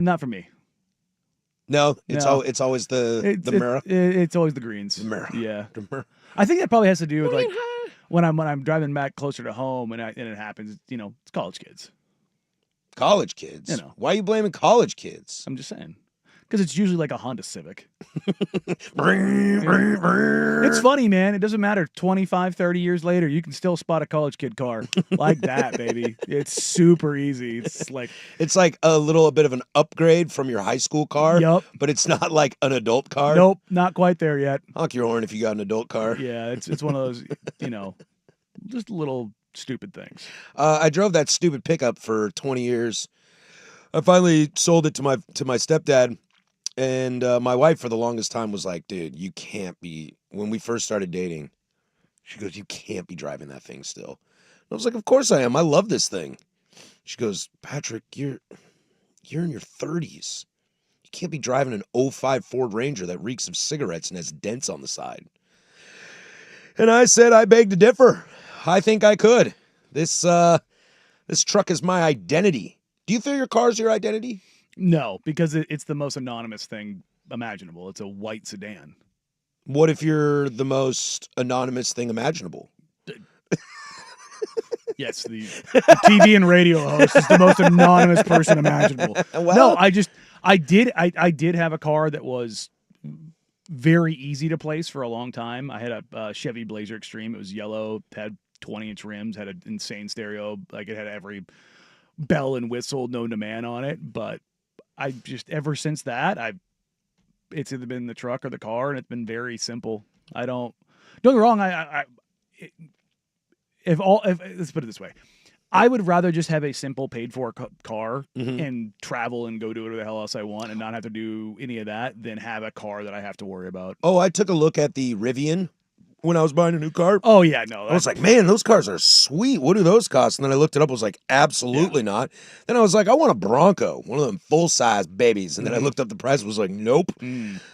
Not for me. No, it's No. always the mirror. It's always the greens. The mirror. Yeah. The mirror. I think that probably has to do with like when I'm driving back closer to home and it happens. It's college kids. College kids. Why are you blaming college kids? I'm just saying. Because it's usually like a Honda Civic. It's funny, man. It doesn't matter. 25, 30 years later, you can still spot a college kid car like that, baby. It's super easy. It's like a little bit of an upgrade from your high school car. Yup. But it's not like an adult car. Nope, not quite there yet. Honk your horn if you got an adult car. Yeah, it's one of those, just little stupid things. I drove that stupid pickup for 20 years. I finally sold it to my stepdad. And my wife for the longest time was like, dude, you can't be, when we first started dating, she goes, you can't be driving that thing still. And I was like, of course I am. I love this thing. She goes, Patrick, you're in your 30s. You can't be driving an '05 Ford Ranger that reeks of cigarettes and has dents on the side. And I said, I beg to differ. I think I could. This truck is my identity. Do you feel your car's your identity? No, because it's the most anonymous thing imaginable. It's a white sedan. What if you're the most anonymous thing imaginable? Yes, the TV and radio host is the most anonymous person imaginable. Well, no, I did have a car that was very easy to place for a long time. I had a Chevy Blazer Extreme. It was yellow, had 20-inch rims, had an insane stereo. Like it had every bell and whistle known to man on it, but I just ever since that it's either been the truck or the car, and it's been very simple. Don't get me wrong. Let's put it this way, I would rather just have a simple paid for car and travel and go do whatever the hell else I want and not have to do any of that than have a car that I have to worry about. Oh, I took a look at the Rivian when I was buying a new car. Oh yeah, no. I was like, man, those cars are sweet. What do those cost? And then I looked it up. I was like, absolutely not. Then I was like, I want a Bronco, one of them full-size babies. And then I looked up the price. Was like, nope.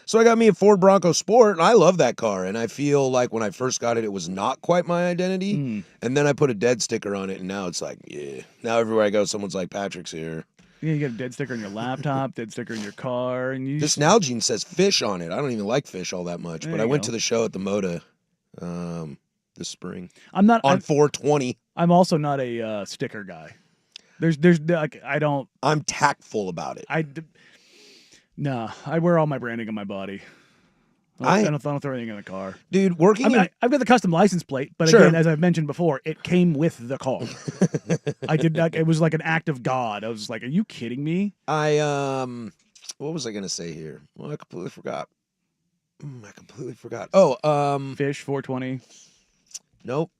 So I got me a Ford Bronco Sport, and I love that car. And I feel like when I first got it, it was not quite my identity. And then I put a dead sticker on it, and now it's like, yeah. Now everywhere I go, someone's like, Patrick's here. Yeah, you get a dead sticker on your laptop, dead sticker in your car, and you. This Nalgene says fish on it. I don't even like fish all that much, but I went to the show at the Moda this spring. I'm not on 420. I'm also not a sticker guy. There's like I don't. I'm tactful about it. Nah, I wear all my branding on my body. I don't throw anything in the car, dude. I've got the custom license plate, but again, as I've mentioned before, it came with the car. I did not. It was like an act of God. I was like, "Are you kidding me?" What was I gonna say here? Well, I completely forgot. Oh, Fish 420. Nope.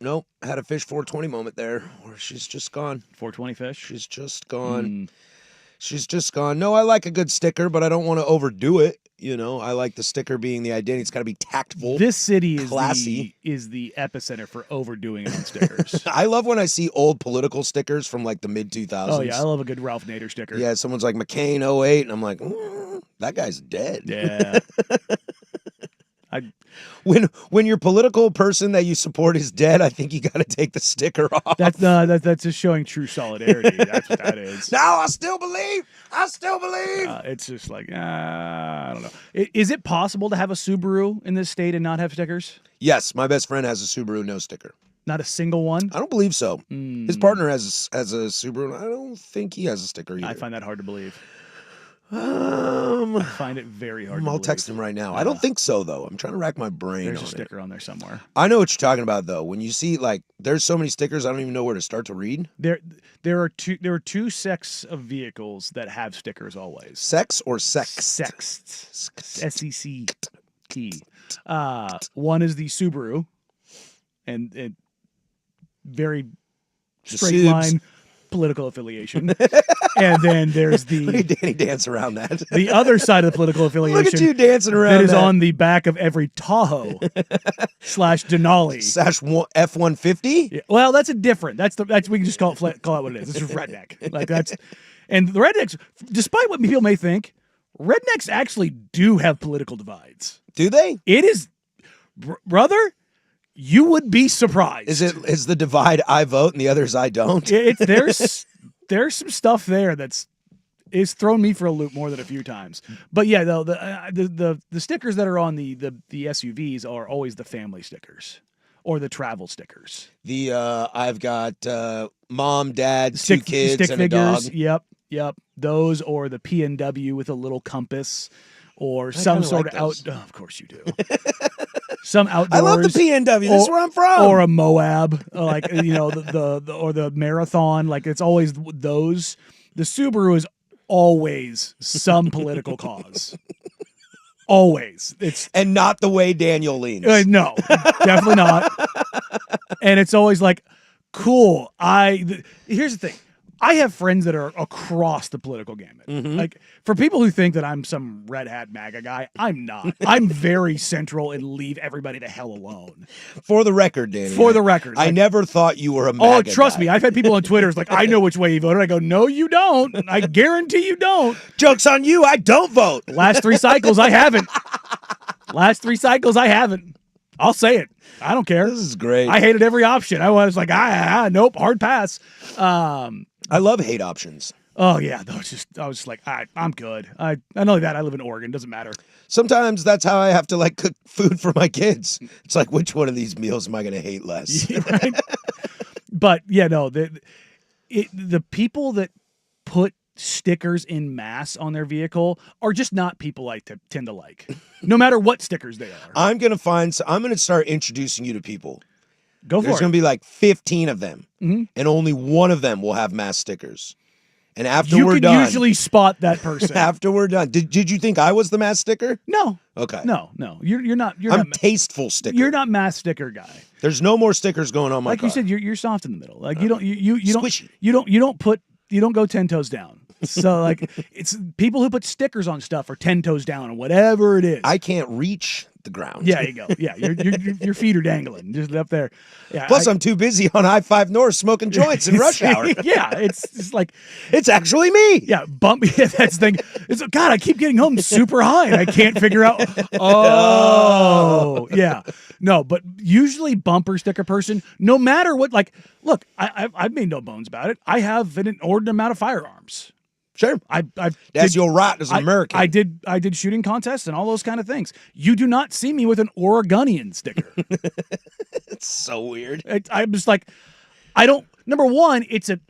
Had a Fish 420 moment there where she's just gone. 420 Fish? She's just gone. She's just gone. No, I like a good sticker, but I don't want to overdo it. I like the sticker being the identity. It's got to be tactful. This city is the epicenter for overdoing it on stickers. I love when I see old political stickers from like the mid 2000s. Oh yeah, I love a good Ralph Nader sticker. Yeah, someone's like McCain 08, and I'm like, that guy's dead. Yeah. When your political person that you support is dead, I think you got to take the sticker off. That's just showing true solidarity. That's what that is. No, I still believe. It's just like I don't know. Is it possible to have a Subaru in this state and not have stickers? Yes, my best friend has a Subaru, no sticker. Not a single one? I don't believe so. His partner has a Subaru, and I don't think he has a sticker either. I find that hard to believe. I find it very hard to believe. I'll text him right now. I don't think so, though. I'm trying to rack my brain. There's a sticker on there somewhere. I know what you're talking about, though. When you see, like, there's so many stickers, I don't even know where to start to read. There are two sects of vehicles that have stickers always. Sex or sex? Sext. S-E-C-T. One is the Subaru, and it very straight line political affiliation. And then there's the... Look at Danny dance around that. The other side of the political affiliation... Look at you dancing around that. Is on the back of every Tahoe / Denali. / F-150? Yeah, well, that's a different... That's we can just call it what it is. It's redneck. Like that's... And the rednecks, despite what people may think, rednecks actually do have political divides. Do they? It is... Brother... You would be surprised. Is the divide I vote and the others I don't? There's some stuff there that's it's thrown me for a loop more than a few times. But yeah, though the stickers that are on the SUVs are always the family stickers or the travel stickers. I've got mom, dad, two Stick kids, stick and a dog. figures. Yep. Those or the PNW with a little compass or I some kinda sort like of out. those. Oh, of course you do. Some I love the outdoors. PNW. This is where I'm from. Or a Moab, like or the marathon. Like it's always those. The Subaru is always some political cause. Always, it's and not the way Daniel leans. no, definitely not. And it's always like, cool. Here's the thing. I have friends that are across the political gamut. Mm-hmm. Like for people who think that I'm some red hat MAGA guy, I'm not. I'm very central and leave everybody the hell alone. For the record, Danny. For the record, I like, never thought you were a oh, MAGA trust guy. me. I've had people on Twitter like, I know which way you voted. I go, no, you don't. I guarantee you don't. Joke's on you. I don't vote. Last 3 cycles, I haven't. Last 3 cycles, I haven't. I'll say it. I don't care. This is great. I hated every option. I was like, nope, hard pass. I love hate options. Oh yeah, I was just like, I'm good. I know that I live in Oregon. Doesn't matter. Sometimes that's how I have to like cook food for my kids. It's like, which one of these meals am I going to hate less? Yeah, right? But yeah, no, the people that put stickers in mass on their vehicle are just not people I tend to like, no matter what stickers they are. I'm going to start introducing you to people. Go for There's it. going to be like 15 of them, Mm-hmm. and only one of them will have mass stickers. And after You we're can done, usually spot that person. after we're done, did you think I was the mass sticker? No, Okay. no. You're not. I'm tasteful sticker. You're not mass sticker guy. There's no more stickers going on my Like car. you said, you're soft in the middle. Like you don't Squishy. you don't go 10 toes down. So like it's people who put stickers on stuff are 10 toes down or whatever it is. I can't reach the ground. Yeah, you go. Yeah, your feet are dangling just up there. Yeah. Plus, I'm too busy on I-5 North smoking joints in rush hour. Yeah, it's just like It's actually me. yeah, bump. Yeah, that's the thing. It's God. I keep getting home super high, and I can't figure out. Oh, yeah. No, but usually bumper sticker person. No matter what. Like, look, I've made no bones about it. I have an inordinate amount of firearms. Sure. That's your right as an American. I did shooting contests and all those kind of things. You do not see me with an Oregonian sticker. It's so weird. I'm just like, I don't. Number one, it's a.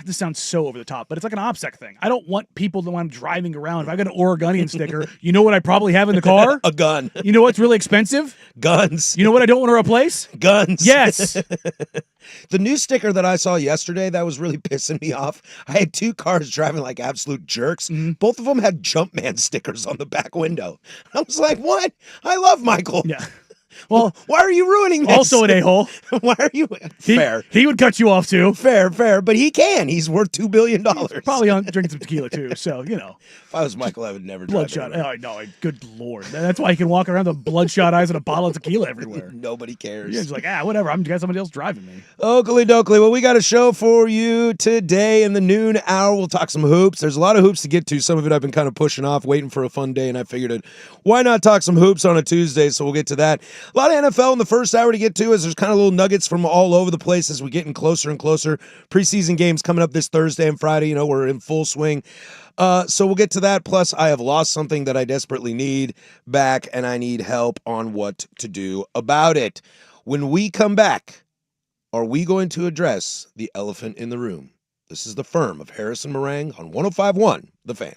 This sounds so over the top, but it's like an OPSEC thing. I don't want people that when I'm driving around, if I got an Oregonian sticker, you know what I probably have in the car? A gun. You know what's really expensive? Guns. You know what I don't want to replace? Guns. Yes. The new sticker that I saw yesterday that was really pissing me off. I had 2 cars driving like absolute jerks. Mm-hmm. Both of them had Jumpman stickers on the back window. I was like, what? I love Michael. Yeah. Well, why are you ruining this? also an a-hole. Why are you fair? He would cut you off too. Fair, but he can. He's worth $2 billion. Probably on drinking some tequila too. So you know, if I was Michael, I would never drive bloodshot. anywhere. Oh no, good lord. That's why he can walk around with bloodshot eyes and a bottle of tequila everywhere. Nobody cares. Yeah, it's like whatever. I'm got somebody else driving me. Oakley dokley. Well, we got a show for you today in the noon hour. We'll talk some hoops. There's a lot of hoops to get to. Some of it I've been kind of pushing off, waiting for a fun day, and I figured why not talk some hoops on a Tuesday? So we'll get to that. A lot of NFL in the first hour to get to, as there's kind of little nuggets from all over the place as we're getting closer and closer. Preseason games coming up this Thursday and Friday. You know, we're in full swing. So we'll get to that. Plus, I have lost something that I desperately need back, and I need help on what to do about it. When we come back, are we going to address the elephant in the room? This is the firm of Harrison Marang on 105.1 The Fan.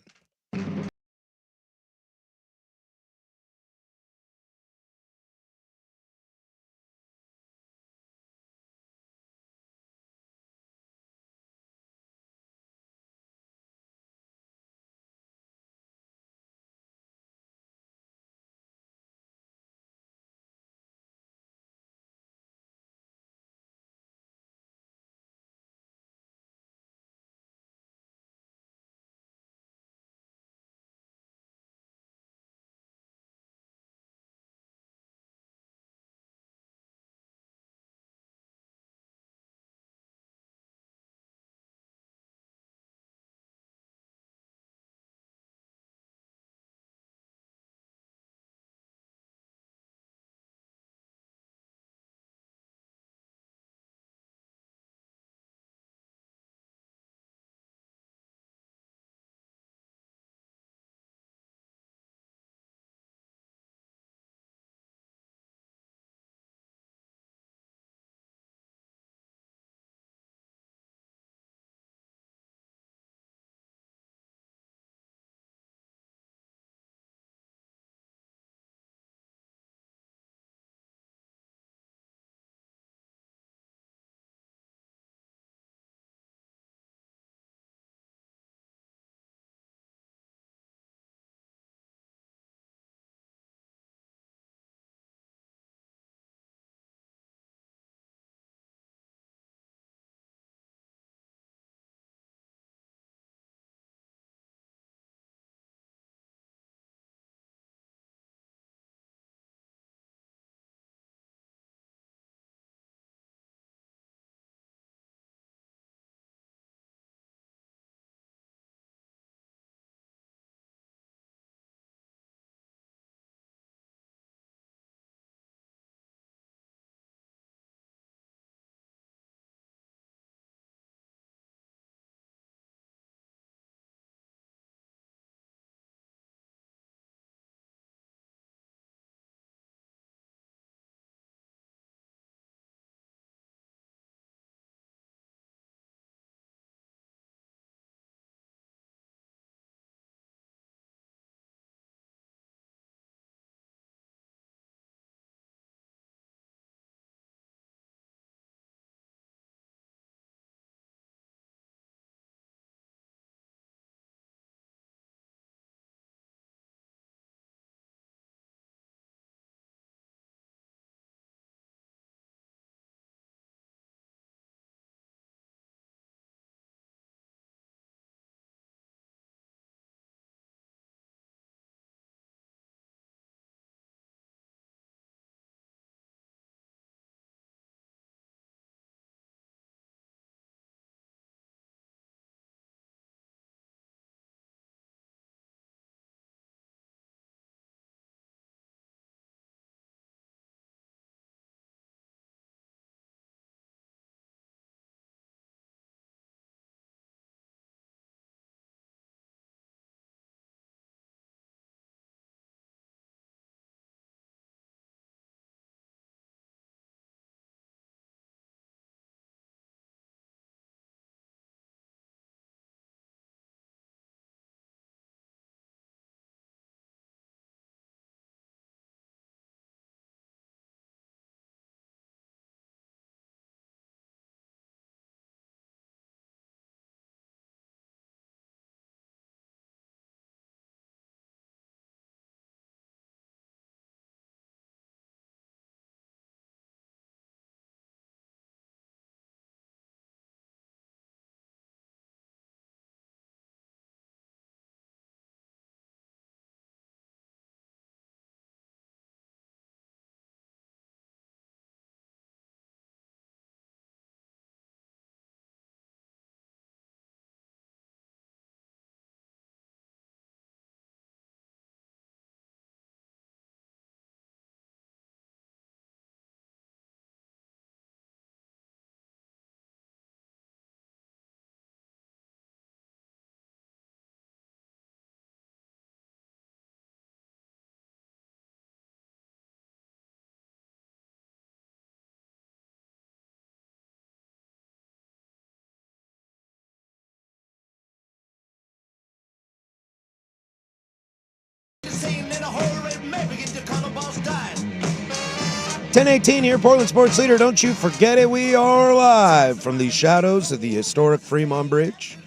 10:18 here, Portland Sports Leader. Don't you forget it. We are live from the shadows of the historic Fremont Bridge.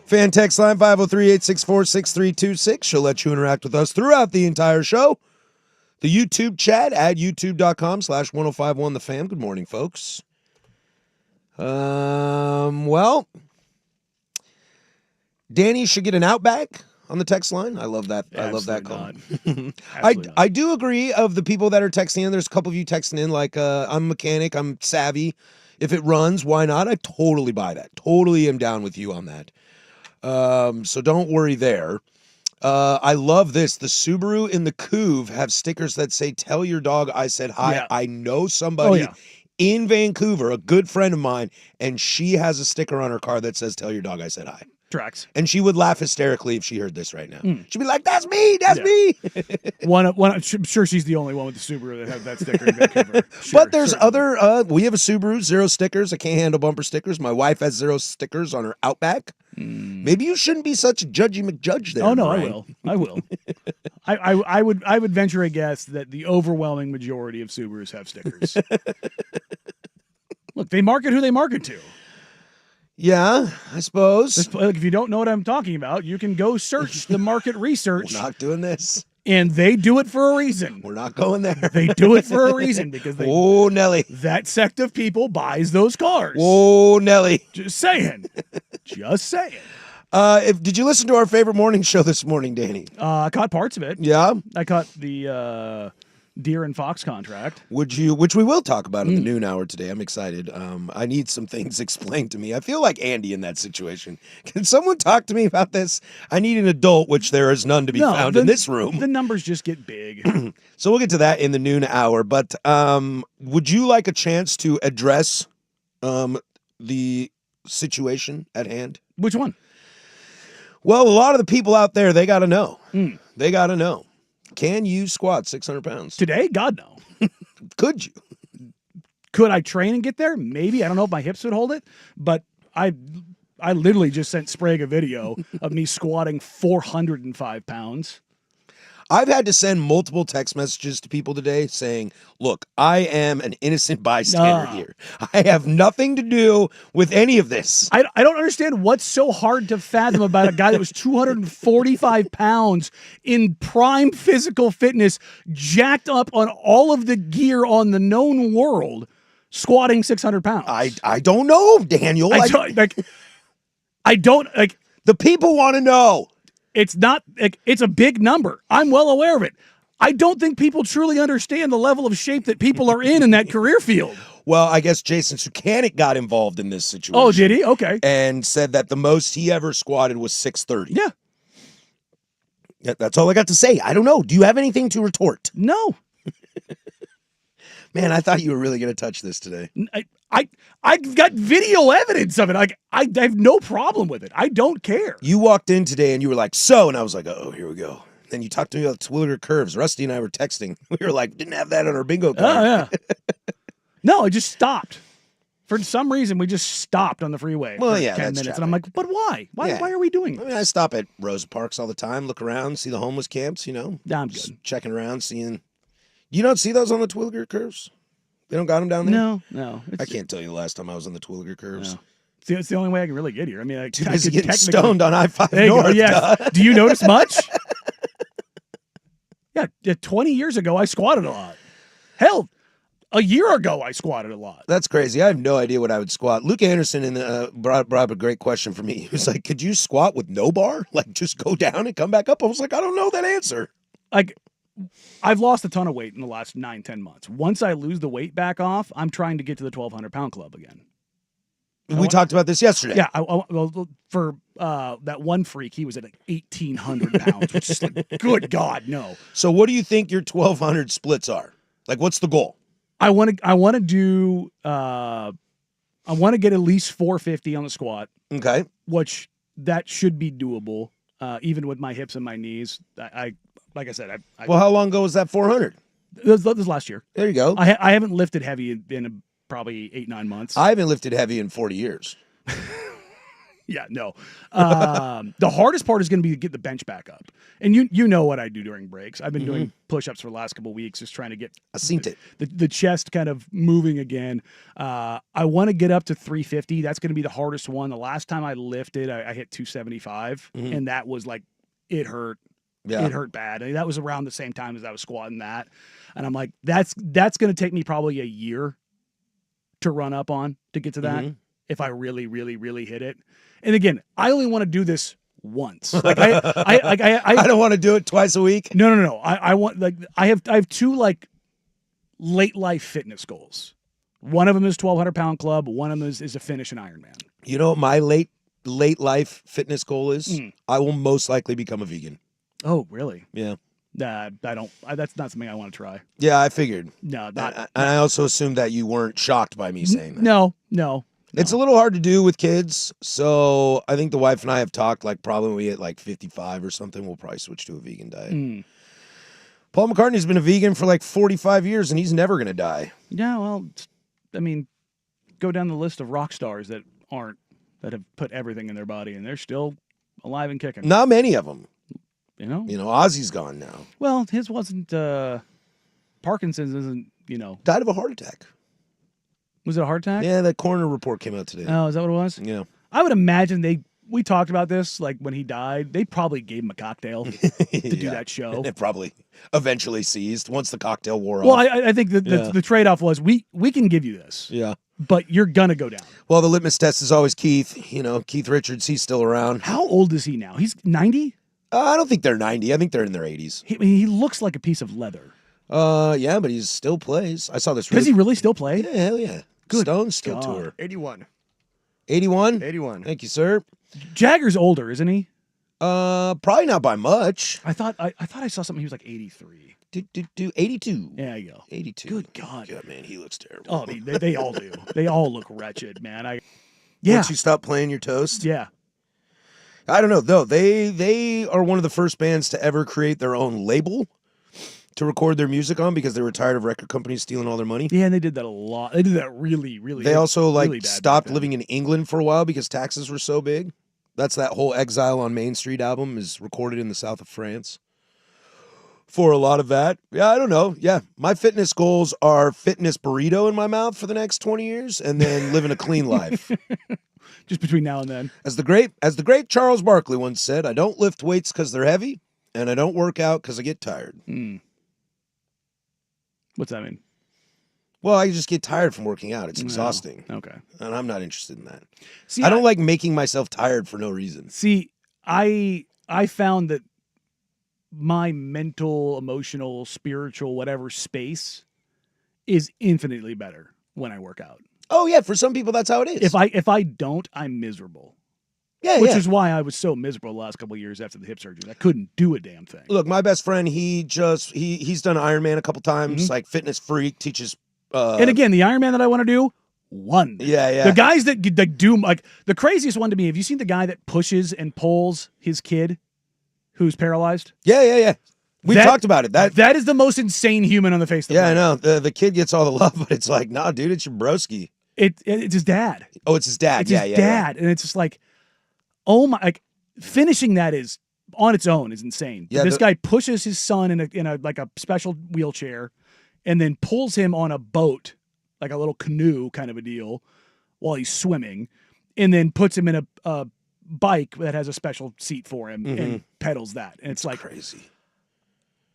Fan text line 503-864-6326. She'll let you interact with us throughout the entire show. The YouTube chat at youtube.com/1051 The Fam. Good morning, folks. Well, Danny should get an Outback on the text line. I love that. I love that call. I do agree of the people that are texting in. There's a couple of you texting in like, I'm a mechanic, I'm savvy. If it runs, why not? I totally buy that. Totally am down with you on that. So don't worry there. I love this. The Subaru and the Couve have stickers that say, "Tell your dog I said hi." Yeah. I know somebody in Vancouver, a good friend of mine, and she has a sticker on her car that says, "Tell your dog I said hi." Tracks. And she would laugh hysterically if she heard this right now. She'd be like, "That's me, that's me." I'm sure she's the only one with the Subaru that has that sticker in Vancouver. But there's other, we have a Subaru, 0 stickers. I can't handle bumper stickers. My wife has 0 stickers on her Outback. Maybe you shouldn't be such a judgy McJudge there. Oh, no, Brian. I will. I would venture a guess that the overwhelming majority of Subarus have stickers. Look, they market who they market to. Yeah, I suppose. Like, if you don't know what I'm talking about, you can go search the market research. We're not doing this. And they do it for a reason. We're not going there. They do it for a reason because they, oh, Nelly. That sect of people buys those cars. Oh, Nelly. Just saying. Just saying. Did you listen to our favorite morning show this morning, Danny? I caught parts of it. Yeah? I caught the Deer and Fox contract. Which we will talk about in the noon hour today. I'm excited. I need some things explained to me. I feel like Andy in that situation. Can someone talk to me about this? I need an adult, which there is none to be found in this room. The numbers just get big. So we'll get to that in the noon hour. But would you like a chance to address the situation at hand? Which one? Well, a lot of the people out there, they got to know. They got to know. Can you squat 600 pounds? Today? God, no. Could you? Could I train and get there? Maybe. I don't know if my hips would hold it, but I literally just sent Sprague a video of me squatting 405 pounds. I've had to send multiple text messages to people today saying, look, I am an innocent bystander here. I have nothing to do with any of this. I don't understand what's so hard to fathom about a guy that was 245 pounds in prime physical fitness, jacked up on all of the gear on the known world, squatting 600 pounds. I don't know, Daniel. The people want to know. It's not, it's a big number. I'm well aware of it. I don't think people truly understand the level of shape that people are in that career field. Well, I guess Jason Sukanik got involved in this situation. Oh, did he? Okay. And said that the most he ever squatted was 630. Yeah. That's all I got to say. I don't know. Do you have anything to retort? No. Man, I thought you were really going to touch this today. I've got video evidence of it. I have no problem with it. I don't care. You walked in today and you were like, so, and I was like, oh, here we go. Then you talked to me about Twilliger curves. Rusty and I were texting. We were like, didn't have that on our bingo card. Oh, yeah. No, I just stopped. For some reason, we just stopped on the freeway for 10 minutes. Traffic. And I'm like, but why? Why are we doing this? I mean, I stop at Rosa Parks all the time, look around, see the homeless camps, you know. I'm good. Checking around, seeing. You don't see those on the Twilliger curves? They don't got them down there? No. I can't tell you the last time I was on the Twilliger curves. No. It's the only way I can really get here. I mean, I too busy getting stoned on I-5 North. Yes. Do you notice much? Yeah, 20 years ago, I squatted a lot. Hell, a year ago, I squatted a lot. That's crazy. I have no idea what I would squat. Luke Anderson brought up a great question for me. He was like, could you squat with no bar? Like, just go down and come back up? I was like, I don't know that answer. Like, I've lost a ton of weight in the last 9-10 months. Once I lose the weight back off, I'm trying to get to the 1,200-pound club again. We talked about this yesterday. Yeah, for that one freak, he was at like 1,800 pounds, which is like, good God, no. So what do you think your 1,200 splits are? Like, what's the goal? I want to do I want to get at least 450 on the squat. Okay. Which that should be doable, even with my hips and my knees. Like I said, well, how long ago was that 400? This was last year. There you go. I haven't lifted heavy in probably 8-9 months. I haven't lifted heavy in 40 years. Yeah, no. The hardest part is going to be to get the bench back up. And you know what I do during breaks. I've been doing push-ups for the last couple of weeks, just trying to get I seen it. the chest kind of moving again. I want to get up to 350. That's going to be the hardest one. The last time I lifted, I hit 275, and that was like, it hurt. Yeah. It hurt bad. And that was around the same time as I was squatting that. And I'm like, that's going to take me probably a year to run up on to get to that if I really, really, really hit it. And again, I only want to do this once. Like I don't want to do it twice a week. No. I want, like, I have two like late life fitness goals. One of them is 1,200 pound club. One of them is to finish an Ironman. You know what my late life fitness goal is? I will most likely become a vegan. Oh, really? Yeah. I don't. That's not something I want to try. Yeah, I figured. No, not. And I also assumed that you weren't shocked by me saying that. No. It's a little hard to do with kids, so I think the wife and I have talked, like, probably when we hit like 55 or something, we'll probably switch to a vegan diet. Paul McCartney's been a vegan for like 45 years, and he's never going to die. Yeah, well, I mean, go down the list of rock stars that have put everything in their body, and they're still alive and kicking. Not many of them. You know? Ozzy's gone now. Well, his wasn't, Parkinson's isn't, Died of a heart attack. Was it a heart attack? Yeah, that coroner report came out today. Oh, is that what it was? Yeah. I would imagine we talked about this, like when he died, they probably gave him a cocktail to do that show. And it probably eventually ceased once the cocktail wore Well, off. I think the trade-off was we can give you this. Yeah. But you're going to go down. Well, the litmus test is always Keith. Keith Richards, he's still around. How old is he now? He's 90? I don't think they're 90. I think they're in their 80s. He looks like a piece of leather. Yeah, but he still plays. I saw this. Does he really still play? Yeah, hell yeah. Good Stones still God. tour. 81. 81? 81. Thank you, sir. Jagger's older, isn't he? Probably not by much. I thought I saw something. He was like 83. 82. There you go. 82. Good God. Yeah, man, he looks terrible. Oh, I mean, they all do. They all look wretched, man. Once you stop playing your toast? Yeah. I don't know, though. They are one of the first bands to ever create their own label to record their music on because they were tired of record companies stealing all their money. Yeah, and they did that a lot. They did that really, really. They also really stopped living in England for a while because taxes were so big. That's that whole Exile on Main Street album is recorded in the south of France. For a lot of that. Yeah, I don't know. Yeah, my fitness goals are fitness burrito in my mouth for the next 20 years and then living a clean life. Just between now and then. As the great Charles Barkley once said, I don't lift weights because they're heavy, and I don't work out because I get tired. What's that mean? Well, I just get tired from working out. It's exhausting. Okay. And I'm not interested in that. See, I don't like making myself tired for no reason. See, I found that my mental, emotional, spiritual, whatever space is infinitely better when I work out. Oh yeah, for some people that's how it is. If I don't, I'm miserable. Yeah, Which is why I was so miserable the last couple of years after the hip surgery. I couldn't do a damn thing. Look, my best friend, he's done Ironman a couple times, like fitness freak, teaches and again, the Ironman that I want to do, one. Yeah. The guys that do, like, the craziest one to me, have you seen the guy that pushes and pulls his kid who's paralyzed? Yeah. We talked about it. That is the most insane human on the face of the planet. I know. The kid gets all the love, but it's like, nah, dude, it's your broski. It's his dad. Oh, it's his dad. It's his dad. And it's just like, oh my, like, finishing that is on its own is insane. Yeah, This guy pushes his son in a like a special wheelchair and then pulls him on a boat, like a little canoe kind of a deal, while he's swimming, and then puts him in a bike that has a special seat for him and pedals that. And it's like crazy.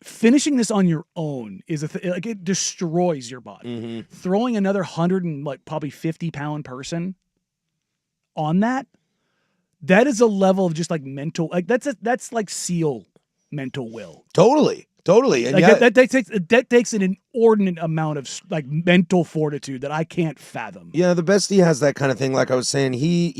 Finishing this on your own is like it destroys your body. Throwing another 100 and like probably 50-pound person on that is a level of just like mental, like that's like SEAL mental will. Totally. And like that takes an inordinate amount of like mental fortitude that I can't fathom. Yeah, the bestie has that kind of thing. Like I was saying, he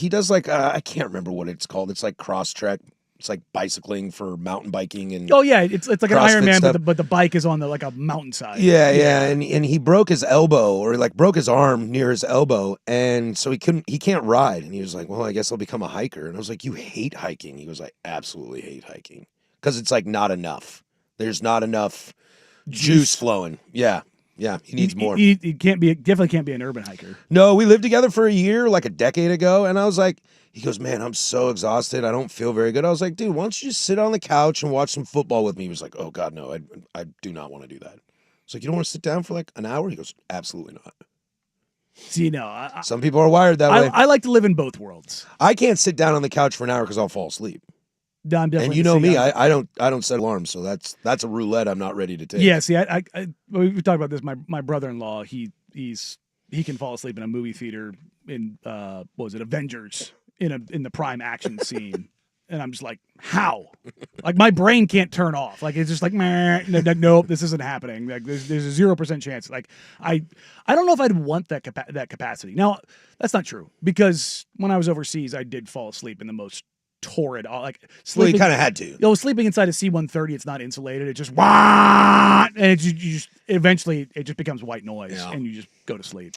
does like I can't remember what it's called. It's like cross trek. It's like bicycling for mountain biking and it's like an CrossFit Ironman, stuff. but the bike is on like a mountainside. Yeah, and he broke his elbow or like broke his arm near his elbow, and so he can't ride. And he was like, well, I guess I'll become a hiker. And I was like, you hate hiking? He was like, absolutely hate hiking because it's like not enough. There's not enough juice flowing. Yeah. Yeah, he needs more. He can't be definitely can't be an urban hiker. No, we lived together for a year, like a decade ago, and I was like, he goes, man, I'm so exhausted. I don't feel very good. I was like, dude, why don't you just sit on the couch and watch some football with me? He was like, oh God, no, I do not want to do that. I was like, you don't want to sit down for like an hour? He goes, absolutely not. See, no, Some people are wired that way. I like to live in both worlds. I can't sit down on the couch for an hour because I'll fall asleep. No, I'm definitely And you know me, I don't set alarms, so that's a roulette I'm not ready to take. Yeah, see, we talked about this. My brother-in-law, he can fall asleep in a movie theater in what was it, Avengers, in the prime action scene, and I'm just like, how? Like my brain can't turn off. Like it's just like, meh, nope, this isn't happening. Like there's a 0% chance. Like I don't know if I'd want that capacity. Now that's not true because when I was overseas, I did fall asleep in the most torrid, like Well, sleeping. you kind of had to. You know, sleeping inside a C-130, it's not insulated. It just wah, and it just, you just eventually it just becomes white noise, Yeah. and you just go to sleep.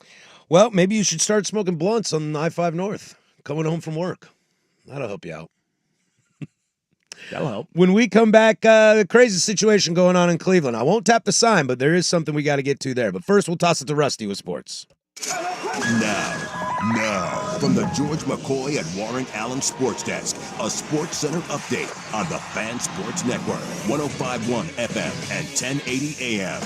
Well, maybe you should start smoking blunts on I-5 North coming home from work. That'll help you out. That'll help. When we come back, the crazy situation going on in Cleveland. I won't tap the sign, but there is something we got to get to there. But first, we'll toss it to Rusty with sports. Now, from the George McCoy and Warren Allen Sports Desk, a Sports Center update on the Fan Sports Network, 105.1 FM and 1080 AM.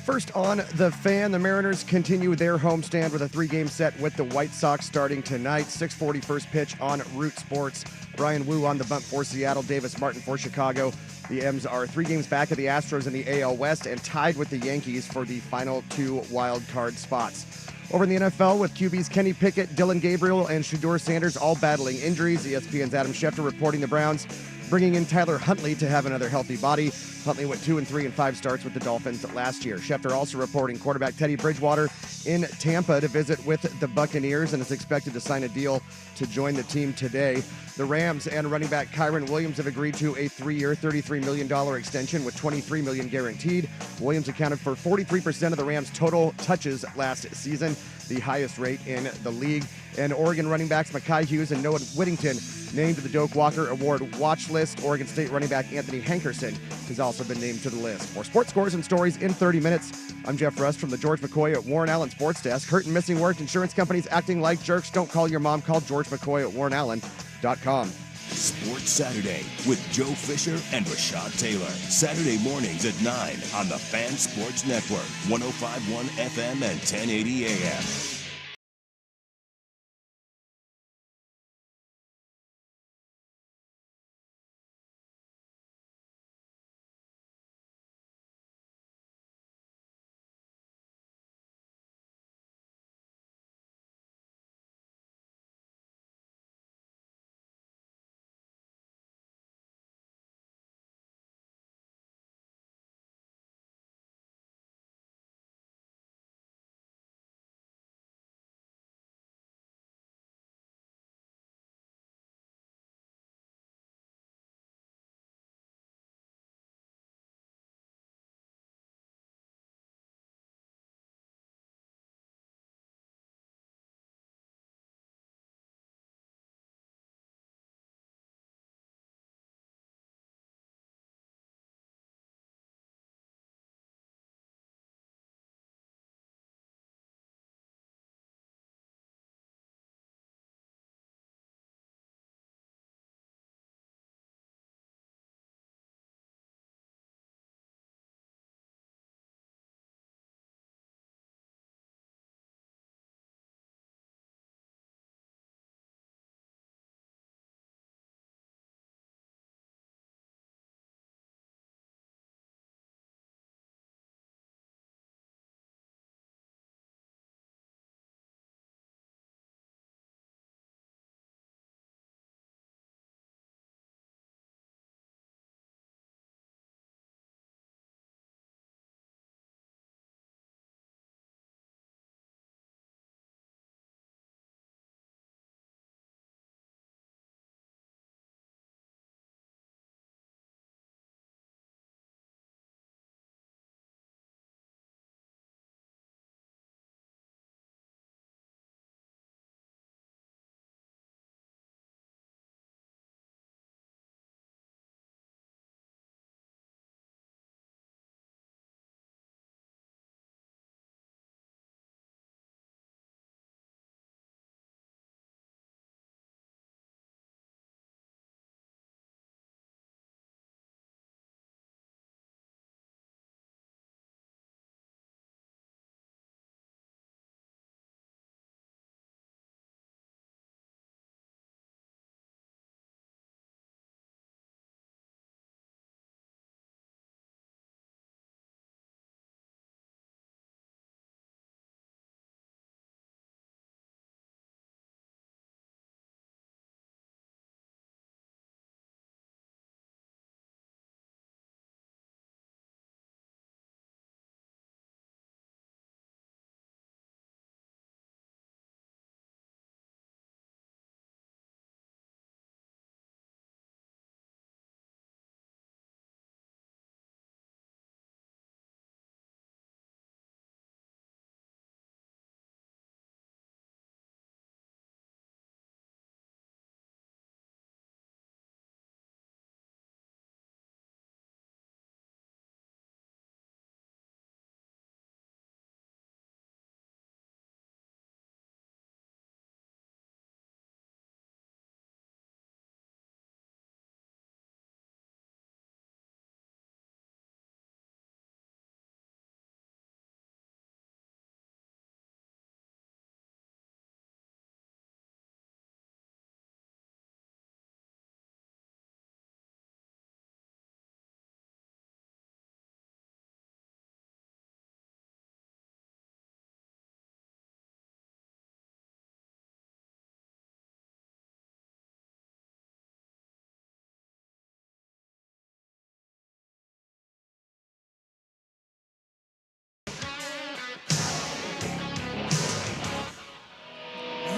First on The Fan, the Mariners continue their homestand with a 3-game set with the White Sox starting tonight. 6:40 first pitch on Root Sports. Brian Wu on the bump for Seattle, Davis Martin for Chicago. The M's are 3 games back of the Astros in the AL West and tied with the Yankees for the final 2 wild card spots. Over in the NFL with QBs Kenny Pickett, Dylan Gabriel, and Shedeur Sanders all battling injuries. ESPN's Adam Schefter reporting the Browns bringing in Tyler Huntley to have another healthy body. Huntley went 2-3 in 5 starts with the Dolphins last year. Schefter also reporting quarterback Teddy Bridgewater in Tampa to visit with the Buccaneers and is expected to sign a deal to join the team today. The Rams and running back Kyron Williams have agreed to a 3-year, $33 million extension with $23 million guaranteed. Williams accounted for 43% of the Rams' total touches last season, the highest rate in the league. And Oregon running backs Mekhi Hughes and Noah Whittington named to the Doak Walker Award watch list. Oregon State running back Anthony Hankerson has also been named to the list. For sports scores and stories in 30 minutes, I'm Jeff Rust from the George McCoy at Warren Allen Sports Desk. Hurt and missing work, insurance companies acting like jerks. Don't call your mom. Call George McCoy at warrenallen.com. Sports Saturday with Joe Fisher and Rashad Taylor. Saturday mornings at 9 on the Fan Sports Network, 105.1 FM and 1080 AM.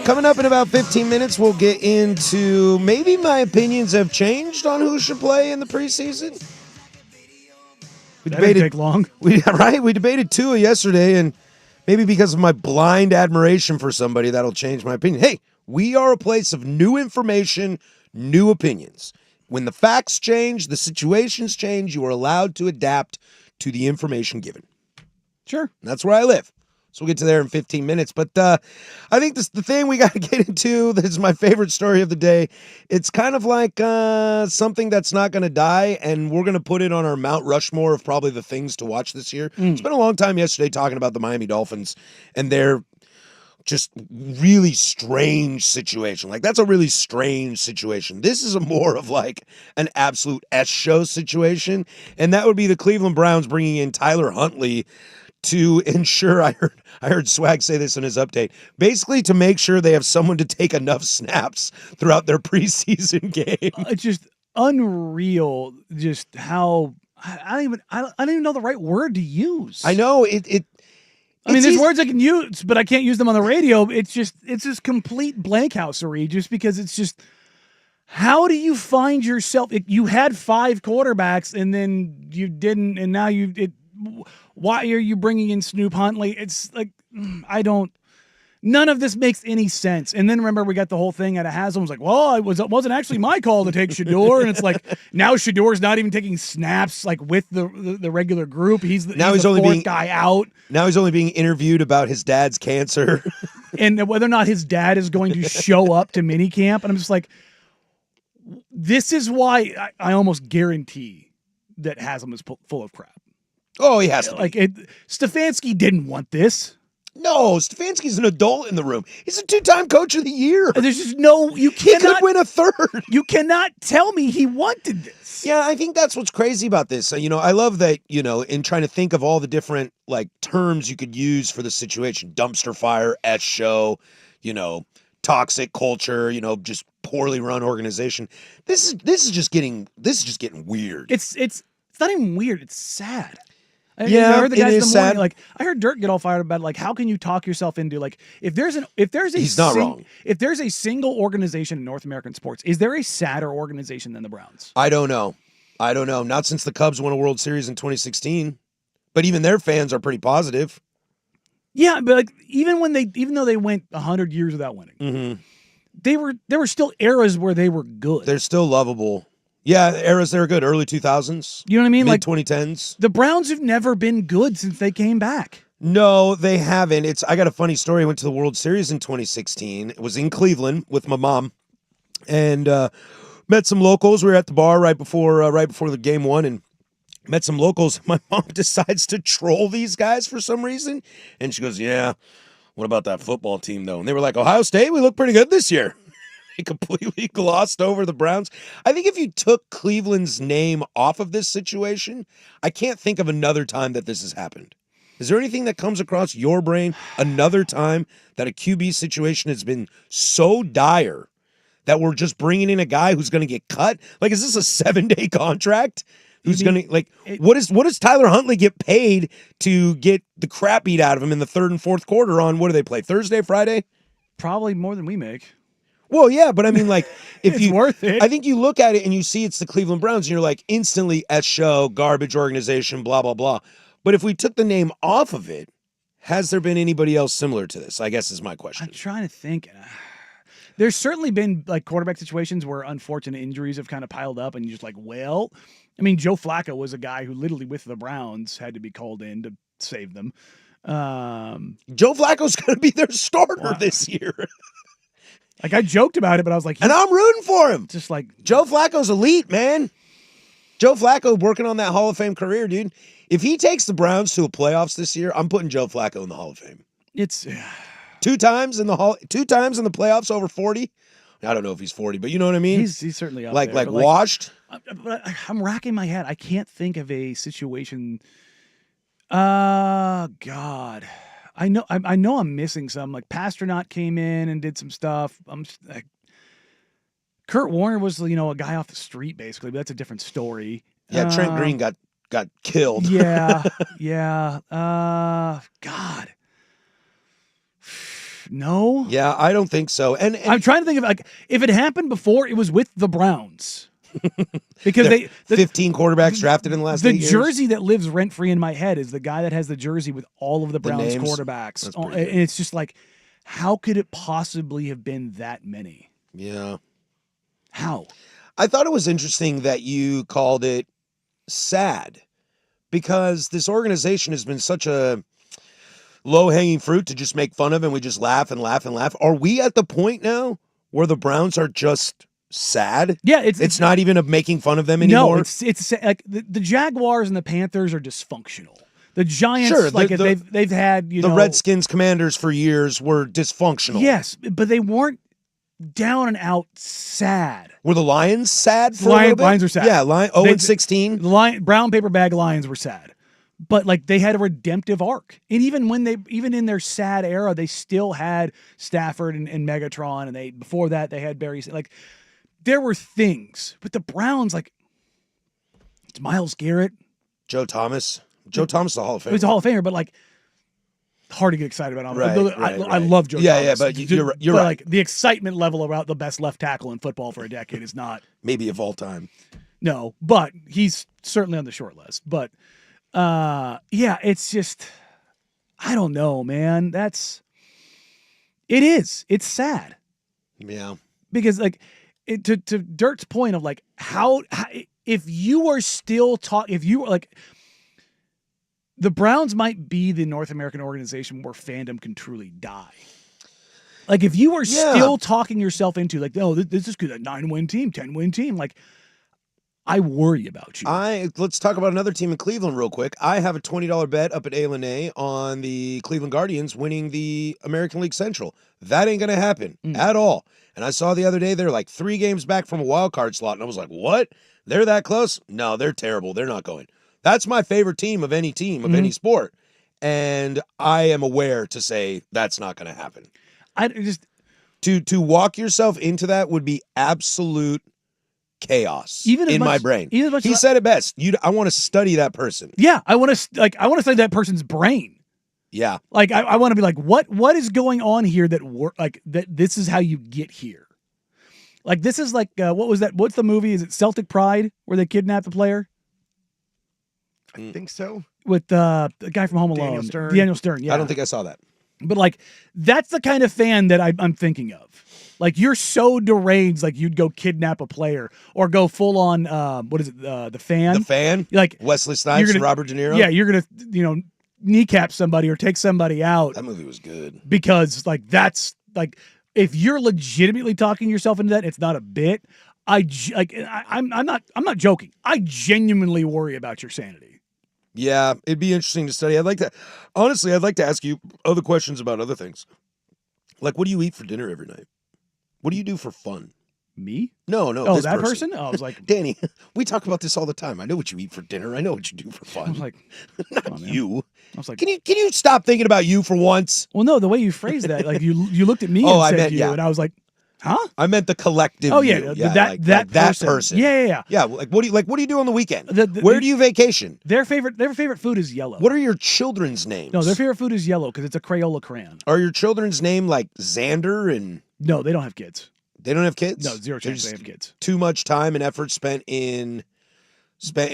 Coming up in about 15 minutes, we'll get into maybe my opinions have changed on who should play in the preseason. That didn't take long. We debated Tua yesterday, and maybe because of my blind admiration for somebody, that'll change my opinion. Hey, we are a place of new information, new opinions. When the facts change, the situations change, you are allowed to adapt to the information given. Sure. And that's where I live. So we'll get to there in 15 minutes. But I think the thing we got to get into, this is my favorite story of the day. It's kind of like something that's not going to die, and we're going to put it on our Mount Rushmore of probably the things to watch this year. It's been a long time yesterday talking about the Miami Dolphins and their just really strange situation. Like, that's a really strange situation. This is a more of like an absolute S-show situation, and that would be the Cleveland Browns bringing in Tyler Huntley to ensure, I heard Swag say this in his update, basically to make sure they have someone to take enough snaps throughout their preseason game. It's just unreal just how I don't even know the right word to use. I know I mean, there's words I can use, but I can't use them on the radio. It's just complete blank housery, just because it's just, how do you find yourself? You had 5 quarterbacks and then you didn't, and now why are you bringing in Snoop Huntley? It's like, none of this makes any sense. And then remember, we got the whole thing out of Haslam was like, well, it wasn't actually my call to take Shador. And it's like, now Shador's not even taking snaps like with the regular group. He's the only fourth guy out. Now he's only being interviewed about his dad's cancer. And whether or not his dad is going to show up to minicamp. And I'm just like, this is why I almost guarantee that Haslam is full of crap. Oh, he has to be. Like, Stefanski didn't want this. No, Stefanski's an adult in the room. He's a 2-time coach of the year. There's just you cannot. He could win a third. You cannot tell me he wanted this. Yeah, I think that's what's crazy about this. I love that, in trying to think of all the different, like, terms you could use for the situation. Dumpster fire, S-show, toxic culture, just poorly run organization. This is just getting weird. It's not even weird. It's sad. I heard the guys it is in the morning, sad. like, I heard Dirk get all fired about it, like, how can you talk yourself into, like, if there's wrong. If there's a single organization in North American sports, is there a sadder organization than the Browns? I don't know. Not since the Cubs won a World Series in 2016. But even their fans are pretty positive. Yeah, but like, even though they went 100 years without winning, there were still eras where they were good. They're still lovable. Yeah, eras they were good. Early 2000s. You know what I mean? Mid 2010s. The Browns have never been good since they came back. No, they haven't. I got a funny story. I went to the World Series in 2016. It was in Cleveland with my mom, and met some locals. We were at the bar right before the game one, and met some locals. My mom decides to troll these guys for some reason, and she goes, "Yeah, what about that football team though?" And they were like, "Ohio State, we look pretty good this year." They completely glossed over the Browns. I think if you took Cleveland's name off of this situation, I can't think of another time that this has happened. Is there anything that comes across your brain another time that a QB situation has been so dire that we're just bringing in a guy who's going to get cut? Like, is this a 7-day contract? Who's going to, like, what does Tyler Huntley get paid to get the crap beat out of him in the third and fourth quarter on, what do they play, Thursday, Friday? Probably more than we make. Well, yeah, but I mean, like, if it's worth it. I think you look at it and you see it's the Cleveland Browns, and you're like, instantly S-show, garbage organization, blah, blah, blah. But if we took the name off of it, has there been anybody else similar to this? I guess is my question. I'm trying to think. There's certainly been like quarterback situations where unfortunate injuries have kind of piled up, and you're just like, well, I mean, Joe Flacco was a guy who literally with the Browns had to be called in to save them. Joe Flacco's going to be their starter this year. Like, I joked about it, but I was like, and I'm rooting for him. Just like, Joe Flacco's elite, man. Joe Flacco working on that Hall of Fame career, dude. If he takes the Browns to a playoffs this year, I'm putting Joe Flacco in the Hall of Fame. It's 2 times in the playoffs over 40. I don't know if he's 40, but you know what I mean? He's certainly up like there. Like washed. But I'm racking my head. I can't think of a situation. God. I know I'm missing some. Like, Pasternak came in and did some stuff. Kurt Warner was, a guy off the street, basically, but that's a different story. Yeah, Trent Green got killed. Yeah, yeah. God. No. Yeah, I don't think so. And I'm trying to think of like if it happened before, it was with the Browns. Because there 15 quarterbacks drafted in the last 8 years. jersey that lives rent free in my head is the guy that has the jersey with all of the Browns names? quarterbacks. That's And pretty good. it's just like, how could it possibly have been that many? Yeah. How? I thought it was interesting that you called it sad because this organization has been such a low-hanging fruit to just make fun of, and we just laugh and laugh and laugh. Are we at the point now where the Browns are just sad? Yeah, It's not even of making fun of them no. anymore. It's like the Jaguars and the Panthers are dysfunctional. The Giants, Sure, like they've had the Redskins Commanders for years were dysfunctional. Yes, but they weren't down and out sad. Were the Lions sad for a little bit? Lions are sad. Yeah, 0-16. The brown paper bag Lions were sad, but like they had a redemptive arc, and even in their sad era, they still had Stafford and Megatron, and before that they had Barry. Like there were things, but the Browns, like it's Myles Garrett, Joe Thomas. Joe Thomas is a Hall of Famer. He's a Hall of Famer, but like hard to get excited about. I love Joe Yeah, Thomas. yeah, but you're but right. Like the excitement level about the best left tackle in football for a decade is not. Maybe of all time. No, but he's certainly on the short list. But yeah, it's just I don't know, man. It's sad Yeah. because like to Dirk's point of like how if you are still if you like the Browns might be the North American organization where fandom can truly die. Like if you are still talking yourself into like, oh, this is good, a 9-win team, 10-win team, like I worry about you. Let's talk about another team in Cleveland real quick. I have a $20 bet up at A on the Cleveland Guardians winning the American League Central. That ain't gonna happen at all. And I saw the other day they're like 3 games back from a wild card slot, and I was like, what? They're that close? No, they're terrible. They're not going. That's my favorite team of any any sport. And I am aware to say that's not going to happen. I just to walk yourself into that would be absolute chaos my brain. He said it best. I want to study that person. Yeah, I want to study that person's brain. Yeah. Like I want to be like, what is going on here that this is how you get here. Like this is like what was that? What's the movie? Is it Celtic Pride where they kidnap the player? I think so. With the guy from Home Alone, Daniel Stern. Yeah, I don't think I saw that. But like, that's the kind of fan that I'm thinking of. Like, you're so deranged, like you'd go kidnap a player or go full on. What is it? The Fan. The Fan. Like Wesley Snipes, Robert De Niro. Yeah, you're gonna kneecap somebody or take somebody out. That movie was good because like that's like if you're legitimately talking yourself into that, it's not a bit. I'm not joking. I genuinely worry about your sanity. Yeah, it'd be interesting to study. I'd like to ask you other questions about other things. Like, what do you eat for dinner every night? What do you do for fun? Me? No. Oh, that person? Oh, I was like, Danny, we talk about this all the time. I know what you eat for dinner. I know what you do for fun. I was like, not you. I was like, can you stop thinking about you for once? Well, no, the way you phrased that, like you looked at me and said you, and I was like, huh? I meant the collective. Oh yeah, you. that person. Yeah. Yeah, what do you do on the weekend? Where do you vacation? Their favorite food is yellow. What are your children's names? No, their favorite food is yellow because it's a Crayola crayon. Are your children's name like Xander and? No, they don't have kids. They don't have kids? No, zero chance they have kids. Too much time and effort spent in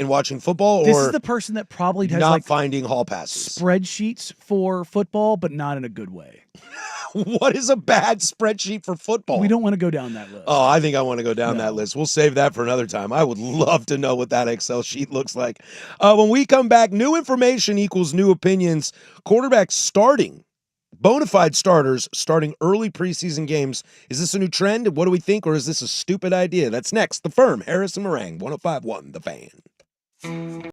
watching football, this or is the person that probably has not finding hall passes. Spreadsheets for football, but not in a good way. What is a bad spreadsheet for football? We don't want to go down that list. Oh, I think I want to go down that list. We'll save that for another time. I would love to know what that Excel sheet looks like. When we come back, new information equals new opinions. Quarterbacks starting. Bona fide starters starting early preseason games. Is this a new trend? What do we think? Or is this a stupid idea? That's next. The Firm, Harris and Marang, 105.1 The Fan.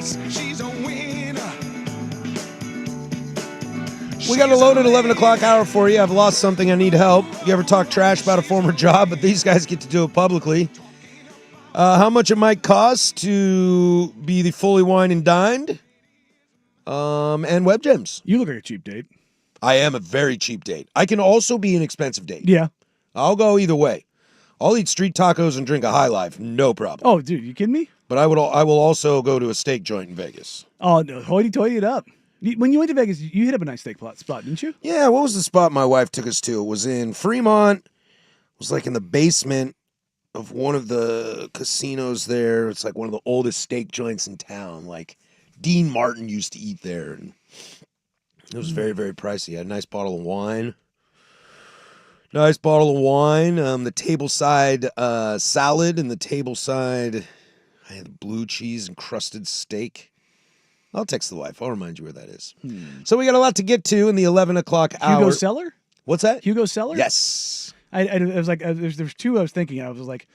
twice. She's a winner. We got a loaded 11 o'clock hour for you. I've lost something. I need help. You ever talk trash about a former job, but these guys get to do it publicly. How much it might cost to be the fully wine and dined, and web gems. You look like a cheap date. I am a very cheap date. I can also be an expensive date. Yeah. I'll go either way. I'll eat street tacos and drink a High Life, no problem. Oh, dude, you kidding me? But I will also go to a steak joint in Vegas. Oh, no, hoity-toity it up. When you went to Vegas, you hit up a nice steak spot, didn't you? Yeah, what was the spot my wife took us to? It was in Fremont. It was like in the basement of one of the casinos there. It's like one of the oldest steak joints in town. Like Dean Martin used to eat there, and it was very, very pricey. Had a nice bottle of wine. The tableside salad, and the tableside, I had blue cheese encrusted steak. I'll text the wife. I'll remind you where that is. So we got a lot to get to in the 11 o'clock hour. Hugo Cellar? What's that? Hugo Cellar? Yes. I was like, there's two I was thinking, and I was like,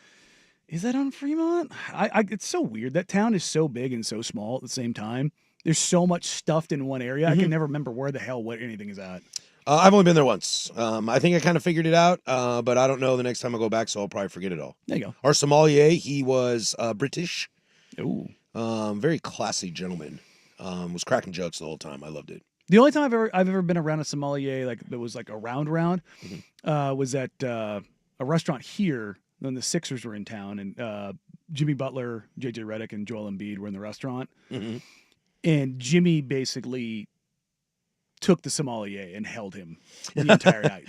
is that on Fremont? It's so weird. That town is so big and so small at the same time. There's so much stuffed in one area. I can never remember where the hell what anything is at. I've only been there once. I think I kind of figured it out, but I don't know the next time I go back, so I'll probably forget it all. There you go. Our sommelier, he was British. Ooh. Very classy gentleman. Was cracking jokes the whole time. I loved it. The only time I've ever been around a sommelier like that was like around was at a restaurant here when the Sixers were in town, and Jimmy Butler, JJ Redick, and Joel Embiid were in the restaurant, and Jimmy basically took the sommelier and held him the entire night.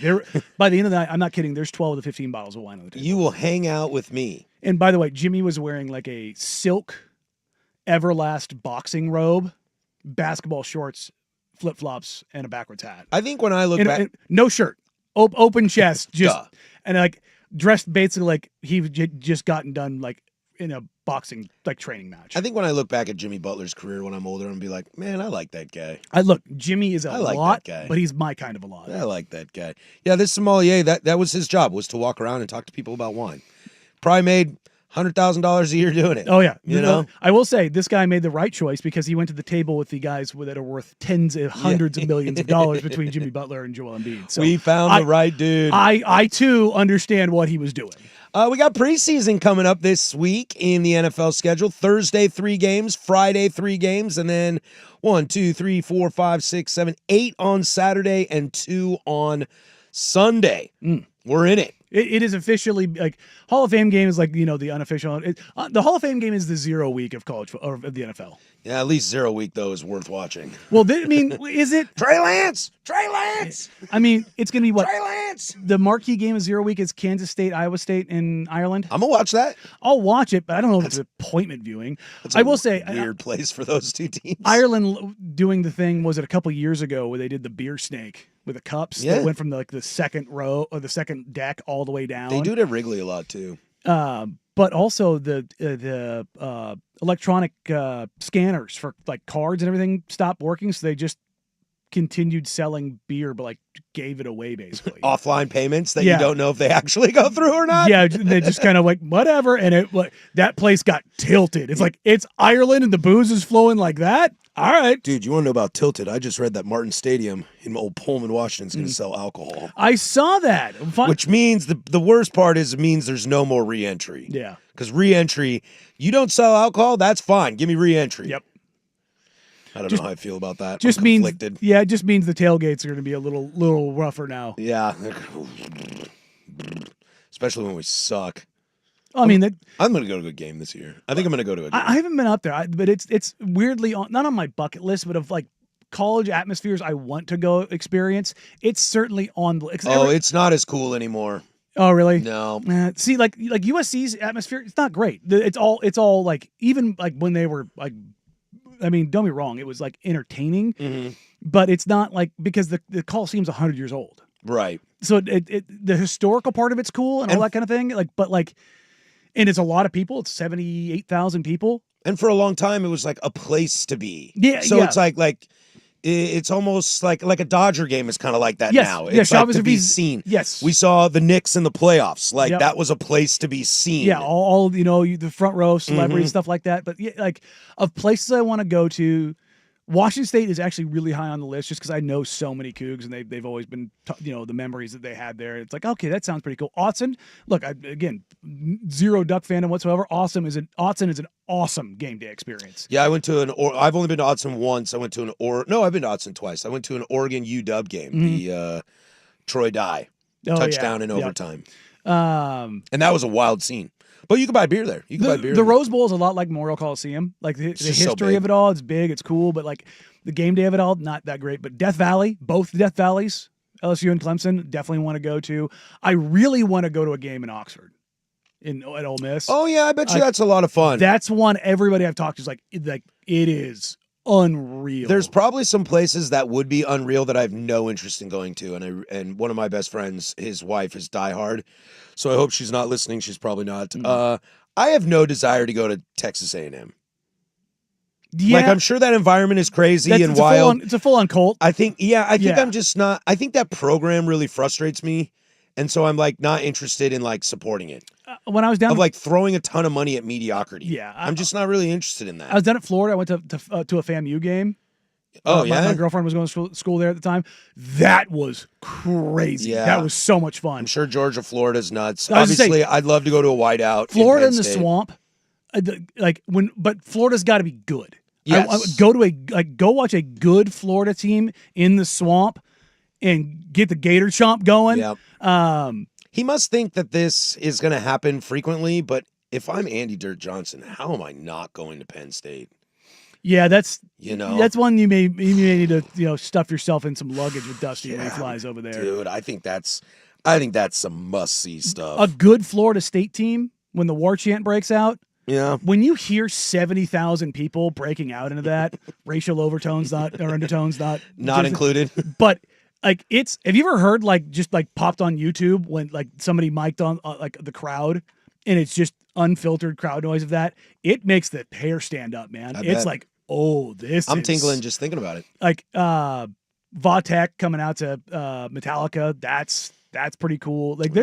By the end of the night, I'm not kidding, there's 12 to 15 bottles of wine on the table. You will hang out with me. And by the way, Jimmy was wearing like a silk Everlast boxing robe, basketball shorts, flip-flops, and a backwards hat. I think when I look back... no shirt. Open chest. Just Duh. and like dressed basically like he just gotten done like in a boxing like training match. I think when I look back at Jimmy Butler's career when I'm older, I'm going to be like, man, I like that guy. Jimmy is a lot, but he's my kind of a lot. I like that guy. Yeah, this sommelier, that was his job, was to walk around and talk to people about wine. Probably made $100,000 a year doing it. Oh yeah, you know. I will say this guy made the right choice because he went to the table with the guys that are worth tens of hundreds of millions of dollars between Jimmy Butler and Joel Embiid. So we found the right dude. I too understand what he was doing. We got preseason coming up this week in the NFL schedule. Thursday, 3 games. Friday, 3 games. And then 1, 2, 3, 4, 5, 6, 7, 8 on Saturday and 2 on Sunday. We're in it. It is officially like Hall of Fame game is like, the unofficial. The Hall of Fame game is the 0 week of college or of the NFL. Yeah, at least 0 week, though, is worth watching. Well, is it? Trey Lance! I mean, it's going to be what? Trey Lance! The marquee game of 0 week is Kansas State, Iowa State, and Ireland. I'm going to watch that. I'll watch it, but I don't know if it's appointment viewing. I will say. Weird place for those two teams. Ireland doing the thing, was it a couple years ago where they did the beer snake with the cups that went from the second row or the second deck all the way down. They do it at Wrigley a lot, too. But also the electronic scanners for like cards and everything stopped working, so they just continued selling beer, but like gave it away basically. Offline payments that you don't know if they actually go through or not. Yeah, they just kind of like whatever, and that place got tilted. It's like it's Ireland and the booze is flowing like that. All right, dude, you want to know about tilted? I just read that Martin Stadium in old Pullman, Washington is going to sell alcohol. I saw that. Which means the worst part is it means there's no more re-entry. Yeah. Because re-entry, you don't sell alcohol, that's fine. Give me re-entry. Yep. I don't know how I feel about that. Just I'm conflicted. It just means the tailgates are going to be a little rougher now. Yeah. Especially when we suck. I mean, I'm going to go to a game this year. I think I'm going to go to a game. I haven't been up there, but it's weirdly not on my bucket list, but of like college atmospheres I want to go experience. It's certainly on. It's not as cool anymore. Oh, really? No. See, like USC's atmosphere, it's not great. It's all like, even like when they were like, I mean, don't be wrong, it was like entertaining, but it's not like, because the Coliseum's 100 years old. Right. So the historical part of it's cool and all that kind of thing. And it's a lot of people. It's 78,000 people. And for a long time, it was like a place to be. Yeah. So it's like It's almost like a Dodger game is kind of like that Yes, now. yeah, It's like Chavez to would be be- seen. yes. We saw the Knicks in the playoffs. Like Yep. that was a place to be seen. Yeah, all the front row celebrities, stuff like that. But yeah, like of places I want to go to, Washington State is actually really high on the list just because I know so many Cougs and they've always been the memories that they had there. It's like, okay, that sounds pretty cool. Autzen, look, again, zero Duck fandom whatsoever. Autzen is an awesome game day experience. Yeah, I went to I've only been to Autzen once. I went to I've been to Autzen twice. I went to an Oregon UW game, the Troy Dye touchdown in overtime. And that was a wild scene. But you can buy beer there. You can buy beer The there. Rose Bowl is a lot like Memorial Coliseum. Like the just so history big. of it all, it's big, it's cool, but like the game day of it all, not that great. But Death Valley, both Death Valleys, LSU and Clemson, definitely want to go to. I really want to go to a game in Oxford, at Ole Miss. Oh yeah, I bet you that's a lot of fun. That's one everybody I've talked to is like it is unreal. There's probably some places that would be unreal that I have no interest in going to, and one of my best friends, his wife is diehard, so I hope she's not listening. She's probably not. I have no desire to go to Texas A&M. Yeah, Like I'm sure that environment is crazy and it's wild. It's a full-on cult. I think Yeah. I'm just not. I think that program really frustrates me, and so I'm like not interested in like supporting it. When I was down, Of like throwing a ton of money at mediocrity. Yeah, I'm just not really interested in that. I was down at Florida. I went to a FAMU game. Oh yeah, my girlfriend was going to school there at the time. That was crazy. Yeah. That was so much fun. I'm sure Georgia, Florida's nuts. I was gonna say, Obviously, I'd love to go to a whiteout. Florida in in Penn the State. swamp, but Florida's got to be good. Yes. I would go watch a good Florida team in the swamp and get the Gator Chomp going. Yep. He must think that this is going to happen frequently, but if I'm Andy Dirt Johnson, how am I not going to Penn State? Yeah, that's That's one you may need to stuff yourself in some luggage with Dusty when he flies over there. Dude, I think that's some must-see stuff. A good Florida State team when the war chant breaks out. Yeah. When you hear 70,000 people breaking out into that, racial overtones or undertones not included. But like have you ever heard just popped on YouTube when like somebody mic'd on like the crowd and it's just unfiltered crowd noise of that? It makes the hair stand up, man. I It's bet. like, oh, I'm tingling just thinking about it. Like Vatek coming out to Metallica. That's pretty cool. Like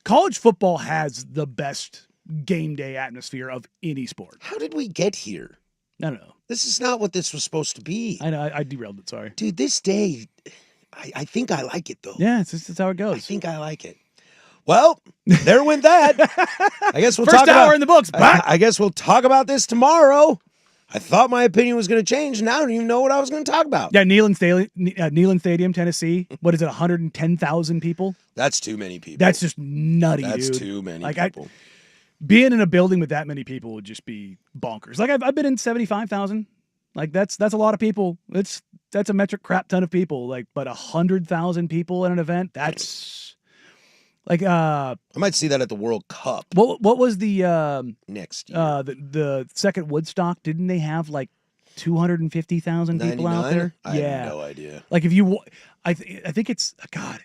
college football has the best game day atmosphere of any sport. How did we get here? I don't know. This is not what this was supposed to be. I know I derailed it. Sorry. Dude, this day, I think I like it though. Yeah, it's how it goes. I think I like it. Well, there went that. I guess we'll First talk hour about in the books. I guess we'll talk about this tomorrow. I thought my opinion was going to change. Now I don't even know what I was going to talk about. Yeah, Neyland Stadium, Tennessee. What is it? 110,000 people. That's too many people. That's just nutty, That's dude. too many like people. Being in a building with that many people would just be bonkers. Like I've been in 75,000. Like that's a lot of people. That's a metric crap ton of people. Like, but 100,000 people at an event. That's like I might see that at the World Cup what was the next year. the second Woodstock? Didn't they have like 250,000 people out 99? there? I yeah, have no idea. Like if you, I think it's God.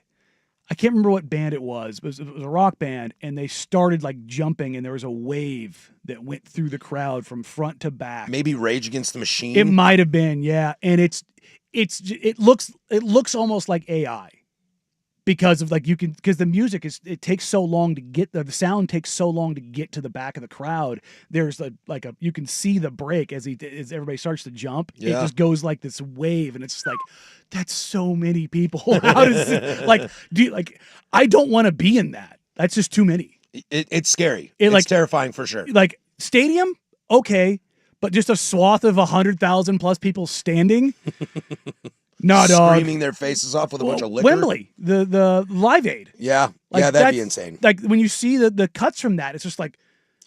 I can't remember what band it was. It was a rock band, and they started like jumping, and there was a wave that went through the crowd from front to back. Maybe Rage Against the Machine. It might have been, yeah. And it looks almost like AI because of because the music it takes so long to get the sound takes so long to get to the back of the crowd. There's you can see the break as everybody starts to jump. Yeah. It just goes like this wave, and it's just like that's so many people. How does it I don't want to be in that. That's just too many. It's scary. It's terrifying for sure. Like stadium, okay, but just a swath of 100,000 plus people standing. No, dog. Screaming their faces off with a bunch of liquor. Wembley, the Live Aid. Yeah, Like, yeah, that'd be that's- insane. Like when you see the cuts from that, it's just like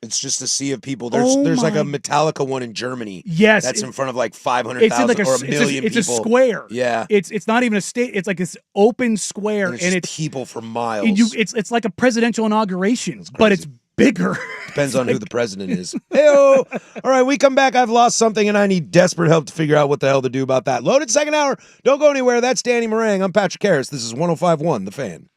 It's just a sea of people. There's like a Metallica one in Germany. yes, That's in front of like it's 500,000 in like or a million it's people. a square. Yeah. It's not even a state. It's like this open square, And it's just people for miles. it's like a presidential inauguration, but it's bigger. Depends on who the president is. Hey-o. All right, we come back. I've lost something, and I need desperate help to figure out what the hell to do about that. Loaded second hour. Don't go anywhere. That's Danny Marang. I'm Patrick Harris. This is 105.1 The Fan.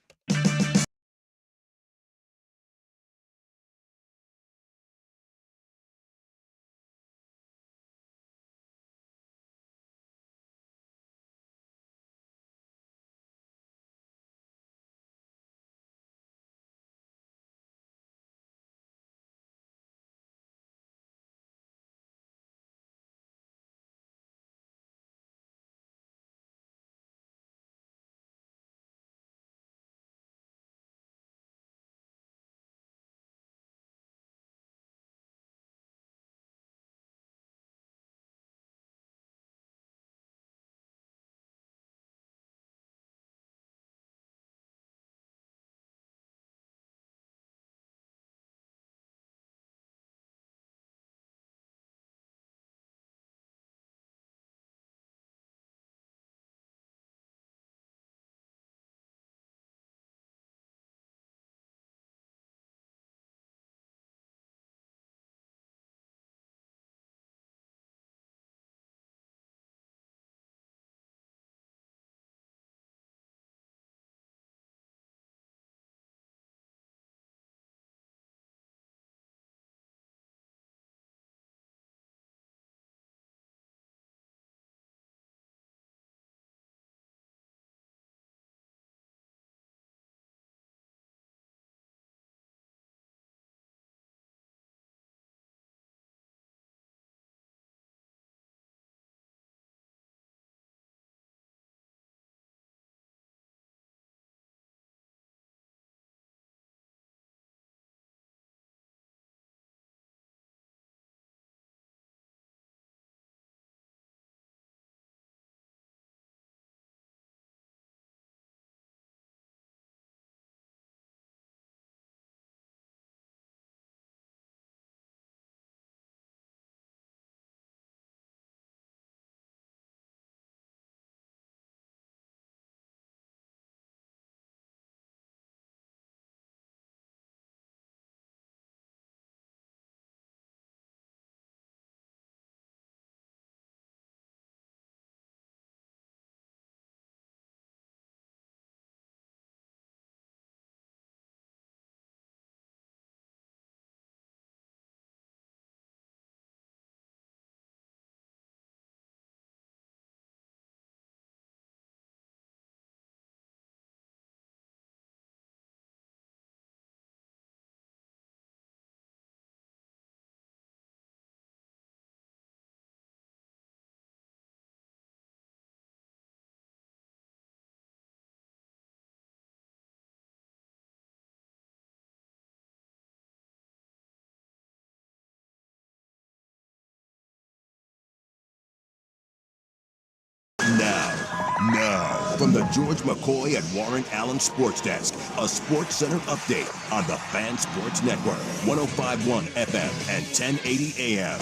Now, from the George McCoy and Warren Allen Sports Desk, a Sports Center update on the Fan Sports Network, 105.1 FM and 1080 AM.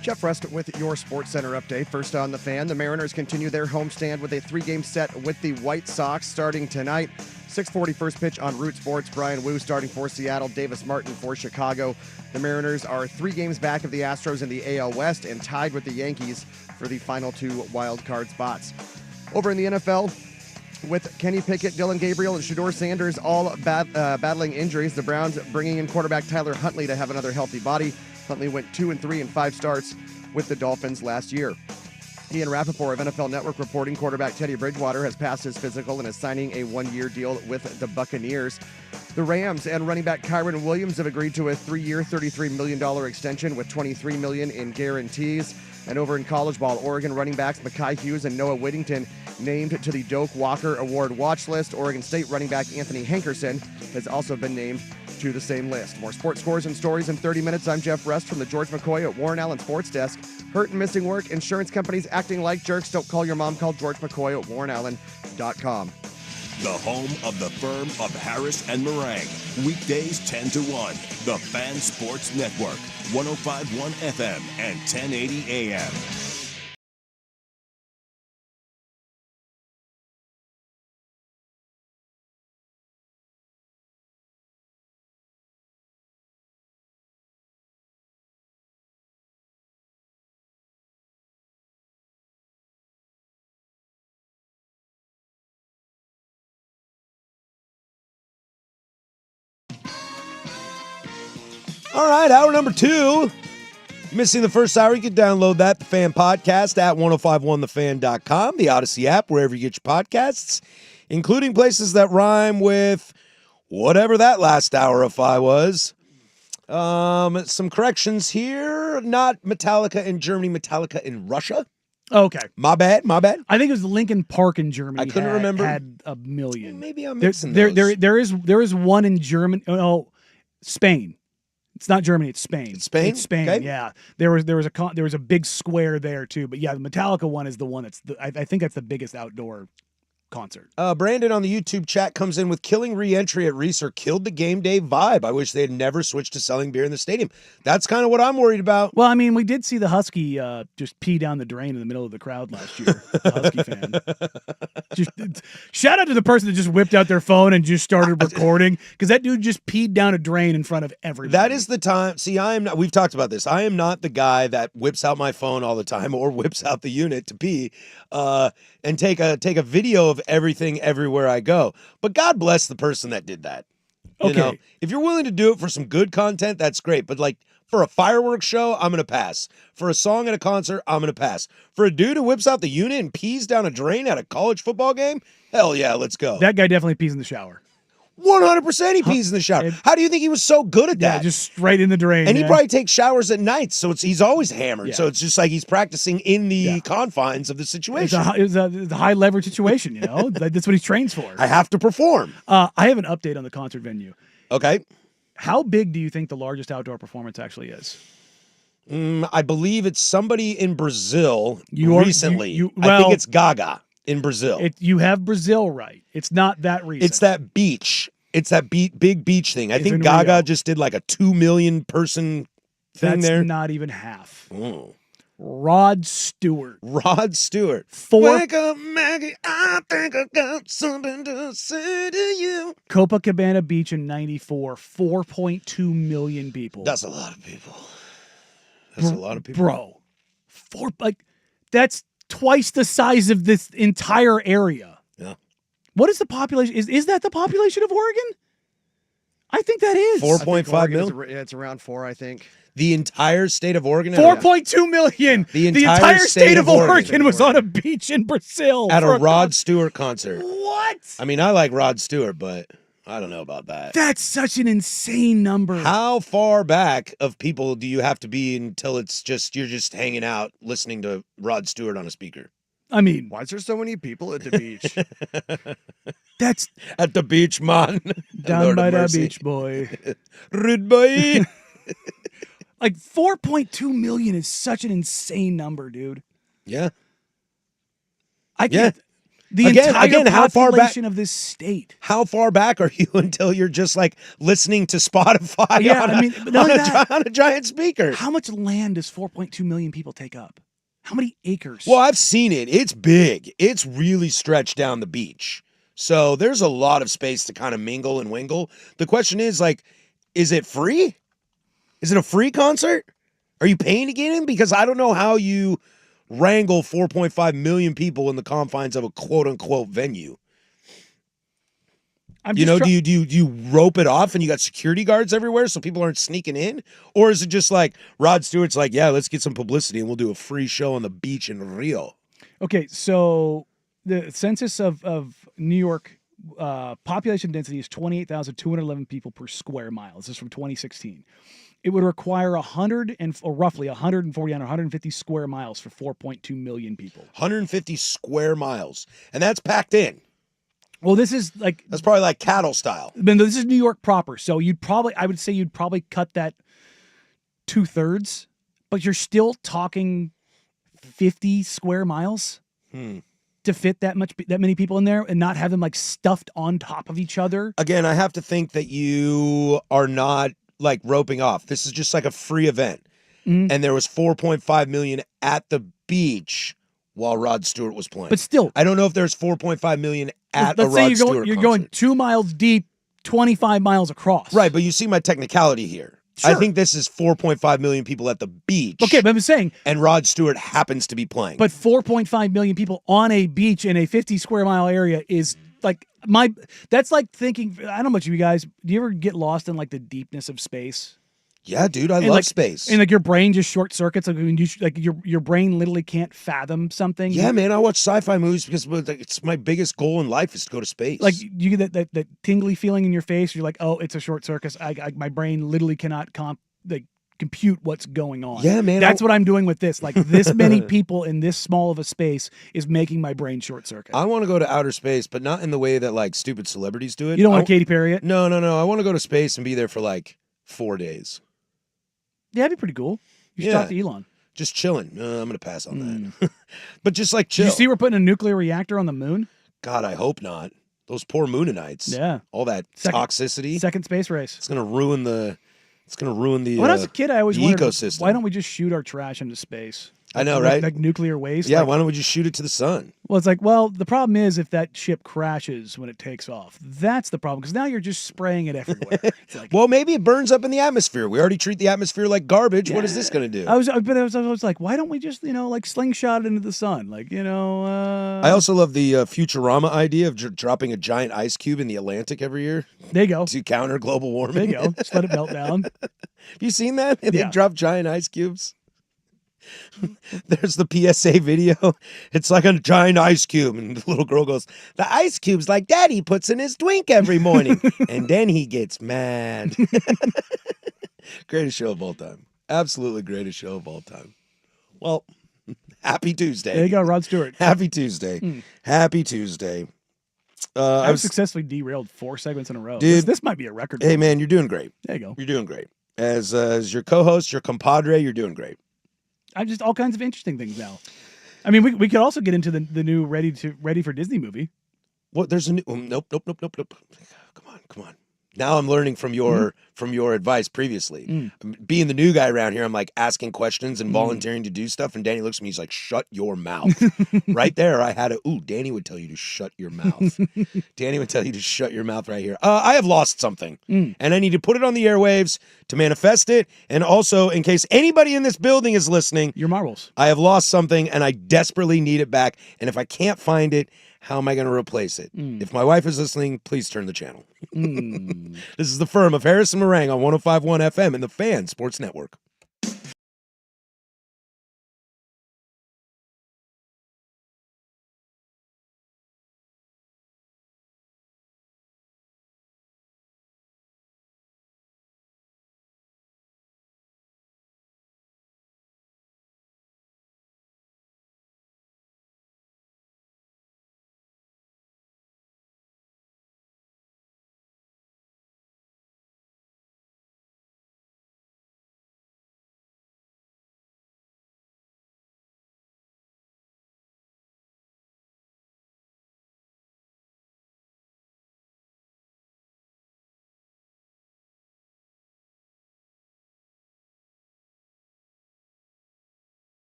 Jeff Rust with your Sports Center update. First on the Fan, the Mariners continue their homestand with a 3-game set with the White Sox starting tonight. 6:40 first pitch on Root Sports. Brian Wu starting for Seattle, Davis Martin for Chicago. The Mariners are 3 games back of the Astros in the AL West and tied with the Yankees for the final 2 wild card spots. Over in the NFL, with Kenny Pickett, Dylan Gabriel, and Shedeur Sanders all battling injuries, the Browns bringing in quarterback Tyler Huntley to have another healthy body. Huntley went 2-3 in 5 starts with the Dolphins last year. Ian Rappaport of NFL Network reporting quarterback Teddy Bridgewater has passed his physical and is signing a 1-year deal with the Buccaneers. The Rams and running back Kyron Williams have agreed to a 3-year, $33 million extension with $23 million in guarantees. And over in college ball, Oregon running backs Mekhi Hughes and Noah Whittington named to the Doak Walker Award watch list. Oregon State running back Anthony Hankerson has also been named to the same list. More sports scores and stories in 30 minutes. I'm Jeff Rust from the George McCoy at Warren Allen Sports Desk. Hurt and missing work, insurance companies acting like jerks. Don't call your mom. Call George McCoy at warrenallen.com. The home of the firm of Harris and Marang. Weekdays 10 to 1. The Fan Sports Network, 105.1 FM and 1080 AM. All right, hour number 2. Missing the first hour, you can download that, the Fan Podcast, at 1051thefan.com, the Odyssey app, wherever you get your podcasts, including places that rhyme with whatever that last hour of I was. Some corrections here. Not Metallica in Germany, Metallica in Russia. Okay. My bad. I think it was Lincoln Park in Germany. I couldn't remember. Had a million. Maybe I'm mixing those. There is one in Germany. Oh, Spain. It's not Germany. It's Spain. It's Spain. It's Spain. Okay. Yeah. There was a big square there too. But yeah, the Metallica one is the one that's I think that's the biggest outdoor concert. Brandon on the YouTube chat comes in with killing re-entry at Reeser killed the game day vibe. I wish they had never switched to selling beer in the stadium. That's kind of what I'm worried about. Well, I mean, we did see the Husky just pee down the drain in the middle of the crowd last year. The Husky fan. Just, shout out to the person that just whipped out their phone and just started recording, because that dude just peed down a drain in front of everybody. That is the time. See, I am not. We've talked about this. I am not the guy that whips out my phone all the time or whips out the unit to pee and take a video of everything everywhere I go. But God bless the person that did that. You know, if you're willing to do it for some good content, that's great. But like for a fireworks show, I'm going to pass. For a song at a concert, I'm going to pass. For a dude who whips out the unit and pees down a drain at a college football game, hell yeah, let's go. That guy definitely pees in the shower. 100% he pees in the shower. How do you think he was so good at that? Yeah, just straight in the drain. And he probably takes showers at night, so he's always hammered. Yeah. So it's just like he's practicing in the confines of the situation. It's a high leverage situation, you know? That's what he trains for. I have to perform. I have an update on the concert venue. Okay. How big do you think the largest outdoor performance actually is? I believe it's somebody in Brazil recently. I think it's Gaga in Brazil. You have Brazil right. It's not that recent. It's that beach. It's that big beach thing. I think in Gaga Rio. just did like a 2 million person thing there. That's not even half. Oh. Rod Stewart. Wake up, Maggie. I think I got something to say to you. Copacabana Beach in 94, 4.2 million people. That's a lot of people. That's a lot of people. Bro. That's twice the size of this entire area. Yeah. What is the population? Is that the population of Oregon? I think that is. 4.5 million? It's around 4, I think. The entire state of Oregon? 4.2 million. The entire state of Oregon was on a beach in Brazil. At a Rod Stewart concert. What? I mean, I like Rod Stewart, but I don't know about that. That's such an insane number. How far back of people do you have to be until it's just you're just hanging out listening to Rod Stewart on a speaker? I mean, why is there so many people at the beach? That's at the beach, man. Down by the beach, boy. Rude boy. Like 4.2 million is such an insane number, dude. Yeah. I Yeah. can't. The Again, entire how far back? population of this state. How far back are you until you're just like listening to Spotify Yeah, on, I mean, but not only that, on a giant speaker? how much land does 4.2 million people take up? How many acres? Well, I've seen it. It's big. It's really stretched down the beach. So there's a lot of space to kind of mingle and wingle. The question is like, is it free? Is it a free concert? Are you paying to get in? Because I don't know how you wrangle 4.5 million people in the confines of a quote unquote venue. You know, do you rope it off and you got security guards everywhere so people aren't sneaking in? Or is it just like Rod Stewart's like, yeah, let's get some publicity and we'll do a free show on the beach in Rio? Okay, so the census of New York population density is 28,211 people per square mile. This is from 2016. It would require roughly 140 or 150 square miles for 4.2 million people. 150 square miles. And that's packed in. Well, this is like That's probably like cattle style. I mean, this is New York proper, so I would say you'd probably cut that 2/3, but you're still talking 50 square miles to fit that many people in there and not have them like stuffed on top of each other. Again, I have to think that you are not like roping off. This is just like a free event. Mhm. And there was 4.5 million at the beach while Rod Stewart was playing. But still, I don't know if there's 4.5 million at let's a say Rod Stewart you're concert. going 2 miles deep, 25 miles across. Right, but you see my technicality here. Sure. I think this is 4.5 million people at the beach. Okay, but I'm saying, and Rod Stewart happens to be playing. but 4.5 million people on a beach in a 50 square mile area is like that's like thinking, I don't know about you guys, do you ever get lost in like the deepness of space? Yeah, dude, I love like, space. And like your brain just short circuits. Like when your brain literally can't fathom something. Yeah, man, I watch sci-fi movies because it's my biggest goal in life is to go to space. Like you get that tingly feeling in your face. You're like, oh, it's a short circuit. My brain literally cannot compute what's going on. Yeah, man. That's what I'm doing with this. Like this many people in this small of a space is making my brain short circuit. I want to go to outer space, but not in the way that like stupid celebrities do it. You don't want Katy Perry it? No. I want to go to space and be there for like 4 days. Yeah, that'd be pretty cool. You should talk to Elon. Just chilling. I'm gonna pass on that. But just like chill. Did you see we're putting a nuclear reactor on the moon? God, I hope not. Those poor Moonanites. Yeah. All that toxicity. Second space race. It's gonna ruin the. When I was a kid, I always wondered, ecosystem. why don't we just shoot our trash into space? I know, right? Like nuclear waste. Yeah. Like, Why don't we just shoot it to the sun? well, it's like, well, the problem is if that ship crashes when it takes off, that's the problem because now you're just spraying it everywhere. It's like, Well, maybe it burns up in the atmosphere. We already treat the atmosphere like garbage. What is this gonna do? I was like, why don't we just like slingshot it into the sun? Like I also love the Futurama idea of dropping a giant ice cube in the Atlantic every year there you go. to counter global warming. There you go. Just let it melt down. Have you seen that? They Yeah. drop giant ice cubes. There's the PSA video. It's like a giant ice cube, and the little girl goes, "The ice cube's like Daddy puts in his drink every morning," and then he gets mad. Greatest show of all time. Absolutely greatest show of all time. Well, happy Tuesday. There you go, Rod Stewart. Happy Tuesday. Happy Tuesday. I've successfully derailed 4 segments in a row. Dude, This might be a record. Hey, man, you're doing great. There you go. You're doing great. As your co-host, your compadre, you're doing great. I'm just all kinds of interesting things now. I mean, we could also get into the new Ready for Disney movie. What? There's a new. Nope. Come on. Now I'm learning from your advice previously. Being the new guy around here, I'm like asking questions and volunteering to do stuff. And Danny looks at me, he's like, "Shut your mouth!" Right there, I had Danny would tell you to shut your mouth. Danny would tell you to shut your mouth right here. I have lost something, and I need to put it on the airwaves to manifest it, and also in case anybody in this building is listening, Your marbles. I have lost something, and I desperately need it back. And if I can't find it, how am I going to replace it? If my wife is listening, please turn the channel. This is the firm of Harris and Marang on 105.1 FM and the Fan Sports Network.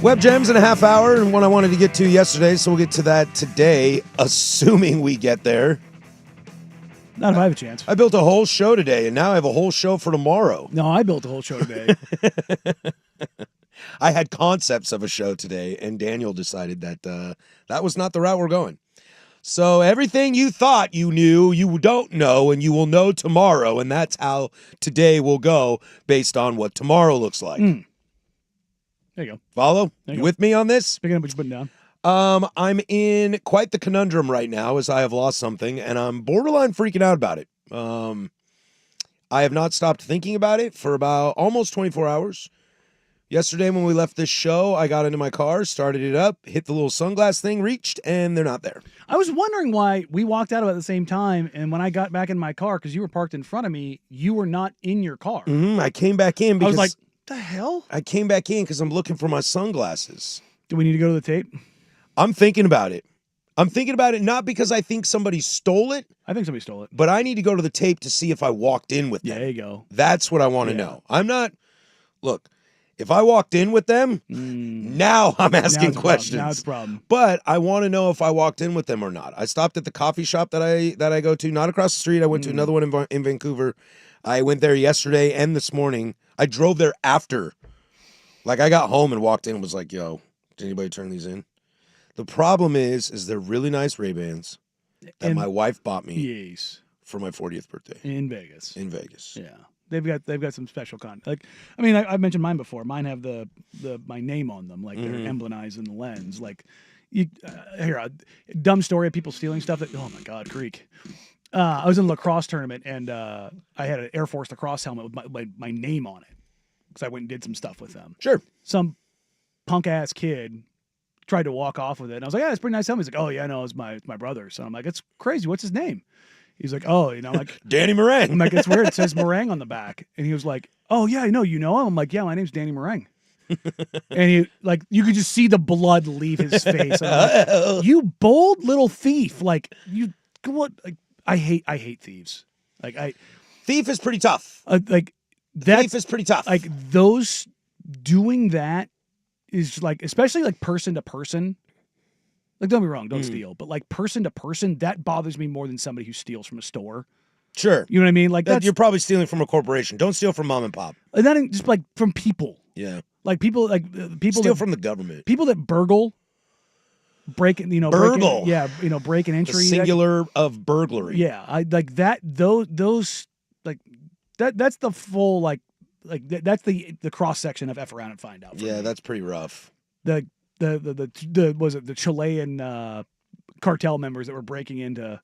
Web gems in a half hour, and one I wanted to get to yesterday, so we'll get to that today, assuming we get there. Not if I have a chance. I built a whole show today, and now I have a whole show for tomorrow. No, I built a whole show today. I had concepts of a show today, and Daniel decided that that was not the route we're going. So everything you thought you knew, you don't know, and you will know tomorrow, and that's how today will go based on what tomorrow looks like. There you go. Follow? There you You go. with me on this? Picking up what you're putting down. I'm in quite the conundrum right now as I have lost something, and I'm borderline freaking out about it. I have not stopped thinking about it for about almost 24 hours. Yesterday when we left this show, I got into my car, started it up, hit the little sunglass thing, reached, and they're not there. I was wondering why we walked out of it at the same time, and when I got back in my car, because you were parked in front of me, you were not in your car. I came back in I because was like, the hell? I came back in because I'm looking for my sunglasses. Do we need to go to the tape? I'm thinking about it. I'm thinking about it not because I think somebody stole it, I think somebody stole it. but I need to go to the tape to see if I walked in with Yeah, them. there you go. That's what I want to know. I'm not, look, if I walked in with them, now I'm asking questions. Now it's a problem. But I want to know if I walked in with them or not. I stopped at the coffee shop that I go to, not across the street. I went to another one in Vancouver. I went there yesterday and this morning. I drove there after. Like, I got home and walked in and was like, yo, did anybody turn these in? The problem is they're really nice Ray-Bans that my wife bought me Yes. for my 40th birthday In Vegas. in Vegas. Yeah. They've got some special content. Like, I mean, I've mentioned mine before. Mine have my name on them, like they're emblemized in the lens. Like, here, a dumb story of people stealing stuff. That, oh my God, Greek. I was in a lacrosse tournament and I had an Air Force lacrosse helmet with my name on it because I went and did some stuff with them. Sure. Some punk ass kid tried to walk off with it, and I was like, "Yeah, it's a pretty nice helmet." He's like, "Oh yeah, no, it's my brother." So I'm like, "It's crazy. What's his name?" He's like, "Oh, I'm like." Danny Marang. I'm like, it's weird. It says Marang on the back. And he was like, oh, yeah, you know him? I'm like, yeah, my name's Danny Marang. And he, like, you could just see the blood leave his face. And I'm like, you bold little thief. Like, what? Like, I hate thieves. Like, Thief is pretty tough. like, that. Thief is pretty tough. Like, those doing that is, like, especially, like, person to person. Like, don't be wrong, don't steal. But, like, person to person, that bothers me more than somebody who steals from a store. Sure. You know what I mean? Like, that's, You're probably stealing from a corporation. Don't steal from mom and pop. that ain't just, like, from people. Yeah. Like, people Steal that, from the government. people that burgle, break and Burgle. break and The entry. singular of burglary. Yeah, I like that. Those like that's the full that's the cross section of F around and find out. For Yeah, me. that's pretty rough. the was it the Chilean cartel members that were breaking into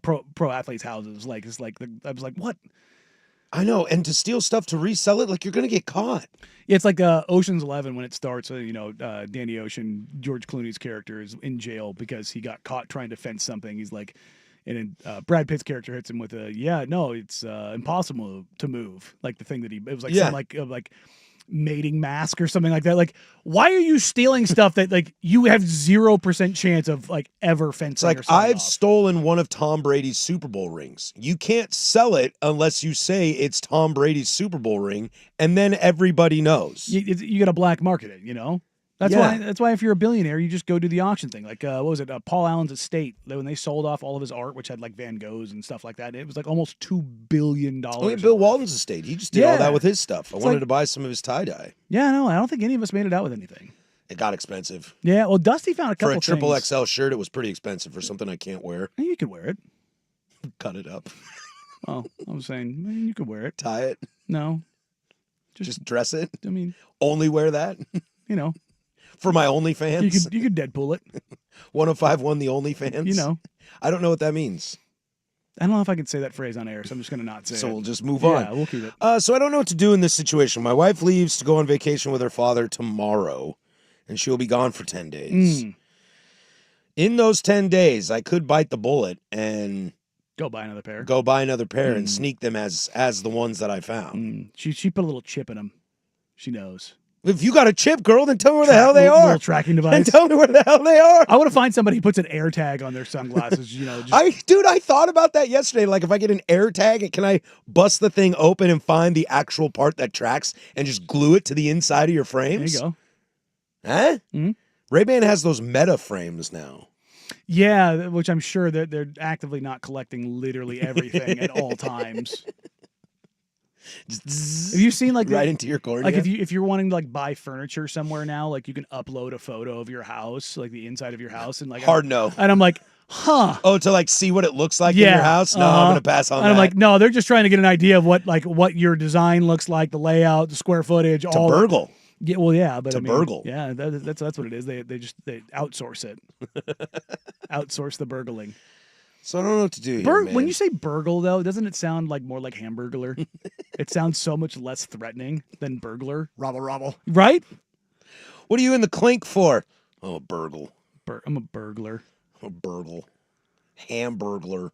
pro athletes' houses. Like, it's like I was like, what? I know, and to steal stuff to resell it, like, you're gonna get caught. It's like Ocean's 11 when it starts. Danny Ocean, George Clooney's character, is in jail because he got caught trying to fence something. He's like, and then Brad Pitt's character hits him with it's impossible to move. Like the thing that it was like some like mating mask or something like that. Like, why are you stealing stuff that like you have 0% chance of like ever fencing? It's like, or selling I've off? stolen one of Tom Brady's Super Bowl rings. You can't sell it unless you say it's Tom Brady's Super Bowl ring, and then everybody knows. You got to black market it, That's why if you're a billionaire, you just go do the auction thing. Like, what was it? Paul Allen's estate, when they sold off all of his art, which had like Van Goghs and stuff like that, it was like almost $2 billion. Oh, yeah, Bill Walton's estate. He just did all that with his stuff. I wanted like- to buy some of his tie-dye. Yeah, no, I don't think any of us made it out with anything. It got expensive. Yeah, well, Dusty found a For couple a triple things. XL shirt, it was pretty expensive for something I can't wear. You could wear it. Cut it up. Well, I was saying, you could wear it. Tie it. No, Just dress it. I mean, Only wear that. For my OnlyFans. you could Deadpool it. 1051 the OnlyFans. I don't know what that means. I don't know if I can say that phrase on air, so I'm just going to not say it. So we'll just move on. Yeah, we'll keep it. So I don't know what to do in this situation. My wife leaves to go on vacation with her father tomorrow, and she'll be gone for 10 days. In those 10 days, I could bite the bullet and Go buy another pair. and sneak them as the ones that I found. She put a little chip in them. She knows. If you got a chip, girl, then tell me where the hell they are. Little tracking And device. tell me where the hell they are. I want to find somebody who puts an air tag on their sunglasses. Just, I thought about that yesterday. Like, if I get an air tag, can I bust the thing open and find the actual part that tracks and just glue it to the inside of your there frames? you go. Huh? Mhm. Ray-Ban has those meta frames now. Yeah, which I'm sure that they're actively not collecting literally everything at all times. Have you seen like right into your cornea? like if you're wanting to like buy furniture somewhere now, like you can upload a photo of your house, like the inside of your house, and like Hard no. And I'm like, huh. Oh, to like see what it looks like Yeah, in your house? No, I'm gonna pass on And that. I'm like, no, they're just trying to get an idea of what your design looks like, the layout, the square footage, to all burgle. Yeah, well, yeah, but To I mean, burgle. Yeah, that's what it is. They outsource it, outsource the burgling. So I don't know what to do here, man. When you say burgle, though, doesn't it sound like more like hamburglar? It sounds so much less threatening than burglar, Robble. right? What are you in the clink for? Oh, a burgle. I'm a burglar. A burgle. Hamburglar.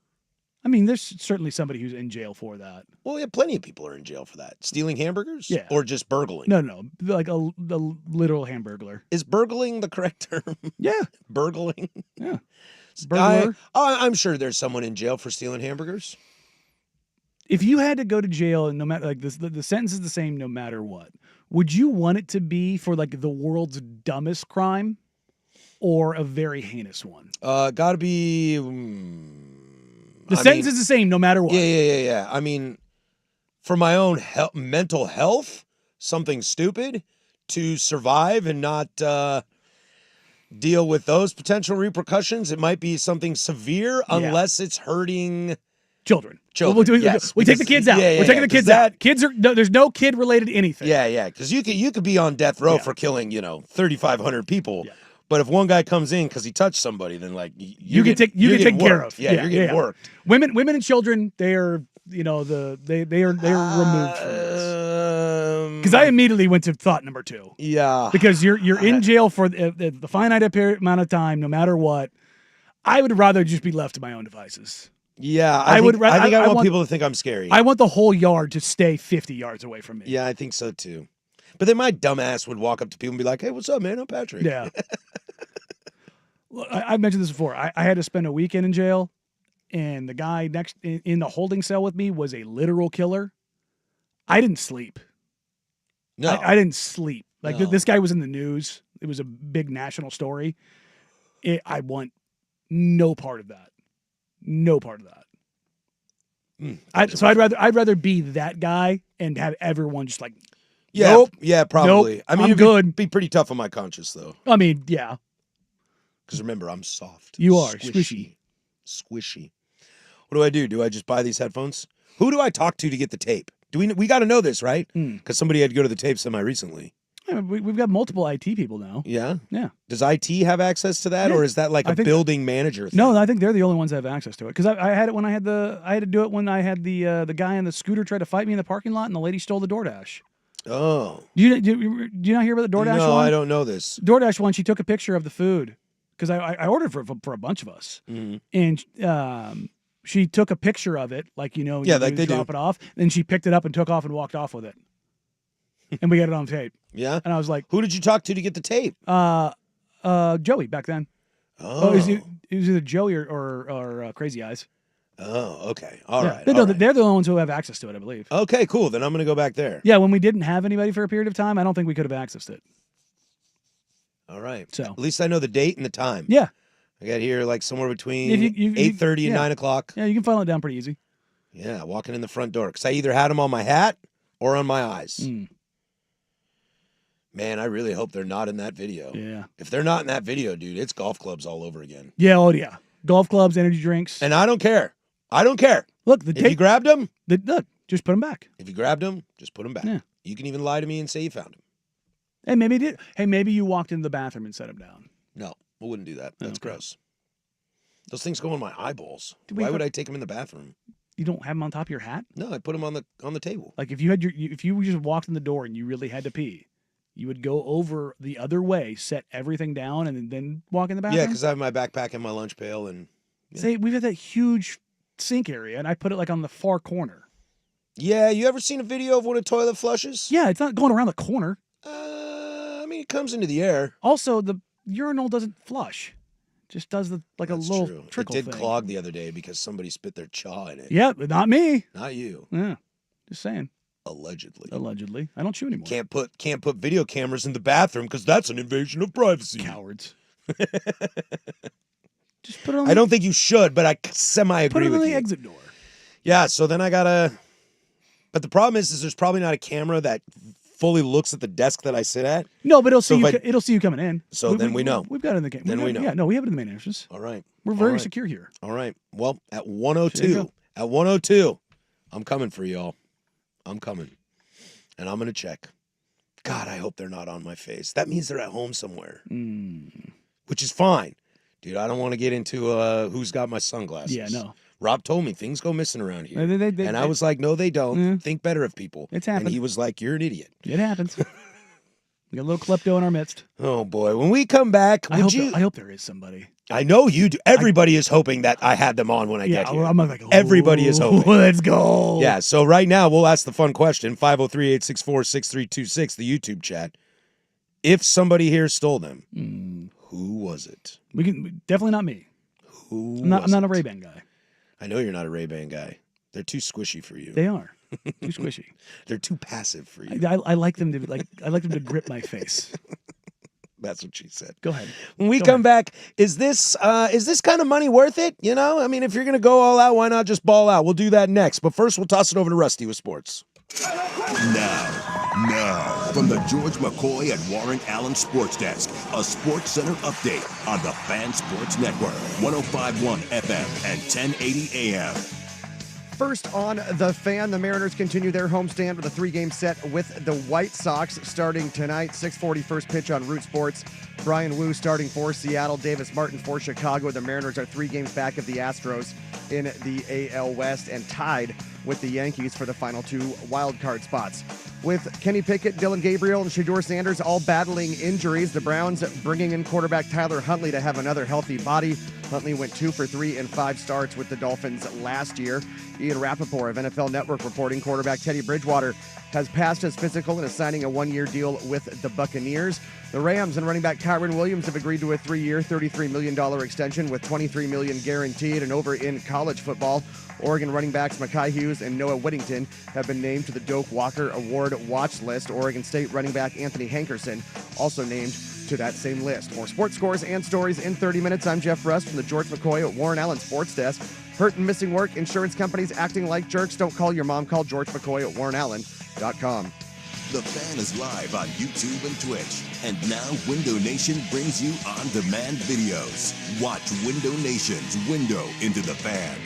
I mean, there's certainly somebody who's in jail for that. Well, yeah, plenty of people are in jail for that. Stealing hamburgers? Yeah. Or just burgling? No, like the literal hamburglar. Is burgling the correct term? Yeah, Burgling? yeah. Burglar. I'm sure there's someone in jail for stealing hamburgers. If you had to go to jail, and no matter like this, the sentence is the same no matter what. Would you want it to be for like the world's dumbest crime, or a very heinous one? Gotta be. The sentence is the same no matter what. Yeah. I mean, for my own mental health, something stupid to survive and not deal with those potential repercussions. It might be something severe unless it's hurting children. Yes, We take the kids out. We're taking the kids out. Kids are there's no kid related anything. Yeah, because you could be on death row for killing 3,500 people. Yeah. But if one guy comes in because he touched somebody, then like you get taken care of. Yeah, you're getting worked. Women and children, they are they are removed from this. Because I immediately went to thought number 2. Yeah. Because you're in jail for the finite amount of time, no matter what. I would rather just be left to my own devices. Yeah, I want people to think I'm scary. I want the whole yard to stay 50 yards away from me. Yeah, I think so too. But then my dumbass would walk up to people and be like, "Hey, what's up, man? I'm Patrick." Yeah. I've mentioned this before. I had to spend a weekend in jail, and the guy next in the holding cell with me was a literal killer. I didn't sleep. No, I didn't sleep. Like No. this guy was in the news. It was a big national story. I want no part of that. No part of that. So I'd rather be that guy and have everyone just like, yeah, nope, yeah, probably. Nope, I mean, I'm it'd good. Be pretty tough on my conscience though. I mean, yeah, because remember, I'm soft. You are squishy. What do I do? Do I just buy these headphones? Who do I talk to get the tape? We got to know this, right? Because somebody had to go to the tape semi recently. Yeah, we've got multiple IT people now. Yeah. Yeah. Does IT have access to that, Yeah. or is that like a building manager thing? No, I think they're the only ones that have access to it. Because I had it when I had to do it when I had the guy on the scooter try to fight me in the parking lot, and the lady stole the DoorDash. Oh. Do you not hear about the DoorDash No, one? I don't know this. DoorDash one. She took a picture of the food because I ordered for a bunch of us, and she took a picture of it, like Yeah, like they drop do. it off. Then she picked it up and took off and walked off with it, and we got it on tape. Yeah. And I was like, who did you talk to get the tape? Joey back then. Oh. It was either Joey or Crazy Eyes. Oh, okay. All right. They're the only ones who have access to it, I believe. Okay, cool. Then I'm going to go back there. Yeah, when we didn't have anybody for a period of time, I don't think we could have accessed it. All right. So at least I know the date and the time. Yeah. I got here like somewhere between You 8:30 and 9 o'clock. Yeah, you can file it down pretty easy. Yeah, walking in the front door. Because I either had them on my hat or on my eyes. Man, I really hope they're not in that video. Yeah. If they're not in that video, dude, it's golf clubs all over again. Yeah, oh yeah. Golf clubs, energy drinks. And I don't care. I don't care. Look, if you grabbed them, look, just put them back. If you grabbed them, just put them back. Yeah. You can even lie to me and say you found them. Hey, maybe you walked into the bathroom and set them down. No, I wouldn't do that. That's Okay. gross. Those things go in my eyeballs. we Why have would I take them in the bathroom? You don't have them on top of your hat? No, I put them on the table. Like if you just walked in the door and you really had to pee, you would go over the other way, set everything down, and then walk in the bathroom? Yeah, because I have my backpack and my lunch pail and Say we've got that huge sink area, and I put it like on the far corner. Yeah, you ever seen a video of when a toilet flushes? Yeah, it's not going around the corner. I mean, it comes into the air. Also, the urinal doesn't flush; just does That's a little true. trickle It did thing. clog the other day because somebody spit their chaw in it. Yeah, but not me. Not you. Yeah, just saying. Allegedly. Allegedly. I don't chew anymore. Can't put video cameras in the bathroom because that's an invasion of privacy. Cowards. Just put it on I don't think you should, but I semi put agree it on with the you. exit door. Yeah, so then I gotta. But the problem is there's probably not a camera that fully looks at the desk that I sit at. No, but it'll So see you. if I- It'll see you coming in. So then we know. We've got it in the game. Then we know. Yeah, no, we have it in the main entrance. All right. We're All very right. secure here. All right. Well, at There you 102, go. at 102, I'm coming for y'all. I'm coming. And I'm going to check. God, I hope they're not on my face. That means they're at home somewhere, which is fine. Dude, I don't want to get into who's got my sunglasses. Yeah, no. Rob told me things go missing around here. They- and I was like, no, they don't. Yeah. Think better of people. It's And happened. he was like, you're an idiot. It happens. We got a little klepto in our midst. Oh, boy. When we come back, I hope there is somebody. I know you do. Everybody is hoping that I had them on when I get here. I'm like, Everybody is hoping. Let's go. Yeah, so right now we'll ask the fun question, 503-864-6326, the YouTube chat. If somebody here stole them, who was it? We can definitely not me. Who I'm not was a it? Ray-Ban guy. I know you're not a Ray-Ban guy. They're too squishy for you. They are too squishy. They're too passive for you. I like them to I like them to grip my face. That's what she said. Go ahead. When we Go come back, is this kind of money worth it? You know, I mean, if you're gonna go all out, why not just ball out? We'll do that next. But first, we'll toss it over to Rusty with sports. Now, from the George McCoy and Warren Allen Sports Desk, a Sports Center update on the Fan Sports Network, 105.1 FM and 1080 AM. First on The Fan, the Mariners continue their homestand with a 3-game set with the White Sox starting tonight. 6:40 first pitch on Root Sports. Brian Wu starting for Seattle. Davis Martin for Chicago. The Mariners are 3 games back of the Astros in the AL West and tied with the Yankees for the final 2 wildcard spots. With Kenny Pickett, Dylan Gabriel, and Shedeur Sanders all battling injuries, the Browns bringing in quarterback Tyler Huntley to have another healthy body. Huntley went 2 for 3 in 5 starts with the Dolphins last year. Ian Rappaport of NFL Network reporting quarterback Teddy Bridgewater has passed his physical and is signing a 1-year deal with the Buccaneers. The Rams and running back Kyron Williams have agreed to a 3-year, $33 million extension with $23 million guaranteed. And over in college football, Oregon running backs Mekhi Hughes and Noah Whittington have been named to the Doak Walker Award watch list. Oregon State running back Anthony Hankerson also named to that same list. More sports scores and stories in 30 minutes. I'm Jeff Rust from the George McCoy at Warren Allen Sports Desk. Hurt and missing work, insurance companies acting like jerks. Don't call your mom. Call George McCoy at warrenallen.com. The Fan is live on YouTube and Twitch. And now Window Nation brings you on-demand videos. Watch Window Nation's Window into the Fan.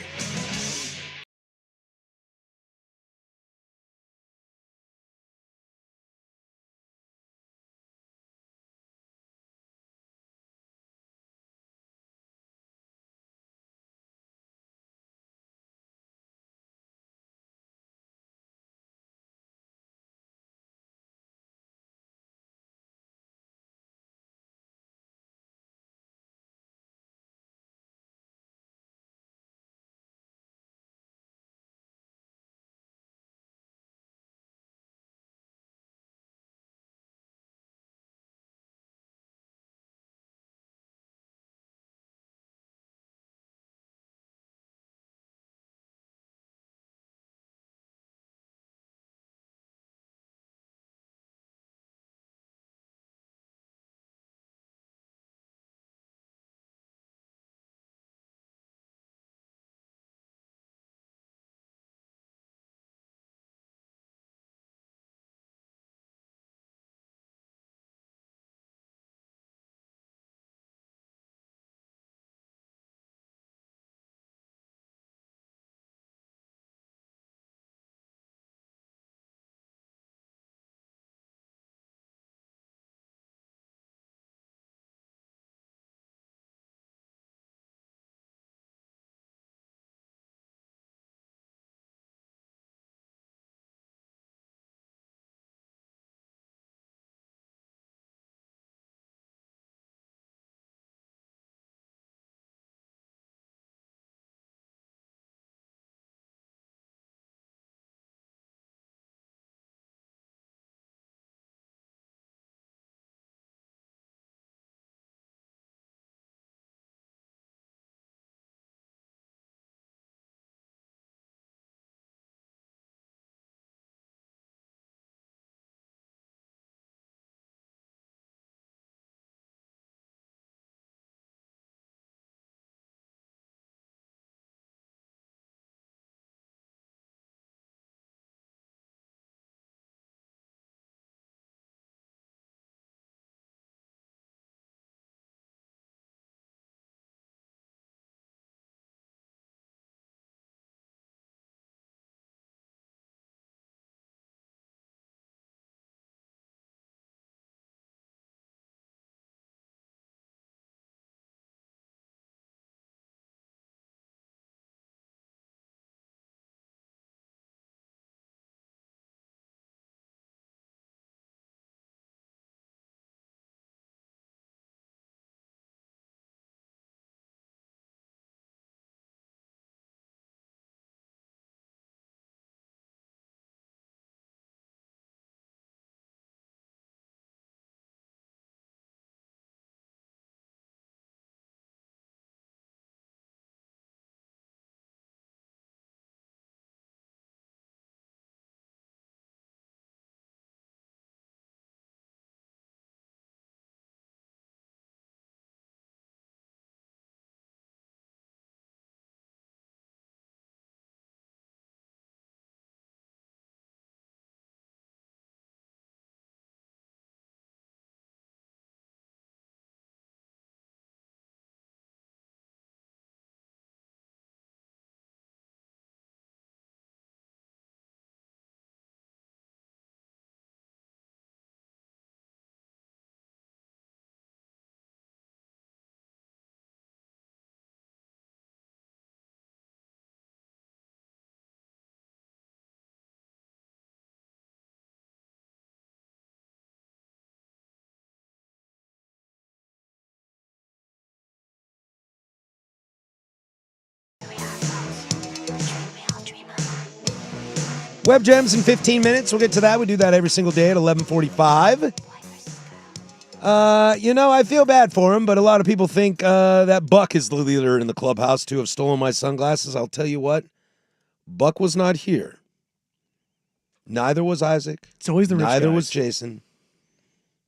Web Gems in 15 minutes. We'll get to that. We do that every single day at 11:45. I feel bad for him, but a lot of people think that Buck is the leader in the clubhouse to have stolen my sunglasses. I'll tell you what, Buck was not here. Neither was Isaac. It's always the rich Neither guys. was Jason.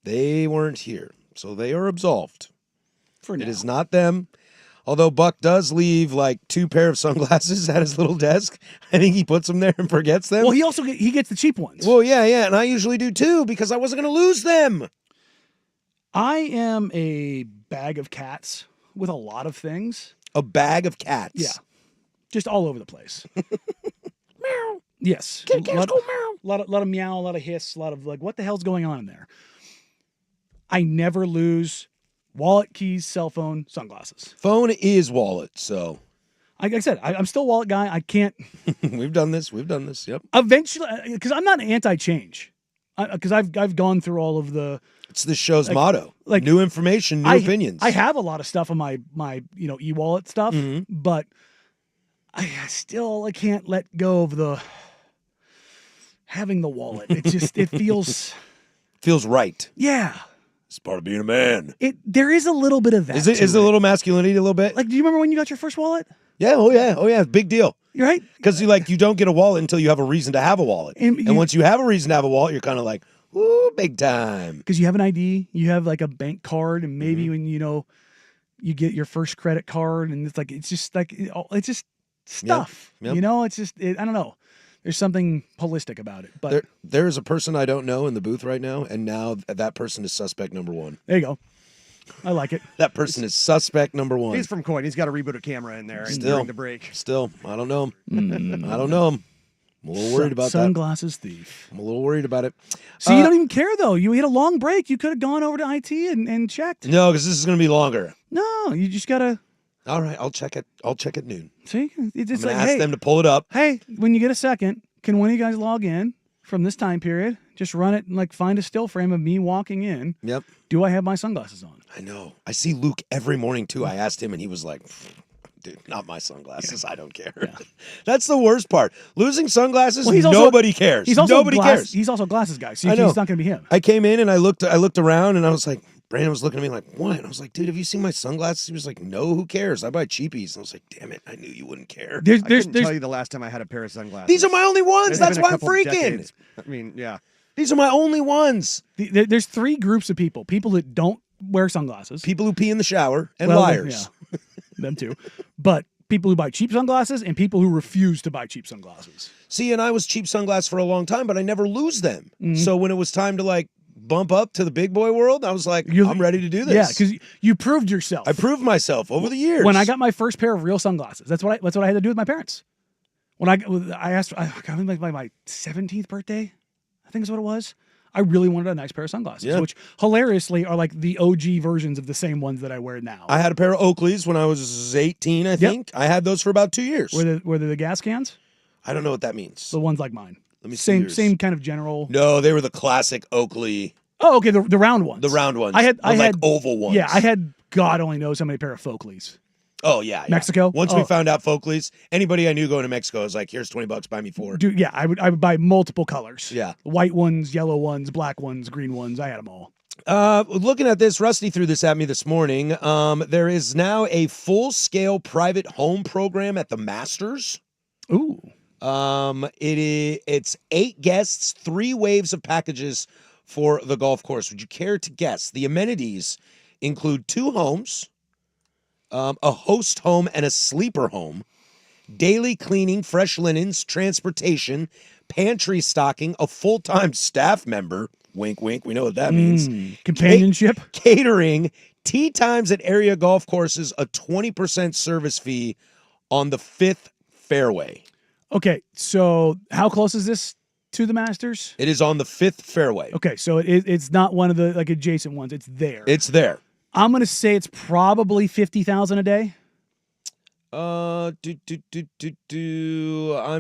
They weren't here, so they are absolved. For now. It is not them. Although Buck does leave like 2 pair of sunglasses at his little desk. I think he puts them there and forgets them. Well, he also he gets the cheap ones. Well, yeah, and I usually do too because I wasn't going to lose them. I am a bag of cats with a lot of things. A bag of cats. Yeah. Just all over the place. Meow. Yes. Cats go meow. Lot of meow, a lot of hiss, a lot of like, what the hell's going on in there? I never lose wallet, keys, cell phone, sunglasses. Phone is wallet, so. Like I said, I'm still a wallet guy. I can't. We've done this. Yep. Eventually, because I'm not anti-change. Because I've gone through all of the. It's this show's motto. Like new information, new opinions. I have a lot of stuff on my e-wallet stuff, but I still can't let go of the having the wallet. It just it feels right. Yeah. It's part of being a man. There is a little bit of that. Is it a little masculinity a little bit? Like, do you remember when you got your first wallet? Yeah, oh yeah, big deal. You're right. Because you don't get a wallet until you have a reason to have a wallet. And once you have a reason to have a wallet, you're kind of like, ooh, big time. Because you have an ID, you have like a bank card, and maybe when you get your first credit card, and it's just stuff. Yep. It's just I don't know. There's something holistic about it. But there is a person I don't know in the booth right now, and now that person is suspect number 1. There you go. I like it. That person is suspect number 1. He's from Coin. He's got to reboot a camera in there during the break. Still, I don't know him. I don't know him. I'm a little worried about Sunglasses thief. I'm a little worried about it. So you don't even care, though. You had a long break. You could have gone over to IT and checked. No, because this is going to be longer. No, you just got to. All right, I'll check it. I'll check at noon. See? It's I'm like, going to ask hey, them to pull it up. hey, when you get a second, can one of you guys log in from this time period? Just run it and find a still frame of me walking in. Yep. Do I have my sunglasses on? I know. I see Luke every morning, too. I asked him, and he was like, dude, not my sunglasses. I don't care. Yeah. That's the worst part. Losing sunglasses, Well, nobody cares. He's also Nobody cares. He's also a glasses guy, so I know. it's not going to be him. I came in, and I looked around, and I was like, Brandon was looking at me like, what? And I was like, dude, have you seen my sunglasses? He was like, no, who cares? I buy cheapies. And I was like, damn it, I knew you wouldn't care. I couldn't tell you the last time I had a pair of sunglasses. These are my only ones. It's That's been a why I'm couple freaking. decades. I mean, yeah. These are my only ones. There's 3 groups of people. People that don't wear sunglasses. People who pee in the shower and liars. Yeah, them too. But people who buy cheap sunglasses and people who refuse to buy cheap sunglasses. See, and I was cheap sunglasses for a long time, but I never lose them. So when it was time to bump up to the big boy world, I was like, I'm ready to do this. Yeah, because you proved yourself. I proved myself over the years. When I got my first pair of real sunglasses, that's what I had to do with my parents. When I asked, my 17th birthday, I think is what it was. I really wanted a nice pair of sunglasses, which hilariously are like the OG versions of the same ones that I wear now. I had a pair of Oakleys when I was 18, I think. I had those for about 2 years. Were they the gas cans? I don't know what that means. The ones like mine. Let me see yours. Same kind of general. No, they were the classic Oakley. Oh, okay, the round ones. The round ones. I had oval ones. Yeah, I had God only knows how many pair of Folkleys. Oh yeah, Mexico. Once we found out Folkleys, anybody I knew going to Mexico was like, "Here's $20, buy me 4." Dude, yeah, I would buy multiple colors. Yeah, white ones, yellow ones, black ones, green ones. I had them all. Looking at this, Rusty threw this at me this morning. There is now a full-scale private home program at the Masters. Ooh. It's 8 guests, 3 waves of packages for the golf course. Would you care to guess? The amenities include 2 homes, a host home and a sleeper home, daily cleaning, fresh linens, transportation, pantry stocking, a full-time staff member, wink, wink, we know what that means, companionship, catering, tee times at area golf courses, a 20% service fee on the 5th fairway. Okay, so how close is this to the Masters? It is on the 5th fairway. Okay, so it's not one of the adjacent ones. It's there. It's there. I'm gonna say it's probably 50,000 a day. I'm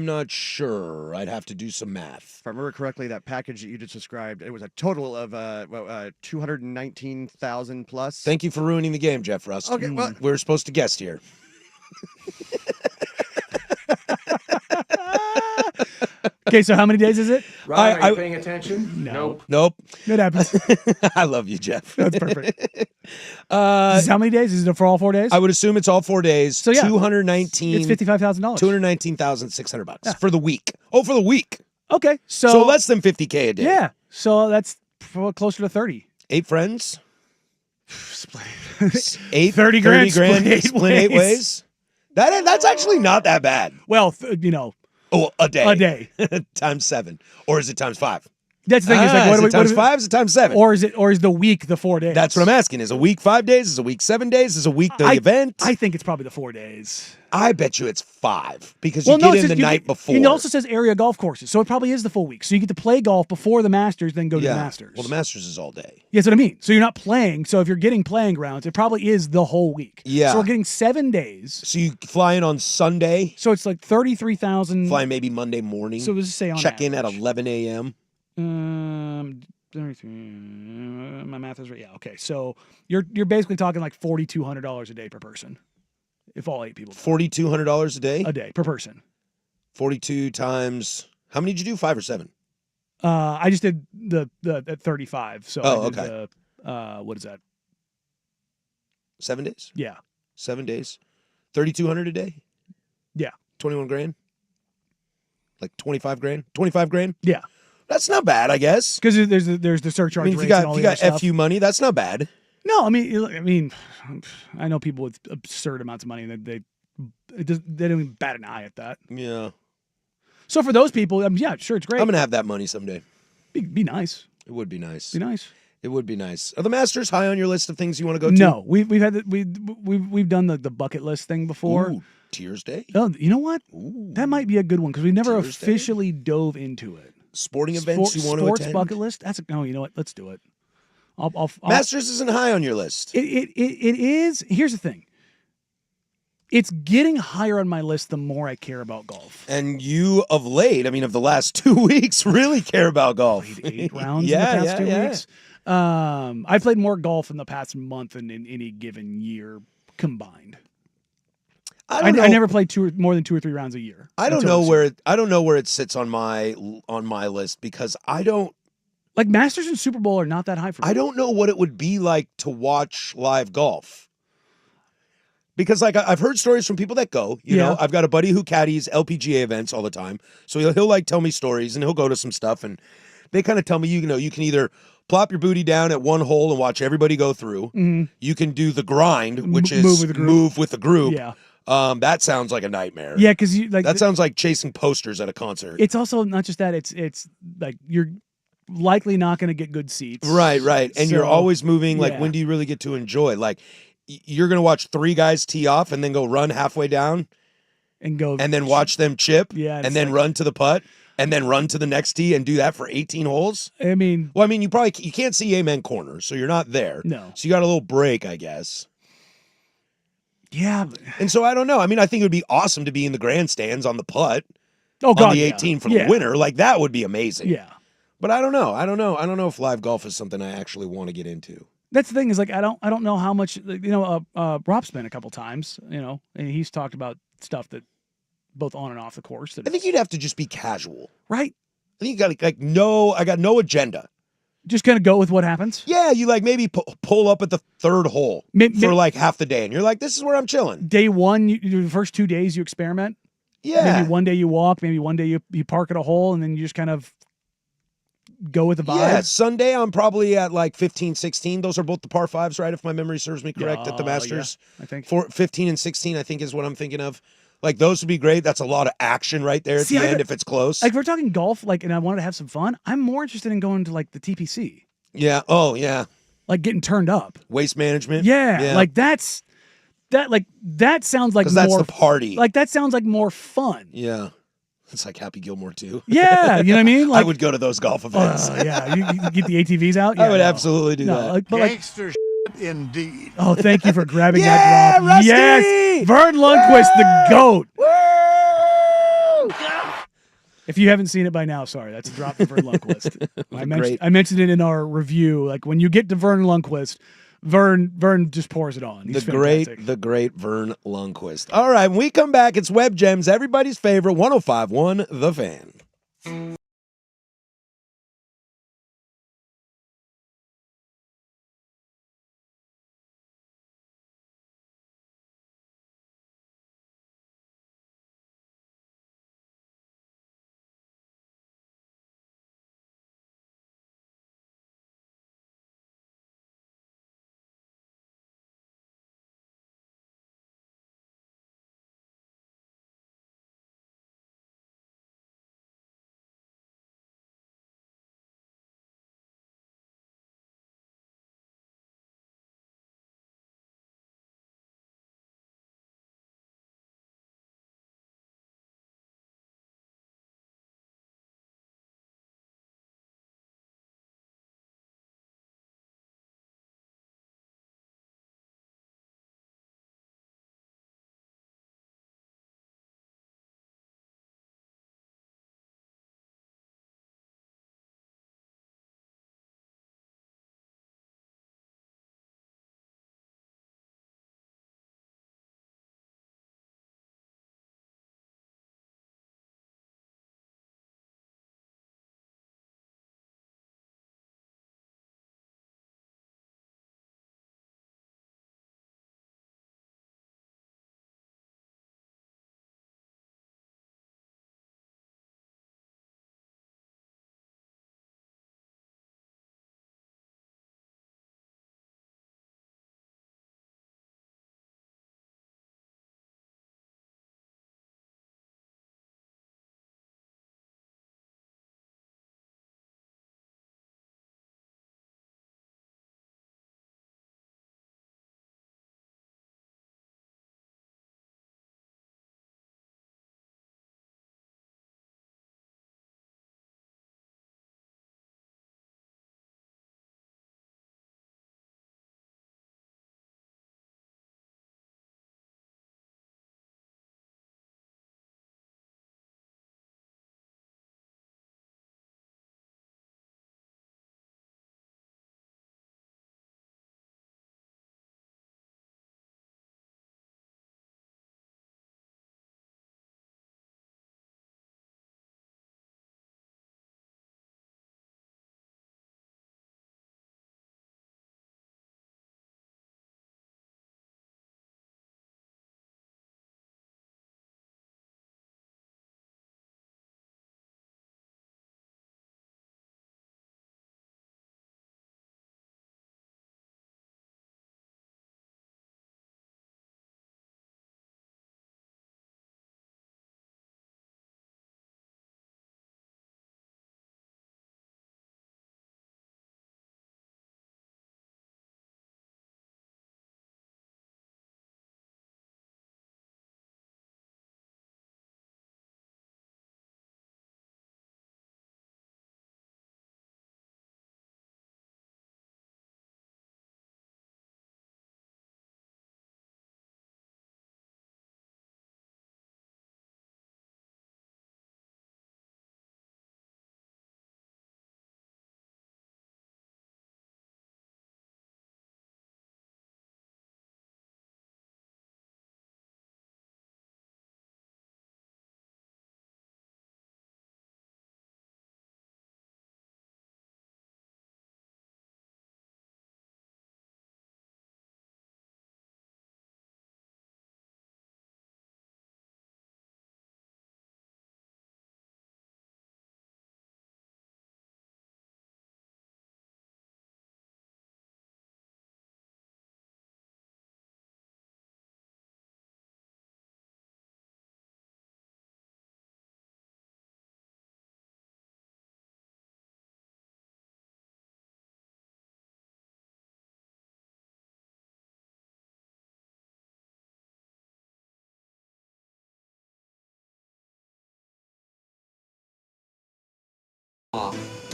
not sure. I'd have to do some math. If I remember correctly, that package that you just described, it was a total of 219,000 plus. Thank you for ruining the game, Jeff Rust. Okay, well, we were supposed to guess here. Okay, so how many days is it? Ryan, are you paying attention? No. Nope. It happens. I love you, Jeff. That's perfect. This is how many days? Is it for all 4 days? I would assume it's all 4 days. So, yeah, 219. It's $55,000. $219,600 for the week. Oh, for the week. Okay, So less than $50K a day. Yeah, so that's closer to 30. 8 friends. Split. 30 grand, split 8 ways. That's actually not that bad. Well, Oh, a day. a day. times 7. Or is it times 5? That's the thing. It's like, is it times 5? Is it times 7? Or is the week the 4 days? That's what I'm asking. Is a week 5 days? Is a week 7 days? Is a week the event? I think it's probably the 4 days. I bet you it's 5 because you get in the night before. It also says area golf courses, so it probably is the full week. So you get to play golf before the Masters, then go to the Masters. Well, the Masters is all day. Yeah, that's what I mean. So you're not playing. So if you're getting playing grounds, it probably is the whole week. Yeah. So we're getting 7 days. So you fly in on Sunday. So it's like 33,000. Fly in maybe Monday morning. So let's just say on check in at average. 11 a.m. 33, my math is right. Yeah. Okay. So you're basically talking like $4,200 a day per person, if all 8 people. $4,200 a day. A day per person. 42 times. How many did you do? 5 or 7? I just did the at 35. So Oh, I did okay. What is that? 7 days. Yeah. 7 days. 3,200 a day. Yeah. 21 grand. Like 25 grand. 25 grand. Yeah. That's not bad, I guess. Because there's the surcharge. I mean, if you rates and got all if you the got other stuff. FU money, that's not bad. No, I mean, I know people with absurd amounts of money and they don't even bat an eye at that. Yeah. So for those people, yeah, sure, it's great. I'm gonna have that money someday. Be nice. It would be nice. Be nice. It would be nice. Are the Masters high on your list of things you want to go to? No, we've had we've done the bucket list thing before. Ooh, Tears Day. Oh, you know what? Ooh. That might be a good one because we never Tears Day? officially dove into it. Sporting events you want to Sports attend? bucket list. No, you know what? Let's do it. I'll Masters isn't high on your list. It is. Here's the thing. It's getting higher on my list the more I care about golf. And you, of late, I mean, of the last 2 weeks, really care about golf. Played 8 rounds Yeah, in the past yeah, 2 yeah. weeks. I played more golf in the past month than in any given year combined. I never played more than 2 or 3 rounds a year. I don't know where it sits on my list because I don't like Masters and Super Bowl are not that high for me. I don't know what it would be like to watch live golf. Because like I've heard stories from people that go, you know, I've got a buddy who caddies LPGA events all the time. So he'll like tell me stories and he'll go to some stuff and they kind of tell me, you know, you can either plop your booty down at one hole and watch everybody go through. Mm-hmm. You can do the grind, which is move with the group. Yeah. That sounds like a nightmare. Yeah, because that sounds like chasing posters at a concert. It's also not just that. It's like you're likely not going to get good seats. Right. And you're always moving. Like, yeah. when do you really get to enjoy? Like, you're going to watch 3 guys tee off and then go run halfway down and then watch them chip. Yeah, and then run to the putt and then run to the next tee and do that for 18 holes. I mean, you can't see amen corner, so you're not there. No. So you got a little break, I guess. Yeah. And so I don't know. I mean, I think it would be awesome to be in the grandstands on the putt. Oh, God, on the 18 for the winner. Like, that would be amazing. Yeah. But I don't know. I don't know if live golf is something I actually want to get into. That's the thing is like I don't know how much Rob's been a couple times, and he's talked about stuff that both on and off the course. I think you'd have to just be casual, right? I think you got I got no agenda. Just kind of go with what happens. Yeah, you maybe pull up at the 3rd hole for like half the day, and you're like, this is where I'm chilling. Day 1, the first 2 days you experiment. Yeah. Maybe one day you walk, maybe one day you park at a hole, and then you just kind of go with the vibe. Yeah, Sunday I'm probably at like 15, 16. Those are both the par 5s, right? If my memory serves me correct, at the Masters. Yeah, I think 15 and 16, I think is what I'm thinking of. Like, those would be great. That's a lot of action right there at the end if it's close. Like, if we're talking golf, and I wanted to have some fun, I'm more interested in going to like the TPC. Yeah. Oh, yeah. Like getting turned up. Waste management. Yeah. Like that sounds like more. That's the party. Like that sounds like more fun. Yeah. It's like Happy Gilmore too. Yeah, you know what I mean? Like, I would go to those golf events. Yeah, you get the ATVs out? Yeah, I would absolutely do that. Gangster indeed. Oh, thank you for grabbing that drop. Rusty! Yes, Vern Lundquist, the GOAT. Woo! If you haven't seen it by now, sorry, that's a drop from Vern Lundquist. I mentioned it in our review. Like when you get to Vern Lundquist, Vern just pours it on. He's fantastic. The great Vern Lundquist. All right, when we come back, it's Web Gems, everybody's favorite 105.1 The Fan.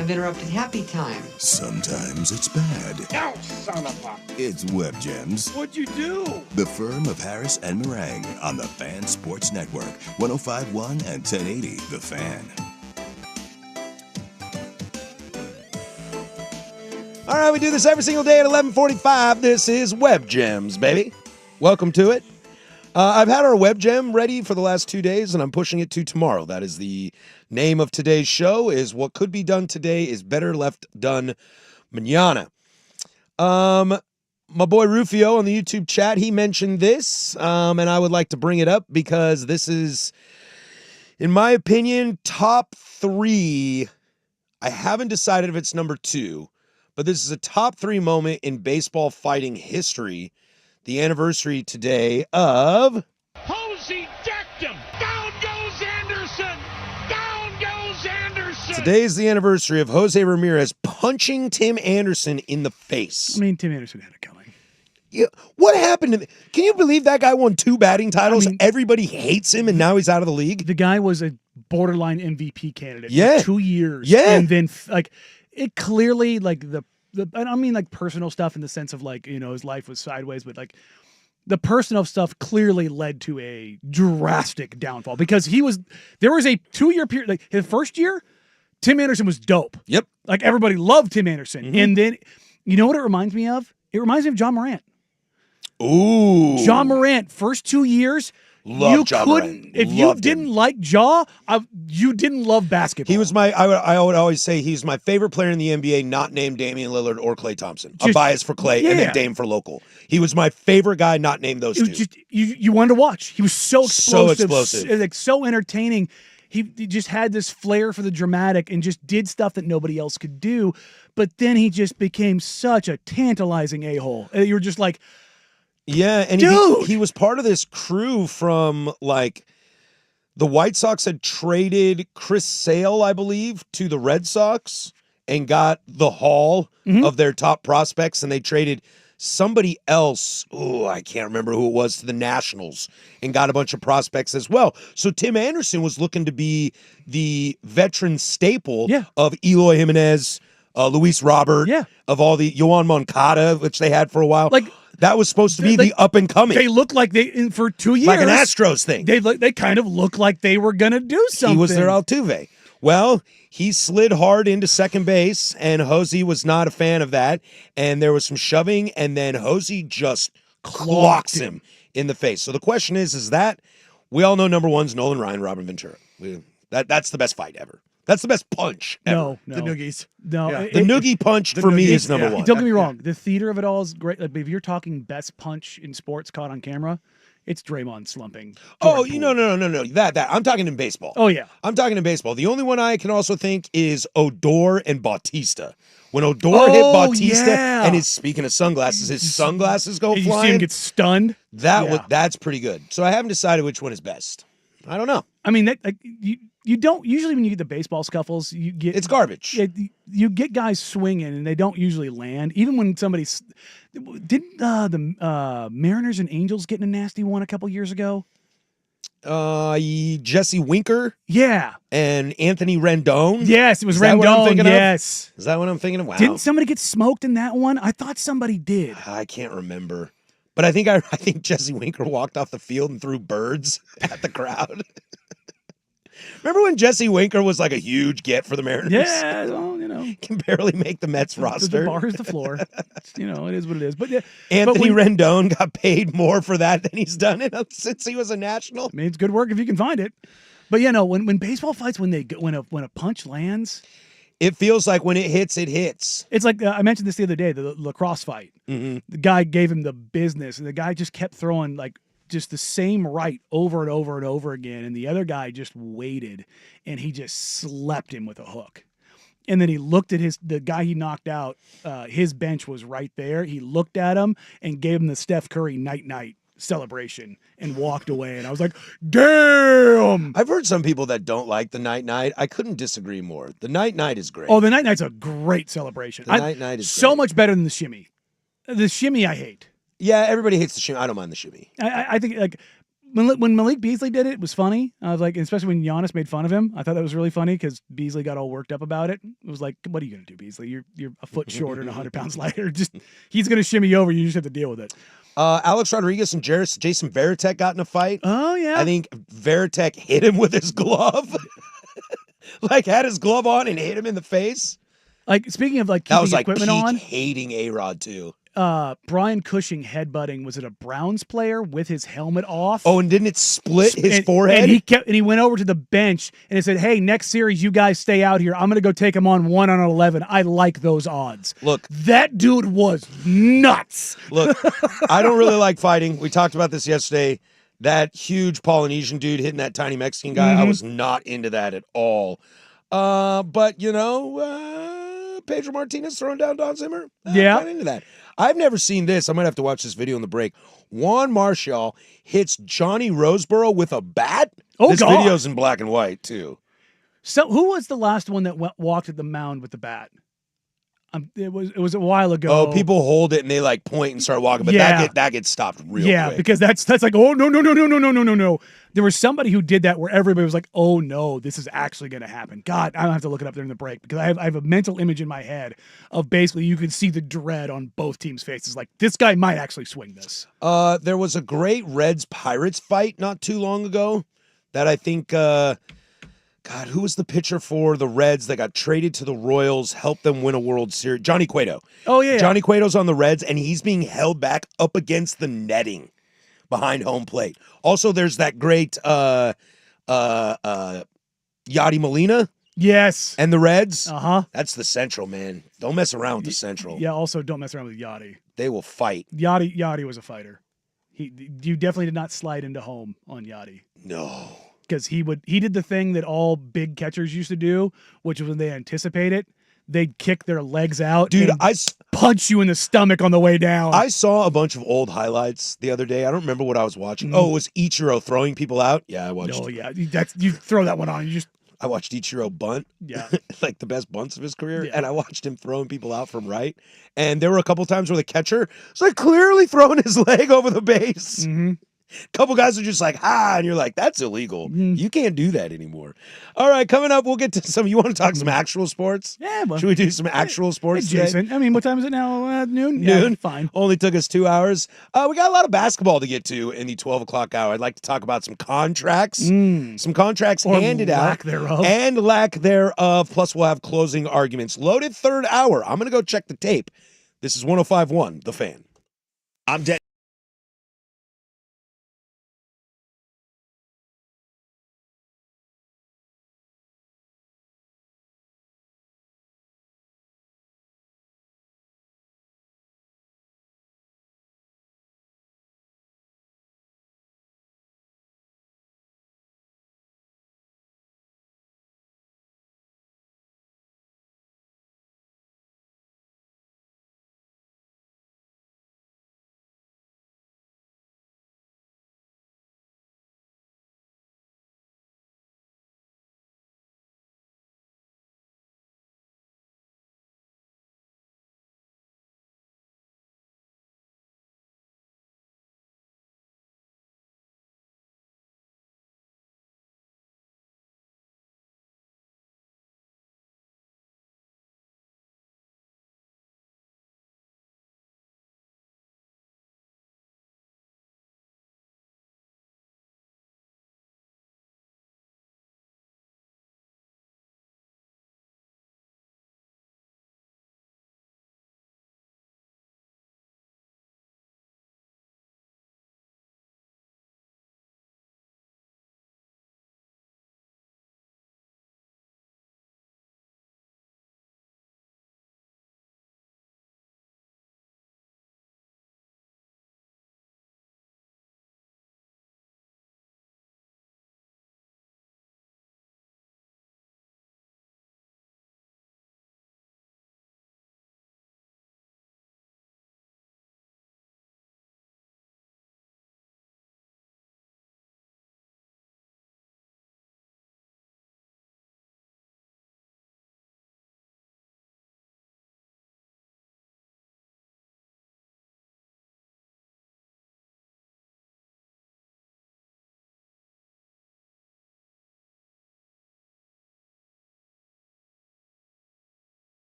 I've interrupted happy time. Sometimes it's bad. No, son of a... It's Web Gems, What'd you do? the firm of Harris and Marang on the Fan Sports Network, 105.1 and 1080 The Fan. All right, we do this every single day at 11:45. This is Web Gems, baby. Welcome to it. I've had our web gem ready for the last 2 days, and I'm pushing it to tomorrow. That is the name of today's show, is What Could Be Done Today is Better Left Done Mañana. My boy Rufio on the YouTube chat, he mentioned this, and I would like to bring it up because this is, in my opinion, top 3. I haven't decided if it's number 2, but this is a top 3 moment in baseball fighting history. The anniversary today of... Posey decked him. Down goes Anderson. Down goes Anderson. Today is the anniversary of Jose Ramirez punching Tim Anderson in the face. I mean, Tim Anderson had it coming. Yeah, what happened to Can you believe that guy won 2 batting titles? Everybody hates him, and now he's out of the league. The guy was a borderline MVP candidate Yeah. for 2 years. Yeah. And then, like, it clearly, like, I don't mean, like, personal stuff in the sense of, like, you know, his life was sideways, but, like, the personal stuff clearly led to a drastic downfall because there was a 2-year period, like, his first year, Tim Anderson was dope. Yep. Like, everybody loved Tim Anderson. Mm-hmm. And then, you know what it reminds me of? It reminds me of John Morant. Ooh. John Morant, first 2 years, Love you John couldn't, Morant. if you Loved him. didn't like Jaw, you didn't love basketball. He was I would always say he's my favorite player in the NBA, not named Damian Lillard or Klay Thompson. A Just- bias for Klay and yeah. then Dame for local. He was my favorite guy, not named those It two. was just you wanted to watch. He was so explosive, explosive. like so entertaining. He just had this flair for the dramatic and just did stuff that nobody else could do. But then he just became such a tantalizing a-hole. And you were just like, Yeah, and Dude! he was part of this crew from, like, the White Sox had traded Chris Sale, I believe, to the Red Sox and got the haul of their top prospects, and they traded somebody else, I can't remember who it was, to the Nationals and got a bunch of prospects as well. So Tim Anderson was looking to be the veteran staple Yeah. of Eloy Jimenez, Luis Robert, Yeah. of all the Yohan Moncada, which they had for a while. Like, that was supposed to be like, the up and coming, they look like for 2 years. like an Astros thing. They kind of look like they were going to do something. He was their Altuve. Well, he slid hard into second base, and Jose was not a fan of that. And there was some shoving, and then Jose just clocks him in the face. So the question is that we all know number one's Nolan Ryan, Robin Ventura. That's the best fight ever. That's the best punch ever. No. The Noogies. No. Yeah. The noogie punch for me Noogies, is number yeah. one. Don't get me wrong. The theater of it all is great. Like, if you're talking best punch in sports caught on camera, it's Draymond slumping. Oh, Jordan no. Poole. That. I'm talking in baseball. Oh, yeah. I'm talking in baseball. The only one I can also think is Odor and Bautista. When Odor hit Bautista yeah. and speaking of sunglasses, his sunglasses go You see him flying. get stunned. That's pretty good. So I haven't decided which one is best. I don't know. I mean, you don't usually when you get the baseball scuffles, you get It's garbage. you get guys swinging and they don't usually land. Even when somebody's didn't the Mariners and Angels get in a nasty one a couple years ago? Jesse Winker Yeah. and Anthony Rendon. Yes, it was Is that what I'm Rendon. thinking of? Yes. Is that what I'm thinking of? Wow. Didn't somebody get smoked in that one? I thought somebody did. I can't remember. But I think Jesse Winker walked off the field and threw birds at the crowd. Remember when Jesse Winker was like a huge get for the Mariners? Yeah, well, you know. Can barely make the Mets roster. The bar is the floor. You know, it is what it is. But yeah, Anthony but Rendon got paid more for that than he's done since he was a national. I mean, it's good work if you can find it. But you know, when baseball fights, when a punch lands, It feels like when it hits, it hits. it's like I mentioned this the other day, the lacrosse fight. Mm-hmm. The guy gave him the business, and the guy just kept throwing like just the same right over and over and over again, and the other guy just waited, and he just slept him with a hook. And then he looked at the guy he knocked out. His bench was right there. He looked at him and gave him the Steph Curry night celebration and walked away. And I was like, damn. I've heard some people that don't like the night. I couldn't disagree more. The night is great. Oh, the night's a great celebration. The night is so great. much better than the shimmy. The shimmy I hate. Yeah, everybody hates the shimmy. I don't mind the shimmy. I think like when Malik Beasley did it, it was funny. I was like, especially when Giannis made fun of him, I thought that was really funny because Beasley got all worked up about it. It was like, what are you gonna do, Beasley? You're a foot shorter and 100 pounds lighter. Just he's gonna shimmy you over. You just have to deal with it. Alex Rodriguez and Jason Varitek got in a fight. Oh yeah. I think Varitek hit him with his glove. Like had his glove on and hit him in the face. Like speaking of like That keeping was like equipment peak on. hating A-Rod too. Brian Cushing headbutting, was it a Browns player with his helmet off? Oh, and didn't it split his and, forehead? And he went over to the bench and it said, "Hey, next series you guys stay out here. I'm gonna go take him on 1-11. I like those odds." Look, that dude was nuts. Look, I don't really like fighting. We talked about this yesterday. That huge Polynesian dude hitting that tiny Mexican guy, I was not into that at all. But Pedro Martinez throwing down Don Zimmer, Yeah. kind of into that. I've never seen this. I might have to watch this video in the break. Juan Marshall hits Johnny Roseborough with a bat. Oh, this God. video's in black and white too. So who was the last one that walked at the mound with the bat? It was a while ago. Oh, people hold it and they like point and start walking, but that gets stopped real quick. Because that's like, oh no. There was somebody who did that where everybody was like, oh no, this is actually going to happen. God, I don't have to look it up during the break because I have a mental image in my head of basically you can see the dread on both teams' faces. Like, this guy might actually swing this. There was a great Reds Pirates fight not too long ago that I think. God, who was the pitcher for the Reds that got traded to the Royals, helped them win a World Series? Johnny Cueto. Oh, yeah. Johnny Cueto's on the Reds, and he's being held back up against the netting behind home plate. Also, there's that great Yadi Molina. Yes. And the Reds. Uh-huh. That's the Central, man. Don't mess around with the Central. Yeah, also don't mess around with Yachty. They will fight. Yachty was a fighter. You definitely did not slide into home on Yachty. No. Because he did the thing that all big catchers used to do, which was when they anticipate it, they'd kick their legs out. Dude, and punch you in the stomach on the way down. I saw a bunch of old highlights the other day. I don't remember what I was watching. Oh, it was Ichiro throwing people out. Yeah, I watched. Oh yeah, you throw that one on. I watched Ichiro bunt. Yeah, like the best bunts of his career, yeah. and I watched him throwing people out from right. And there were a couple times where the catcher was like clearly throwing his leg over the base. Mm-hmm. Couple guys are just like, and you're like, that's illegal. You can't do that anymore. All right, coming up, we'll get to some. You want to talk some actual sports? Yeah, well, should we do some actual sports hey, Jason, today? I mean, what time is it now? Noon? Noon. Yeah, fine. Only took us 2 hours. We got a lot of basketball to get to in the 12 o'clock hour. I'd like to talk about some contracts. Some contracts Or handed lack out. thereof. And lack thereof. Plus, we'll have closing arguments. Loaded third hour. I'm going to go check the tape. This is 105.1, The Fan. I'm dead.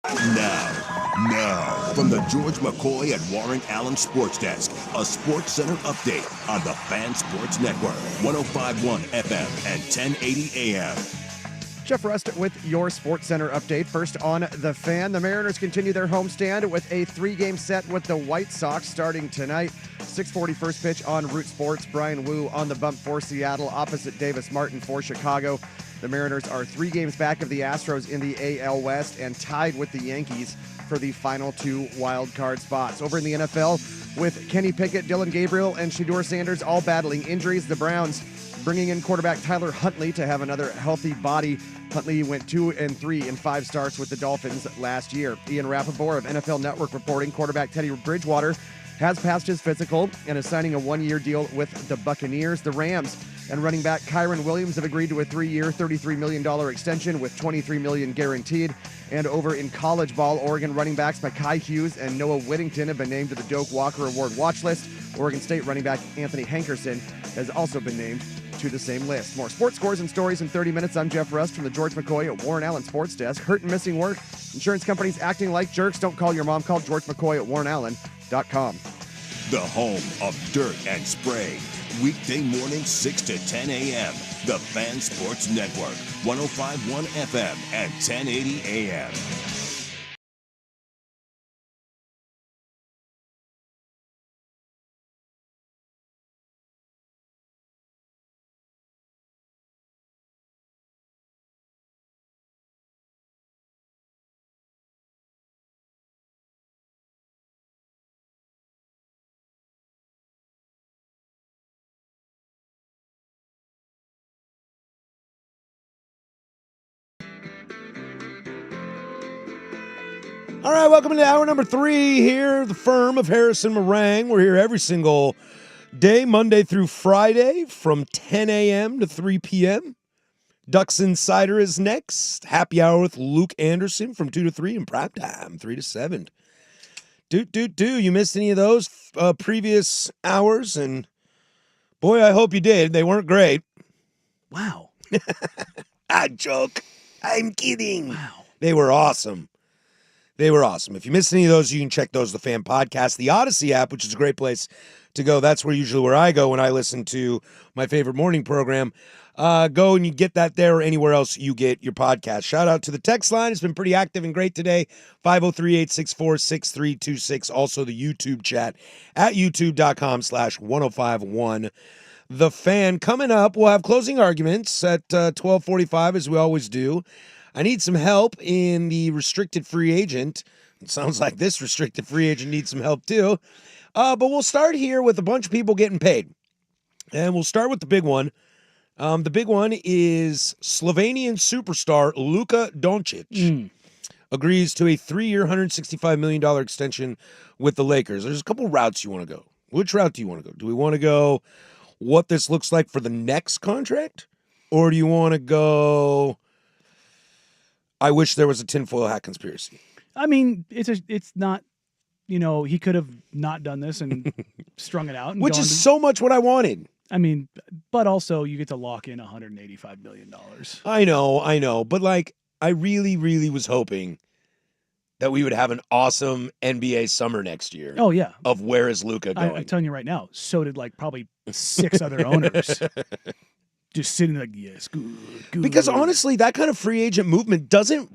Now, from the George McCoy and Warren Allen Sports Desk, a Sports Center update on the Fan Sports Network, 105.1 FM and 1080 AM. Jeff Rust with your Sports Center update. First on The Fan, the Mariners continue their homestand with a 3-game set with the White Sox starting tonight. 6:40 first pitch on Root Sports. Brian Wu on the bump for Seattle, opposite Davis Martin for Chicago. The Mariners are 3 games back of the Astros in the AL West and tied with the Yankees for the final 2 wild card spots. Over in the NFL, with Kenny Pickett, Dylan Gabriel, and Shedeur Sanders all battling injuries, the Browns bringing in quarterback Tyler Huntley to have another healthy body. Huntley went 2-3 in 5 starts with the Dolphins last year. Ian Rappaport of NFL Network reporting quarterback Teddy Bridgewater has passed his physical and is signing a 1-year deal with the Buccaneers. The Rams and running back Kyron Williams have agreed to a 3-year, $33 million extension with $23 million guaranteed. And over in college ball, Oregon running backs Mekhi Hughes and Noah Whittington have been named to the Doak Walker Award watch list. Oregon State running back Anthony Hankerson has also been named to the same list. More sports scores and stories in 30 minutes. I'm Jeff Rust from the George McCoy at Warren Allen Sports Desk. Hurt and missing work? Insurance companies acting like jerks? Don't call your mom. Call George McCoy at warrenallen.com. The home of dirt and spray. Weekday mornings 6 to 10 a.m. The Fan Sports Network, 105.1 FM and 1080 a.m. All right, welcome to hour number 3 here, the firm of Harrison Marang. We're here every single day, Monday through Friday, from 10 a.m. to 3 p.m. Ducks Insider is next. Happy hour with Luke Anderson from 2 to 3 and prime time, 3 to 7. You missed any of those previous hours? And boy, I hope you did. They weren't great. Wow. I joke. I'm kidding. Wow. They were awesome. They were awesome. If you missed any of those, you can check those, the Fan Podcast, the Odyssey app, which is a great place to go. That's where I go when I listen to my favorite morning program. Go and you get that there or anywhere else you get your podcast. Shout out to the text line. It's been pretty active and great today. 503-864-6326. Also the YouTube chat at youtube.com/1051. The Fan. Coming up, we'll have closing arguments at 12:45 as we always do. I need some help in the restricted free agent. It sounds like this restricted free agent needs some help too. But we'll start here with a bunch of people getting paid. And we'll start with the big one. The big one is Slovenian superstar Luka Doncic agrees to a 3-year, $165 million extension with the Lakers. There's a couple routes you want to go. Which route do you want to go? Do we want to go what this looks like for the next contract? Or do you want to go, I wish there was a tinfoil hat conspiracy? I mean, it's not, he could have not done this and strung it out. And Which is so much what I wanted. I mean, but also you get to lock in $185 million. I know. But I really, really was hoping that we would have an awesome NBA summer next year. Oh, yeah. Of where is Luka going? I'm telling you right now, so did probably 6 other owners. Just sitting yes, good. Because honestly, that kind of free agent movement doesn't,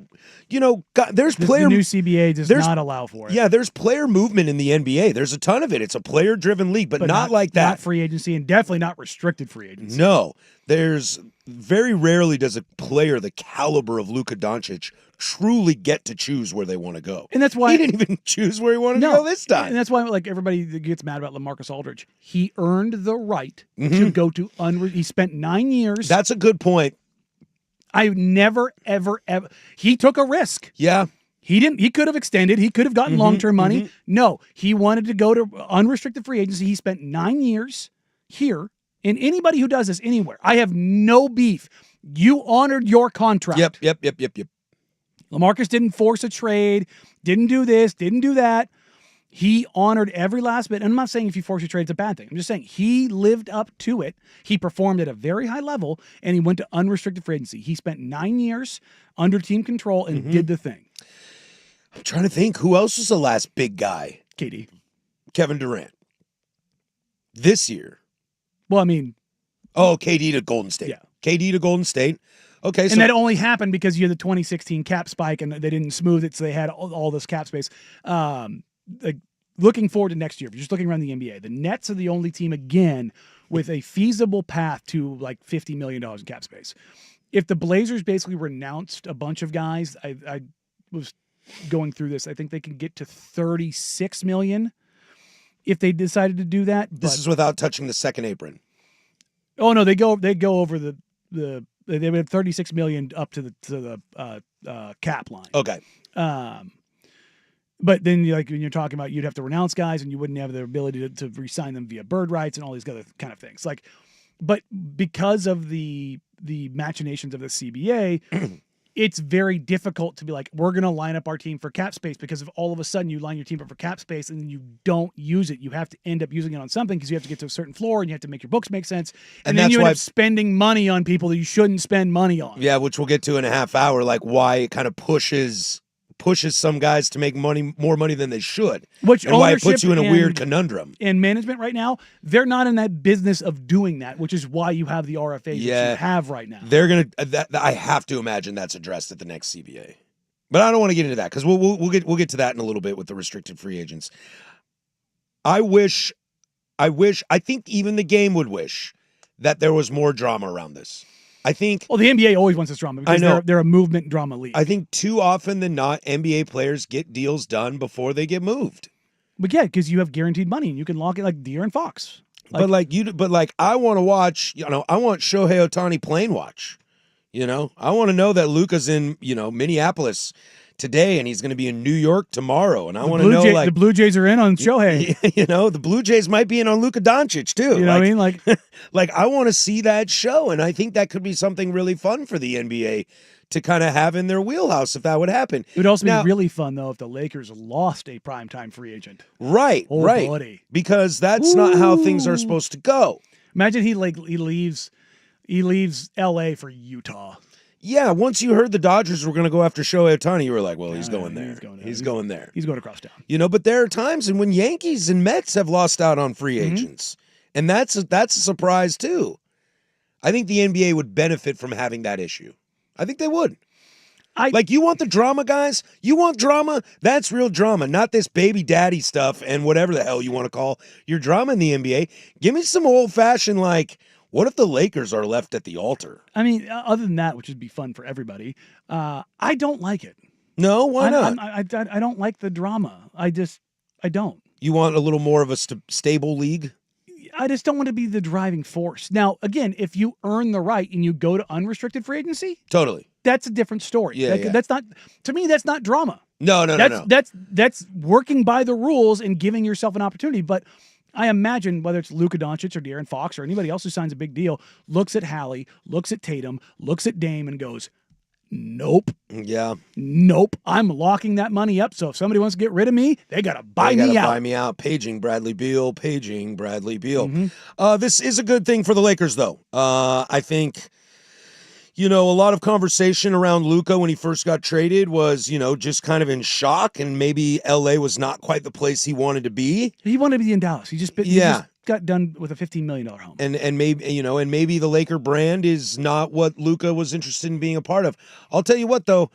there's player. The new CBA does not allow for it. Yeah, there's player movement in the NBA. There's a ton of it. It's a player-driven league, but not like that. Not free agency, and definitely not restricted free agency. No, there's very rarely does a player the caliber of Luka Doncic truly get to choose where they want to go. And that's why he didn't even choose where he wanted to go this time. And that's why everybody that gets mad about LaMarcus Aldridge, he earned the right to go to he spent 9 years. That's a good point. I never ever he took a risk. Yeah. He could have extended. He could have gotten long-term money. No, he wanted to go to unrestricted free agency. He spent 9 years here. And anybody who does this anywhere, I have no beef. You honored your contract. Yep. LaMarcus didn't force a trade, didn't do this, didn't do that. He honored every last bit. And I'm not saying if you force a trade, it's a bad thing. I'm just saying he lived up to it. He performed at a very high level, and he went to unrestricted free agency. He spent 9 years under team control and did the thing. I'm trying to think who else was the last big guy. KD. Kevin Durant. This year. Well, I mean, Oh, KD to Golden State. Yeah. KD to Golden State. Okay, so and that only happened because you had the 2016 cap spike and they didn't smooth it, so they had all this cap space. Like, looking forward to next year, if you're just looking around the NBA, the Nets are the only team again with a feasible path to like $50 million in cap space. If the Blazers basically renounced a bunch of guys, I was going through this. I think they can get to $36 million if they decided to do that. this is without touching the second apron. Oh no, they go over the they would have $36 million up to the cap line. Okay. But then, like when you're talking about, you'd have to renounce guys, and you wouldn't have the ability to re-sign them via bird rights and all these other kind of things. Like, but because of the machinations of the CBA, it's very difficult to be like, we're going to line up our team for cap space, because if all of a sudden you line your team up for cap space and then you don't use it, you have to end up using it on something because you have to get to a certain floor and you have to make your books make sense. And then that's you end why- up spending money on people that you shouldn't spend money on. Yeah, which we'll get to in a half hour, like why it kind of pushes some guys to make more money than they should. Which and why it puts ownership you in a and- weird conundrum. And management right now, they're not in that business of doing that, which is why you have the RFAs that Yeah. you have right now. They're gonna. I have to imagine that's addressed at the next CBA, but I don't want to get into that because we'll get to that in a little bit with the restricted free agents. I think even the game would wish that there was more drama around this. I think Well, the NBA always wants this drama because I know. they're a movement drama league. I think too often than not, NBA players get deals done before they get moved. But yeah, because you have guaranteed money and you can lock it like Deere and Fox. But I want to watch. I want Shohei Ohtani plane watch. I want to know that Luka's in Minneapolis today and he's going to be in New York tomorrow, and I want to know the Blue Jays are in on Shohei. the Blue Jays might be in on Luka Doncic too. You know what I mean? Like, Like I want to see that show, and I think that could be something really fun for the NBA to kind of have in their wheelhouse if that would happen. it would also Now- be really fun though if the Lakers lost a primetime free agent. Right, Oh, right. buddy. Because that's not how things are supposed to go. Imagine he leaves LA for Utah. Yeah, once you heard the Dodgers were going to go after Shohei Ohtani, you were like, well, he's Yeah, going there. he's going there. He's going there. He's going across town. But there are times and when Yankees and Mets have lost out on free agents. And that's a surprise too. I think the NBA would benefit from having that issue. I think they would. You want the drama, guys? You want drama? That's real drama, not this baby daddy stuff and whatever the hell you want to call your drama in the NBA. Give me some old-fashioned, what if the Lakers are left at the altar? I mean, other than that, which would be fun for everybody, I don't like it. No, why not? I don't like the drama. I don't. You want a little more of a stable league? I just don't want to be the driving force. Now, again, if you earn the right and you go to unrestricted free agency, Totally. that's a different story. Yeah, yeah. That's not, to me, that's not drama. No. That's working by the rules and giving yourself an opportunity. But I imagine whether it's Luka Doncic or De'Aaron Fox or anybody else who signs a big deal, looks at Hallie, looks at Tatum, looks at Dame and goes, nope, Yeah. nope, I'm locking that money up. So if somebody wants to get rid of me, they got to buy They me gotta out. buy me out. Paging Bradley Beal. Paging Bradley Beal. Mm-hmm. This is a good thing for the Lakers, though. I think, a lot of conversation around Luka when he first got traded was, just kind of in shock, and maybe LA was not quite the place he wanted to be. He wanted to be in Dallas. He just got done with a $15 million home. And maybe the Laker brand is not what Luka was interested in being a part of. I'll tell you what, though.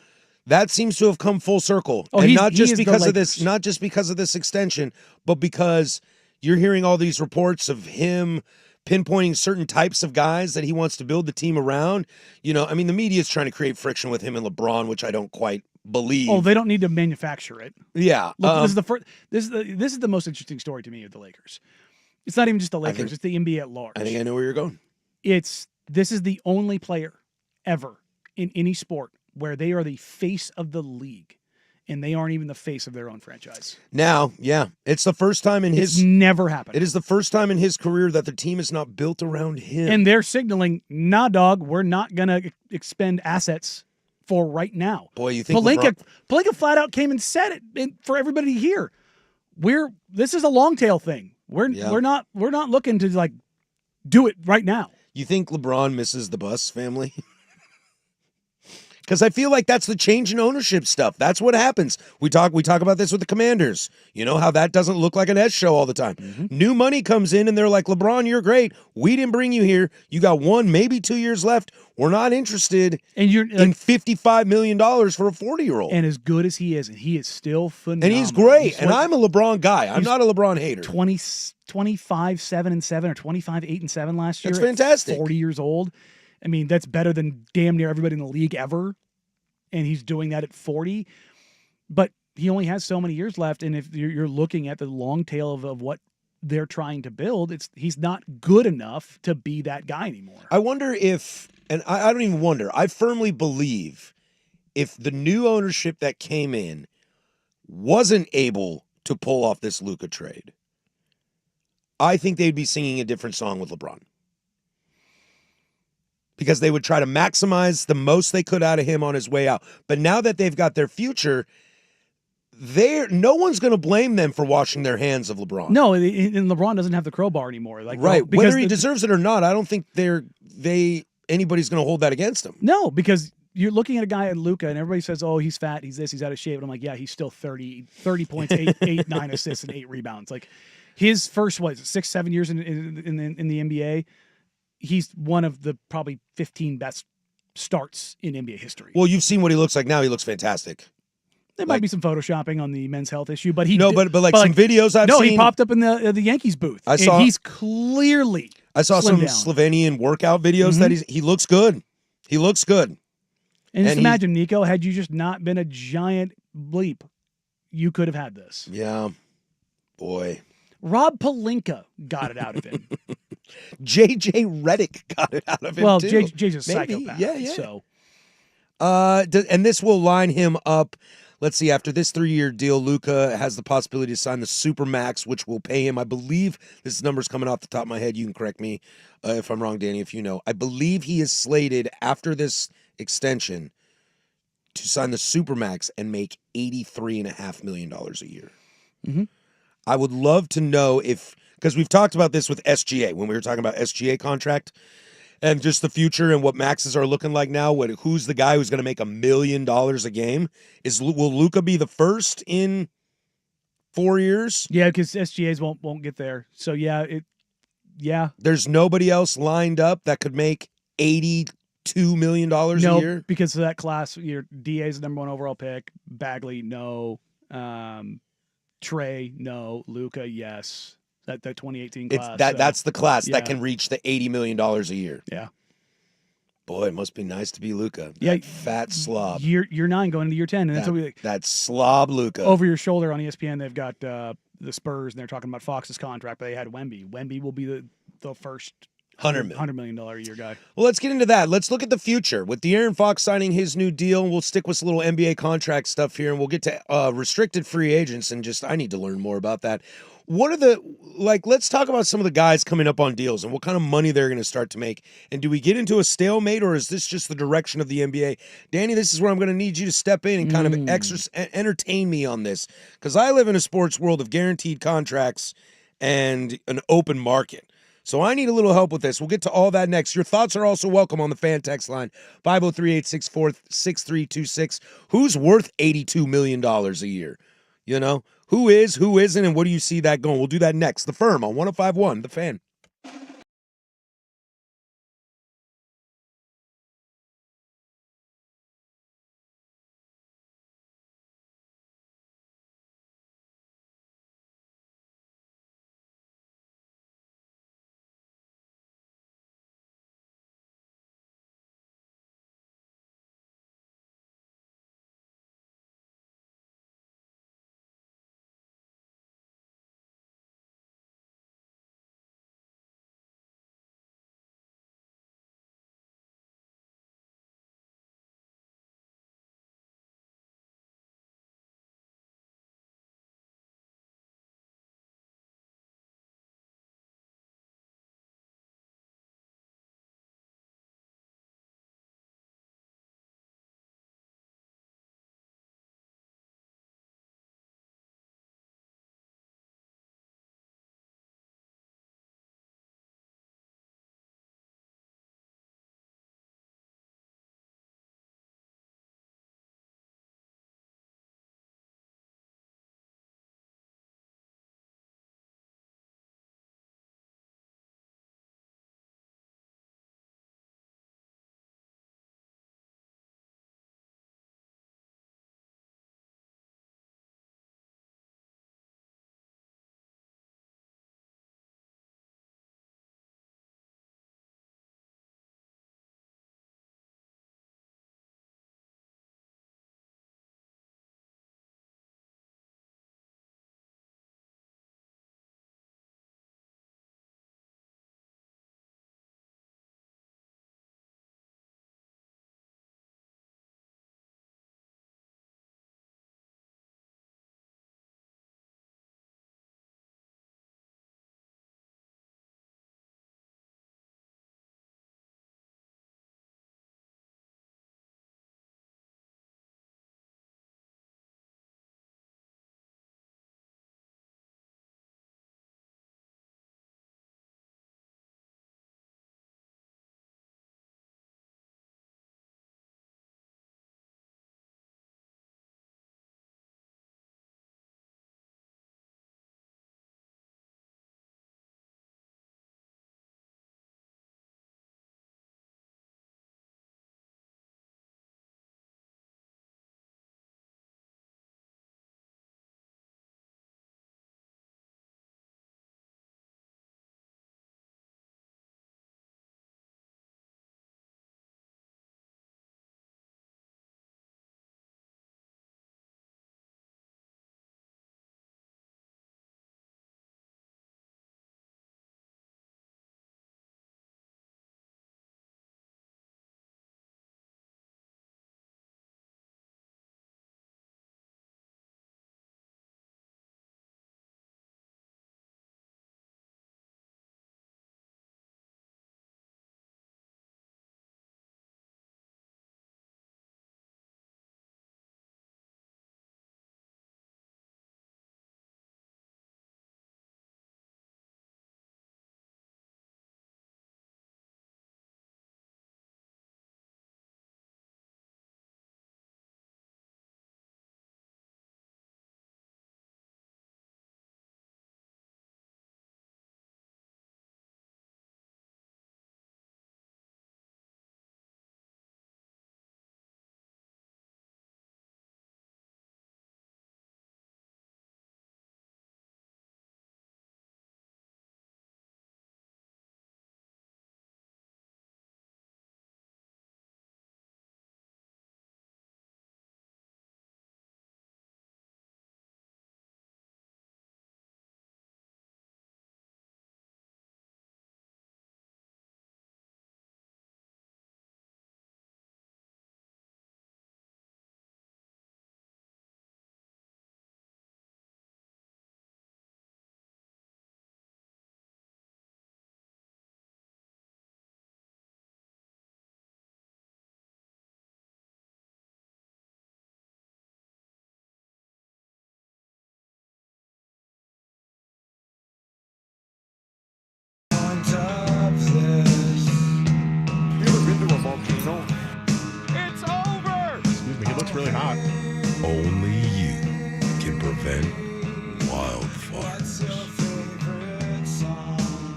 That seems to have come full circle. Oh, and he not is just the because of Lakers. this, not just because of this extension, but because you're hearing all these reports of him pinpointing certain types of guys that he wants to build the team around. The media is trying to create friction with him and LeBron, which I don't quite believe. Oh, they don't need to manufacture it. Yeah. Look, this is the first. This is the most interesting story to me of the Lakers. It's not even just the Lakers; it's the NBA at large. I think I know where you're going. This is the only player ever in any sport where they are the face of the league, and they aren't even the face of their own franchise. Now, yeah, it's the first time in It's his. never happened. It is the first time in his career that the team is not built around him. And they're signaling, nah, dog, we're not going to expend assets for right now. Boy, you think Pelinka flat out came and said it for everybody to hear. This is a long tail thing. We're not looking to do it right now. You think LeBron misses the Bus family? Because I feel like that's the change in ownership stuff. That's what happens. We talk about this with the Commanders. You know how that doesn't look like an S show all the time. New money comes in and they're like, LeBron, you're great. We didn't bring you here. You got 1, maybe 2 years left. We're not interested And you're in $55 million for a 40-year-old. And as good as he is, and he is still phenomenal. And he's great. And I'm a LeBron guy. I'm not a LeBron hater. 25, 7-7 or 25, 8-7 last year. That's fantastic. 40 years old. I mean, that's better than damn near everybody in the league ever. And he's doing that at 40. But he only has so many years left. And if you're looking at the long tail of what they're trying to build, he's not good enough to be that guy anymore. I wonder if, and I don't even wonder, I firmly believe if the new ownership that came in wasn't able to pull off this Luka trade, I think they'd be singing a different song with LeBron. Because they would try to maximize the most they could out of him on his way out. But now that they've got their future, no one's going to blame them for washing their hands of LeBron. No, and LeBron doesn't have the crowbar anymore. Right. Because whether he deserves it or not, I don't think anybody's going to hold that against him. No, because you're looking at a guy at Luka, and everybody says, "Oh, he's fat, he's this, he's out of shape." And I'm like, "Yeah, he's still 30 points, 9 assists, and 8 rebounds." Like his first 6-7 years in the NBA, he's one of the probably 15 best starts in NBA history. Well, you've seen what he looks like now. He looks fantastic. There might be some photoshopping on the men's health issue, but some videos I've seen. No, he popped up in the Yankees booth. He's clearly. I saw some down. Slovenian workout videos that he looks good. He looks good. And just imagine, Nico, had you just not been a giant bleep, you could have had this. Yeah, boy. Rob Pelinka got it out of him. JJ Redick got it out of him. Well, too. JJ's a psychopath. Yeah. So, and this will line him up. Let's see. After this 3-year deal, Luka has the possibility to sign the Supermax, which will pay him. I believe this number's coming off the top of my head. You can correct me if I'm wrong, Danny. If you know, I believe he is slated after this extension to sign the Supermax and make $83.5 million a year. Mm-hmm. I would love to know because we've talked about this with SGA when we were talking about SGA contract and just the future and what maxes are looking like now. Who's the guy who's going to make $1 million a game? Will Luka be the first in 4 years? Yeah, because SGAs won't get there. So yeah. There's nobody else lined up that could make $82 million a year? Because of that class, your DA's the number 1 overall pick. Bagley, no. Trey, no. Luka, yes. That 2018 class. That's the class that can reach the $80 million a year. Yeah. Boy, it must be nice to be Luka. Yeah, fat slob. Year 9 going into year 10, and that's what we that slob Luka. Over your shoulder on ESPN, they've got the Spurs, and they're talking about Fox's contract, but they had Wemby. Wemby will be the first $100 million a year guy. Well, let's get into that. Let's look at the future. With De'Aaron Fox signing his new deal, we'll stick with some little NBA contract stuff here, and we'll get to restricted free agents, and I need to learn more about that. Let's talk about some of the guys coming up on deals and what kind of money they're going to start to make. And do we get into a stalemate, or is this just the direction of the NBA? Danny, this is where I'm going to need you to step in and kind of entertain me on this, because I live in a sports world of guaranteed contracts and an open market. So I need a little help with this. We'll get to all that next. Your thoughts are also welcome on the fan text line, 503-864-6326. Who's worth $82 million a year? You know, who is, who isn't, and what do you see that going? We'll do that next. The Firm on 105.1, The Fan.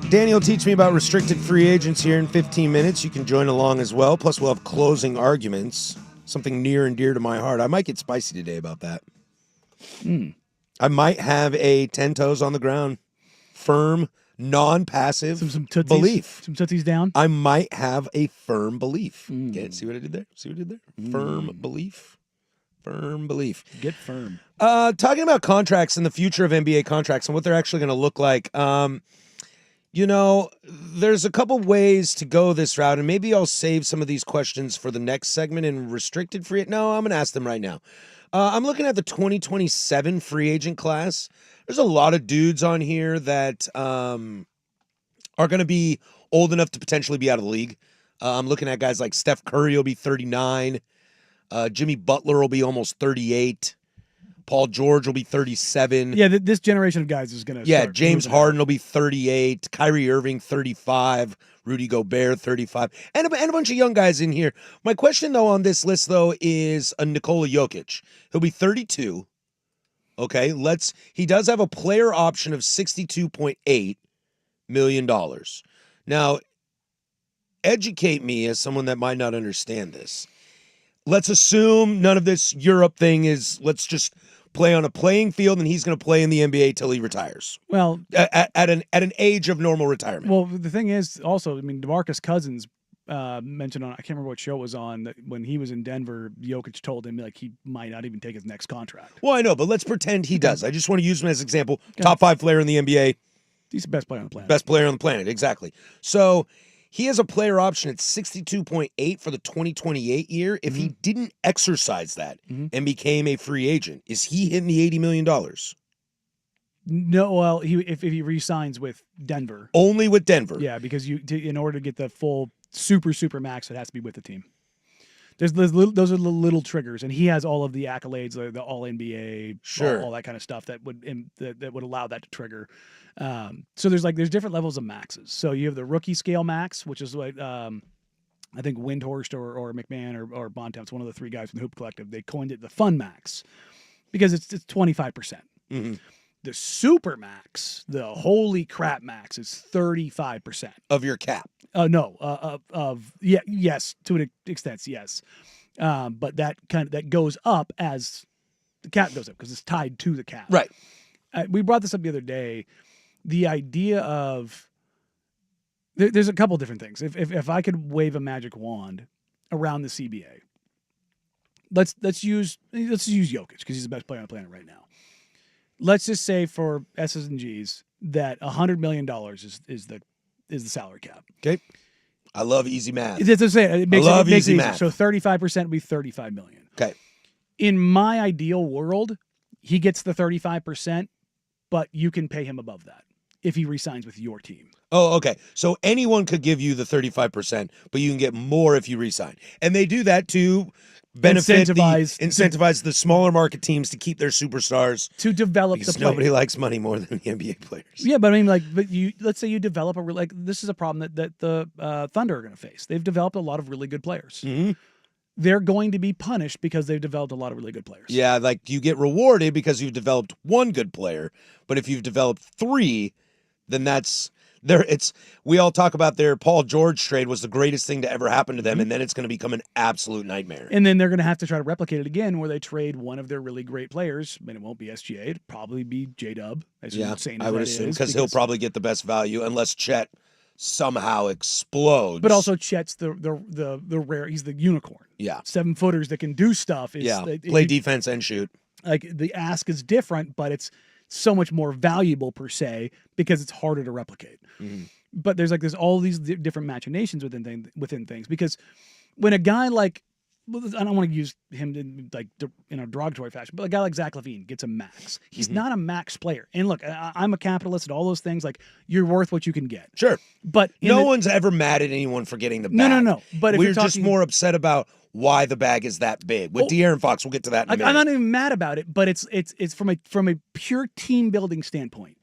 Danny will teach me about restricted free agents here in 15 minutes. You can join along as well. Plus, we'll have closing arguments, something near and dear to my heart. I might get spicy today about that. I might have a 10 toes on the ground, firm, non-passive Some tootsies, belief. Some tootsies down. I might have a firm belief. Get it? See what I did there? See what I did there? Firm belief. Firm belief. Get firm. Talking about contracts and the future of NBA contracts and what they're actually going to look like. There's a couple ways to go this route, and maybe I'll save some of these questions for the next segment in restricted free. No, I'm going to ask them right now. I'm looking at the 2027 free agent class. There's a lot of dudes on here that are going to be old enough to potentially be out of the league. I'm looking at guys like Steph Curry will be 39. Jimmy Butler will be almost 38. Paul George will be 37. Yeah, this generation of guys is going to Yeah, James Harden will be 38. Kyrie Irving, 35. Rudy Gobert, 35. And a bunch of young guys in here. My question, though, on this list, though, is Nikola Jokic. He'll be 32. Okay, he does have a player option of $62.8 million. Now, educate me as someone that might not understand this. Let's assume none of this Europe thing is, let's just play on a playing field and he's going to play in the NBA till he retires. Well, at an age of normal retirement. Well, the thing is also, I mean, DeMarcus Cousins mentioned on, I can't remember what show it was on, that when he was in Denver, Jokic told him like he might not even take his next contract. Well, I know, but let's pretend he does. I just want to use him as an example. Top 5 player in the NBA. He's the best player on the planet. Best player on the planet, exactly. So he has a player option at 62.8 for the 2028 year. If he didn't exercise that and became a free agent, is he hitting the $80 million? No, well, if he re-signs with Denver. Only with Denver. Yeah, because in order to get the full super max, it has to be with the team. Those are the little triggers, and he has all of the accolades, the All NBA, sure, all that kind of stuff that would allow that to trigger. So there's different levels of maxes. So you have the rookie scale max, which is what I think Windhorst or McMahon or Bontemps, one of the three guys from the Hoop Collective, they coined it the fun max because it's 25%. The super max, the holy crap max, is 35% of your cap. Yes, to an extent, yes. But that goes up as the cap goes up because it's tied to the cap. Right. We brought this up the other day. The idea of there's a couple different things. If I could wave a magic wand around the CBA, let's use Jokic because he's the best player on the planet right now. Let's just say for S's and G's that $100 million is the salary cap. Okay. I love easy math. That's what I'm saying. It makes I love it easy easier. math. So 35% would be $35 million. Okay. In my ideal world, he gets the 35%, but you can pay him above that if he resigns with your team. Oh, okay. So anyone could give you the 35%, but you can get more if you resign. And they do that to incentivize the smaller market teams to keep their superstars, to develop because the player. Nobody likes money more than the NBA players. Yeah, but I mean, let's say you develop this is a problem that the Thunder are going to face. They've developed a lot of really good players. They're going to be punished because they've developed a lot of really good players. Yeah, like you get rewarded because you've developed one good player, but if you've developed 3, then that's there. We all talk about their Paul George trade was the greatest thing to ever happen to them, and then it's going to become an absolute nightmare. And then they're going to have to try to replicate it again, where they trade one of their really great players, and it won't be SGA. It'll probably be J-Dub. I would assume because he'll probably get the best value unless Chet somehow explodes. But also Chet's the rare. He's the unicorn. Yeah, 7-footers that can do stuff. Play defense and shoot. Like the ask is different, but it's so much more valuable per se because it's harder to replicate. But there's all these different machinations within things, because when a guy like, I don't want to use him in a derogatory fashion, but a guy like Zach LaVine gets a max. He's not a max player. And look, I'm a capitalist and all those things. Like, you're worth what you can get. Sure. But no one's ever mad at anyone for getting the bag. No. But if we're just more upset about why the bag is that big. With De'Aaron Fox, we'll get to that in a minute. I'm not even mad about it, but it's from a pure team building standpoint.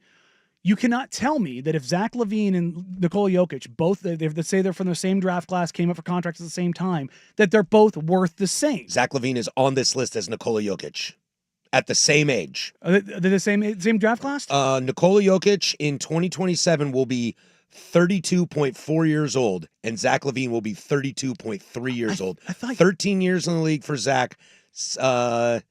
You cannot tell me that if Zach LaVine and Nikola Jokic, both, they say they're from the same draft class, came up for contracts at the same time, that they're both worth the same. Zach LaVine is on this list as Nikola Jokic at the same age. Are they the same draft class? Nikola Jokic in 2027 will be 32.4 years old, and Zach LaVine will be 32.3 years old. I thought 13 years in the league for Zach. Oh,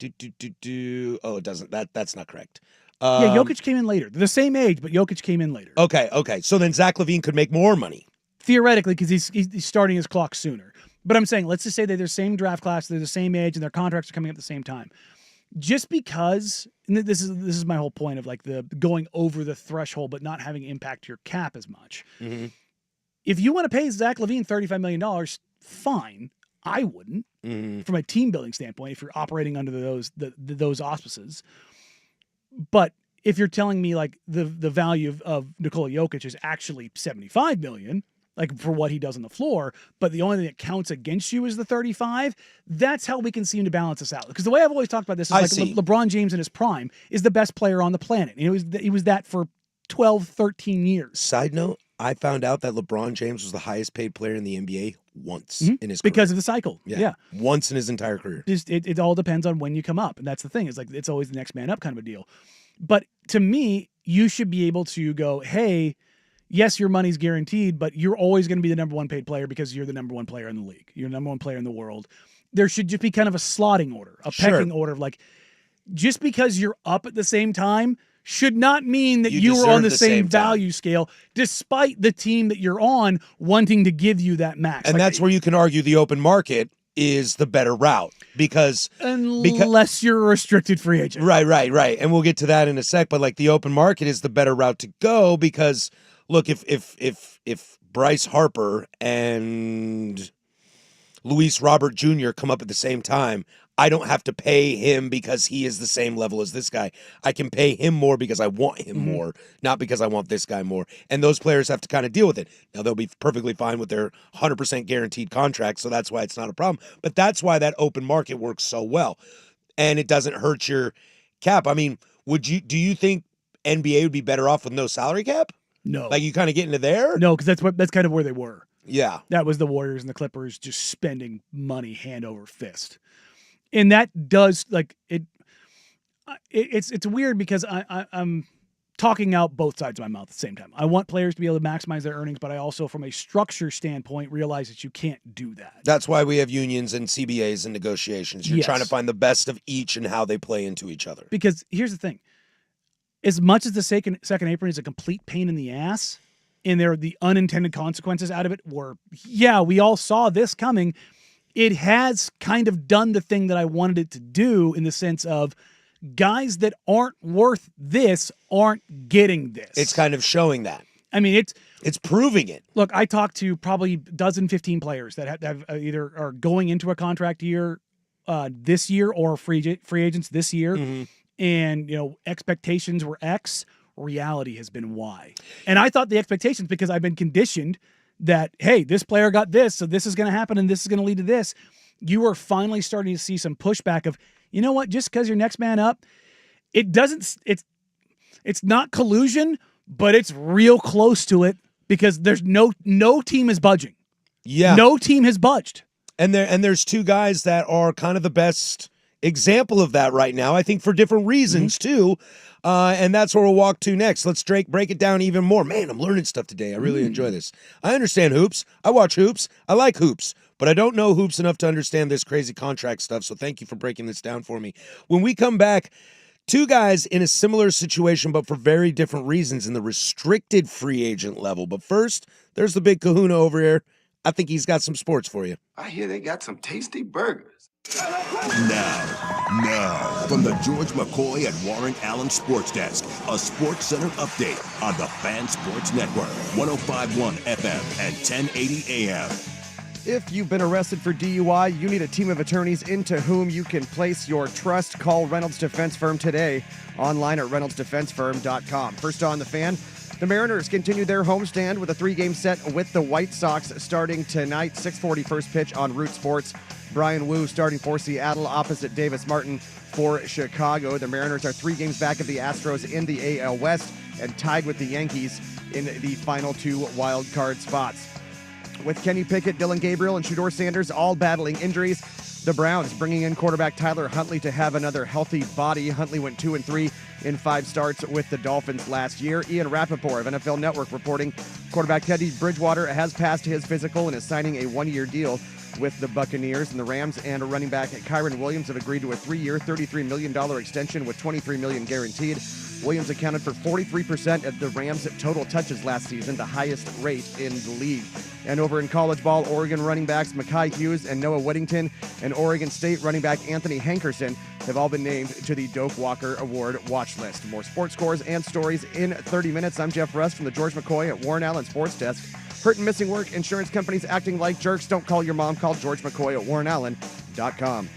it doesn't. That's not correct. Yeah, Jokic came in later. They're the same age, but Jokic came in later. Okay. So then Zach LaVine could make more money. Theoretically, because he's starting his clock sooner. But I'm saying, let's just say they're the same draft class, they're the same age, and their contracts are coming at the same time. Just because, and this is my whole point of like the going over the threshold, but not having impact your cap as much. Mm-hmm. If you want to pay Zach LaVine $35 million, fine. I wouldn't, from a team building standpoint, if you're operating under those auspices. But if you're telling me like the value of Nikola Jokic is actually $75 million, like for what he does on the floor, but the only thing that counts against you is the 35, that's how we can seem to balance this out. Because the way I've always talked about this is like LeBron James in his prime is the best player on the planet. He was that for 12, 13 years. Side note, I found out that LeBron James was the highest paid player in the NBA once in his career. Because of the cycle. Yeah. Once in his entire career. It all depends on when you come up. And that's the thing. It's like it's always the next man up kind of a deal. But to me, you should be able to go, hey, yes, your money's guaranteed, but you're always going to be the number one paid player because you're the number one player in the league. You're the number one player in the world. There should just be kind of a slotting order, a pecking order of like, just because you're up at the same time should not mean that you are on the same value scale, despite the team that you're on wanting to give you that max. And that's where you can argue the open market is the better route because unless you're a restricted free agent. Right. And we'll get to that in a sec, but like the open market is the better route to go because look, if Bryce Harper and Luis Robert Jr. come up at the same time, I don't have to pay him because he is the same level as this guy. I can pay him more because I want him more, not because I want this guy more. And those players have to kind of deal with it. Now, they'll be perfectly fine with their 100% guaranteed contract, so that's why it's not a problem. But that's why that open market works so well. And it doesn't hurt your cap. I mean, do you think NBA would be better off with no salary cap? No. Like you kind of get into there? No, because that's kind of where they were. Yeah. That was the Warriors and the Clippers just spending money hand over fist. And that does like it's weird because I'm talking out both sides of my mouth at the same time. I want players to be able to maximize their earnings, but I also, from a structure standpoint, realize that you can't do that. That's why we have unions and CBAs and negotiations. You're trying to find the best of each and how they play into each other. Because here's the thing. As much as the second apron is a complete pain in the ass, and there are the unintended consequences out of it were, we all saw this coming. It has kind of done the thing that I wanted it to do in the sense of guys that aren't worth this aren't getting this. It's kind of showing that. I mean, it's proving it. Look, I talked to probably 15 players that have either are going into a contract year this year or free agents this year. Mm-hmm. And, expectations were X, reality has been Y. And I thought the expectations, because I've been conditioned that, hey, this player got this, so this is going to happen and this is going to lead to this. You are finally starting to see some pushback of, you know what, just because you're next man up, it's not collusion, but it's real close to it because there's no team is budging. Yeah. No team has budged. And there's two guys that are kind of the best example of that right now, I think for different reasons too. And that's where we'll walk to next. Let's break it down even more. Man, I'm learning stuff today. I really enjoy this. I understand hoops. I watch hoops. I like hoops. But I don't know hoops enough to understand this crazy contract stuff, so thank you for breaking this down for me. When we come back, two guys in a similar situation, but for very different reasons in the restricted free agent level. But first, there's the big kahuna over here. I think he's got some sports for you. I hear they got some tasty burgers. Now, from the George McCoy and Warren Allen Sports Desk, a Sports Center update on the Fan Sports Network, 105.1 FM and 1080 AM. If you've been arrested for DUI, you need a team of attorneys into whom you can place your trust. Call Reynolds Defense Firm today, online at reynoldsdefensefirm.com. First on the Fan, the Mariners continue their homestand with a 3-game set with the White Sox starting tonight. 6:40 first pitch on Root Sports. Brian Wu starting for Seattle opposite Davis Martin for Chicago. The Mariners are 3 games back of the Astros in the AL West and tied with the Yankees in the final 2 wild card spots. With Kenny Pickett, Dylan Gabriel, and Shedeur Sanders all battling injuries, the Browns bringing in quarterback Tyler Huntley to have another healthy body. Huntley went 2-3 in 5 starts with the Dolphins last year. Ian Rappaport of NFL Network reporting quarterback Teddy Bridgewater has passed his physical and is signing a 1-year deal with the Buccaneers, and the Rams and running back Kyron Williams have agreed to a 3-year, $33 million extension with $23 million guaranteed. Williams accounted for 43% of the Rams' total touches last season, the highest rate in the league. And over in college ball, Oregon running backs Mekhi Hughes and Noah Whittington and Oregon State running back Anthony Hankerson have all been named to the Doak Walker Award watch list. More sports scores and stories in 30 minutes. I'm Jeff Rust from the George McCoy at Warren Allen Sports Desk. Hurt and missing work, insurance companies acting like jerks. Don't call your mom. Call George McCoy at warrenallen.com.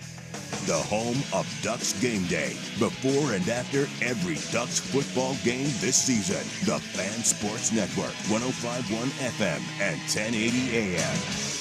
The home of Ducks game day. Before and after every Ducks football game this season. The Fan Sports Network, 105.1 FM and 1080 AM.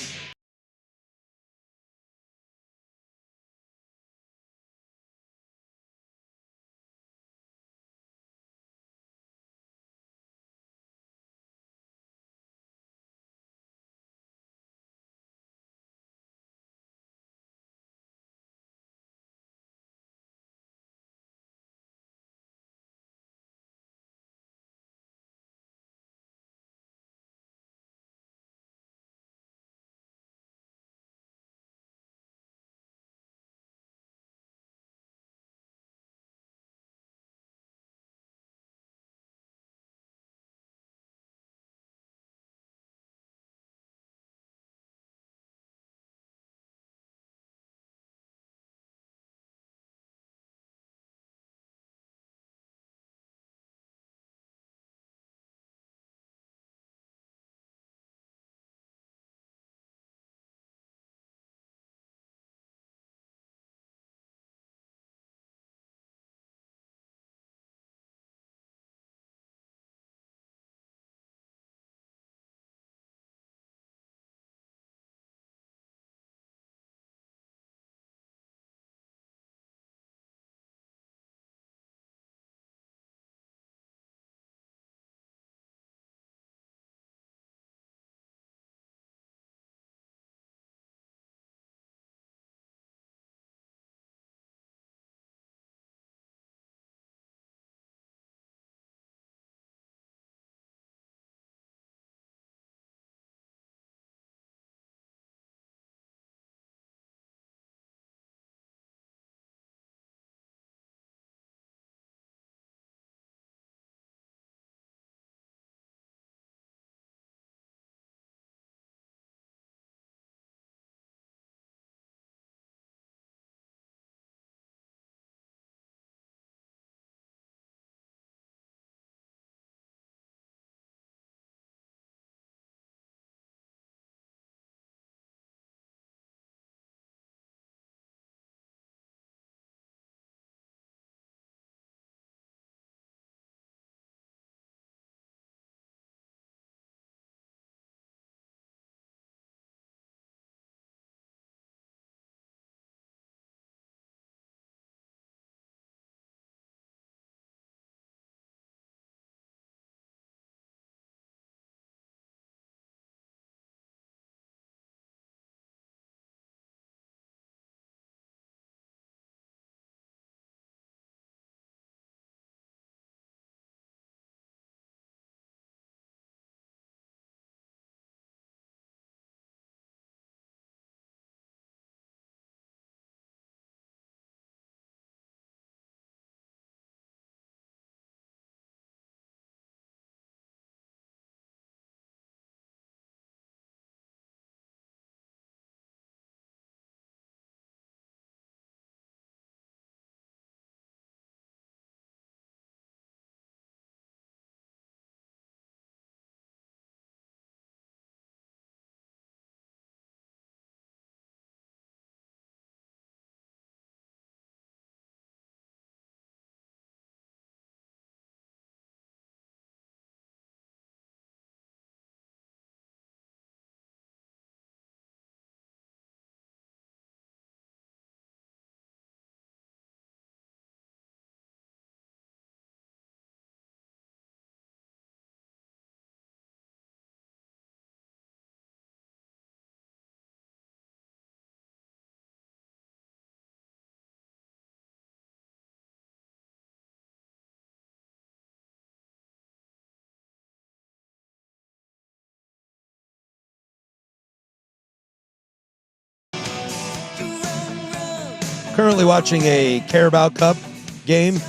Currently watching a Carabao Cup game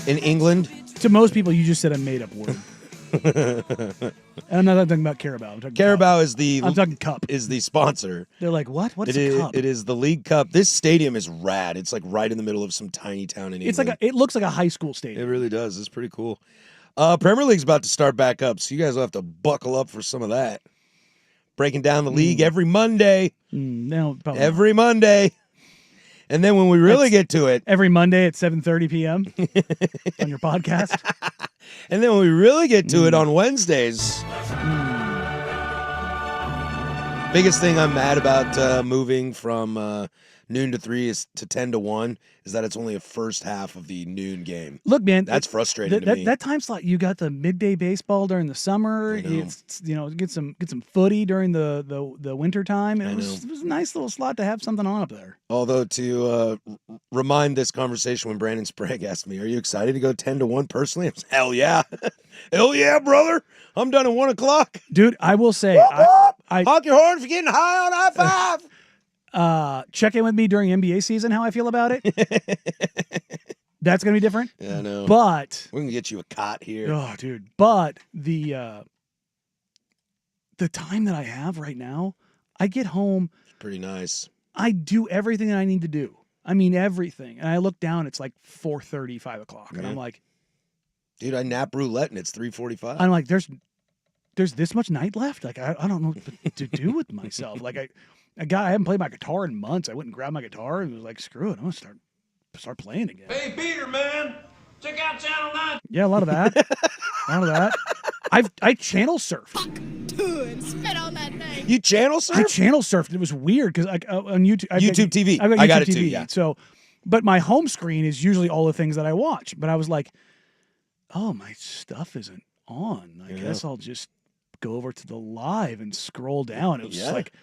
in England. To most people, you just said a made-up word. And I'm not talking about Carabao. I'm talking Carabao cup. is the I'm talking cup. is the sponsor. They're like, what? What's It a is, cup? it is the League Cup. This stadium is rad. It's like right in the middle of some tiny town in England. It's like it looks like a high school It stadium. really does. It's pretty cool. Premier League's about to start back up, so you guys will have to buckle up for some of that. Breaking down the league every Monday. No, probably Every Monday. And then when we really get to it, every Monday at 7:30 p.m. on your podcast. and then when we really get to it on Wednesdays. Biggest thing I'm mad about moving from noon to 3 is to 10 to 1 is that it's only a first half of the noon game. Look, man, That's frustrating to me. That time slot, you got the midday baseball during the summer. I know. It's get some footy during the winter time. It I was a nice little slot to have something on up there. Although to remind this conversation when Brandon Sprague asked me, "Are you excited to go 10 to 1 personally?" I was, hell yeah, hell yeah, brother! I'm done at 1 o'clock. Dude, I will say, I honk your horn if you're getting high on I-5. Check in with me during NBA season. How I feel about it. That's gonna be different. Yeah, I know. But we're gonna get you a cot here. Oh, dude! But the time that I have right now, I get home. It's pretty nice. I do everything that I need to do. I mean, everything. And I look down, it's like 4:30, 5 o'clock. And I'm like, dude, I nap roulette and it's 3:45. I'm like, there's this much night left. Like, I don't know what to do with myself. Like, I haven't played my guitar in months. I went and grabbed my guitar and was like, screw it. I'm going to start playing again. Hey, Peter, man. Check out Channel 9. Yeah, a lot of that. A lot of that. I channel surfed. Spit on that name. You channel surfed? I channel surfed. It was weird because on YouTube. YouTube TV. I've got I got YouTube it too, TV. yeah. So, but my home screen is usually all the things that I watch. But I was like, oh, my stuff isn't on. I guess I'll just go over to the live and scroll down. It was just like,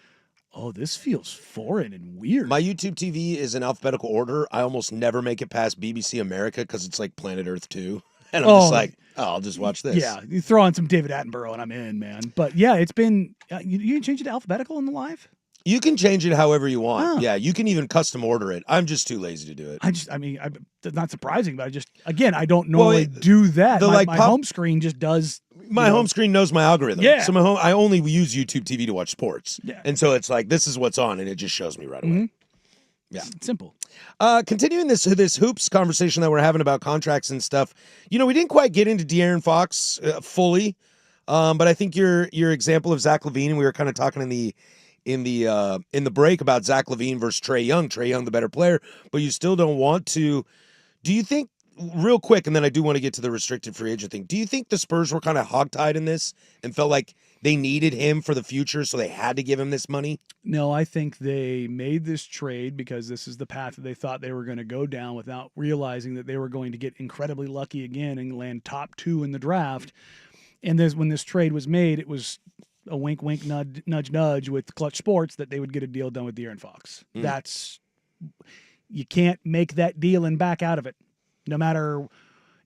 oh, this feels foreign and weird. My YouTube TV is in alphabetical order. I almost never make it past BBC America because it's like Planet Earth 2. And I'm just like, I'll just watch this. Yeah, you throw on some David Attenborough and I'm in, man. But yeah, it's been, you can change it to alphabetical in the live? You can change it however you want. Oh. Yeah, you can even custom order it. I'm just too lazy to do it. It's not surprising, but I don't normally do that. My home screen just does. My home screen knows my algorithm. Yeah. So I only use YouTube TV to watch sports. Yeah. And so it's like, this is what's on, and it just shows me right away. Mm-hmm. Yeah. It's simple. Continuing this hoops conversation that we're having about contracts and stuff, we didn't quite get into De'Aaron Fox fully, but I think your example of Zach LaVine, we were kind of talking in the break about Zach LaVine versus Trae Young. Trae Young, the better player, but you still don't want to. Do you think, real quick, and then I do want to get to the restricted free agent thing, do you think the Spurs were kind of hogtied in this and felt like they needed him for the future, so they had to give him this money? No, I think they made this trade because this is the path that they thought they were going to go down without realizing that they were going to get incredibly lucky again and land top 2 in the draft. And when this trade was made, it was a wink, wink, nudge, nudge with Clutch Sports that they would get a deal done with De'Aaron Fox. You can't make that deal and back out of it, no matter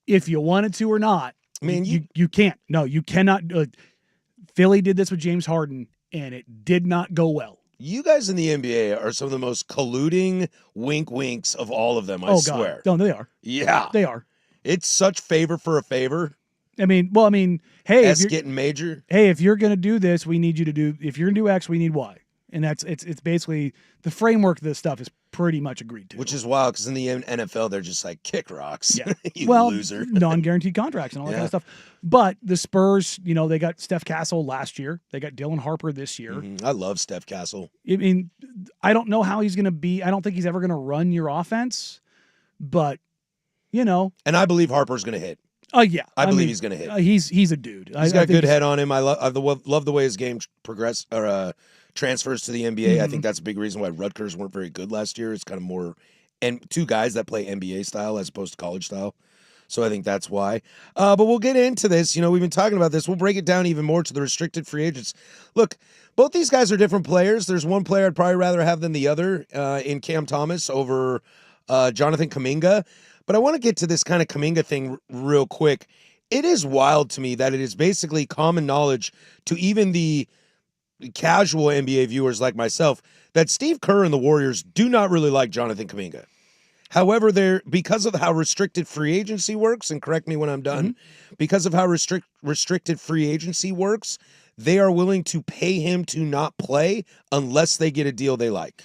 if you wanted to or not. I mean, you can't. No, you cannot. Philly did this with James Harden, and it did not go well. You guys in the NBA are some of the most colluding wink winks of all of them, I swear. God. No, they are. Yeah. They are. It's such favor for a favor. Hey, S getting major. Hey, if you're going to do this, we need you to do, if you're going to do X, we need Y. And it's basically the framework of this stuff is pretty much agreed to. Which is wild because in the NFL, they're just like, kick rocks. Yeah. You well, loser. non-guaranteed contracts and all that kind of stuff. But the Spurs, they got Steph Castle last year. They got Dylan Harper this year. Mm-hmm. I love Steph Castle. I mean, I don't know how he's going to be. I don't think he's ever going to run your offense. But, And I believe Harper's going to hit. Oh, yeah. I believe he's going to hit. He's a dude. He's got a good head on him. I love the way his game transfers to the NBA. Mm-hmm. I think that's a big reason why Rutgers weren't very good last year. It's kind of more, and two guys that play NBA style as opposed to college style. So I think that's why. But we'll get into this. We've been talking about this. We'll break it down even more to the restricted free agents. Look, both these guys are different players. There's one player I'd probably rather have than the other in Cam Thomas over Jonathan Kuminga. But I want to get to this kind of Kuminga thing real quick. It is wild to me that it is basically common knowledge to even the casual NBA viewers like myself that Steve Kerr and the Warriors do not really like Jonathan Kuminga. However, because of how restricted free agency works, and correct me when I'm done, because of how restricted free agency works, they are willing to pay him to not play unless they get a deal they like.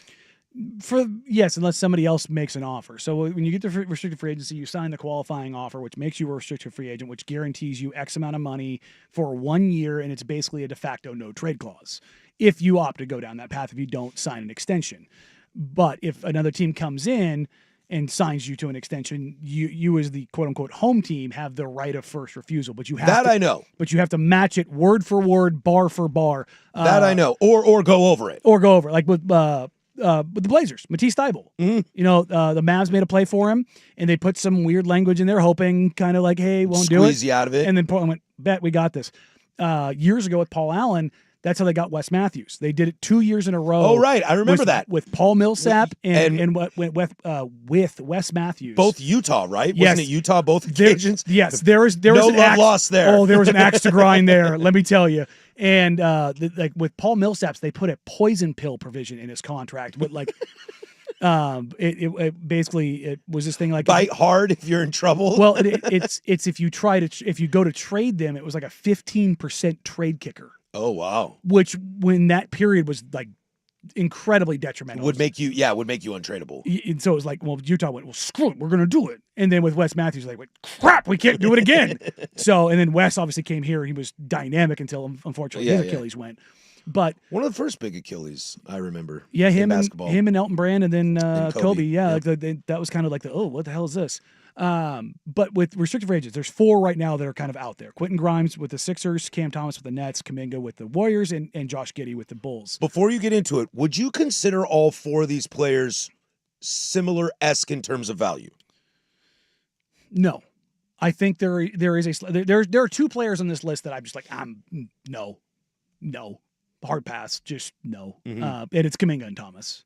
Yes, unless somebody else makes an offer. So when you get the restricted free agency, you sign the qualifying offer, which makes you a restricted free agent, which guarantees you X amount of money for 1 year, and it's basically a de facto no trade clause if you opt to go down that path, if you don't sign an extension. But if another team comes in and signs you to an extension, you as the quote unquote home team have the right of first refusal. But you have That I know. But you have to match it word for word, bar for bar. That I know. Or go over it. Or go over it. Like with the Blazers, Matisse Thybulle. You know, the Mavs made a play for him, and they put some weird language in there, hoping kind of like, hey, won't do it. Squeeze you out of it. And then Portland went, bet we got this. Years ago with Paul Allen, that's how they got Wes Matthews. They did it 2 years in a row. Oh, right. I remember that. With Paul Millsap and with Wes Matthews. Both Utah, right? Yes. Wasn't it Utah both occasions? Yes, there was no an love axe, lost there. Oh, there was an axe to grind there. Let me tell you. And like with Paul Millsaps, they put a poison pill provision in his contract. With like, it basically was this thing like bite hard if you're in trouble. Well, it's if you go to trade them, it was like a 15% trade kicker. Oh wow! Which when that period was like incredibly detrimental, would make you untradeable. And so it was like, well, Utah went, well, screw it, we're going to do it. And then with Wes Matthews, like, crap, we can't do it again. So, and then Wes obviously came here. He was dynamic until unfortunately his Achilles went. But one of the first big Achilles I remember. Yeah, him basketball. And Elton Brand, and then Kobe. Yeah, yep. like that was kind of like what the hell is this? But with restricted free agents, there's 4 right now that are kind of out there. Quentin Grimes with the Sixers, Cam Thomas with the Nets, Kuminga with the Warriors, and Josh Giddey with the Bulls. Before you get into it, would you consider all 4 of these players similar-esque in terms of value? No. I think there are 2 players on this list that I'm just like, no. Hard pass, just no. And it's Kuminga and Thomas.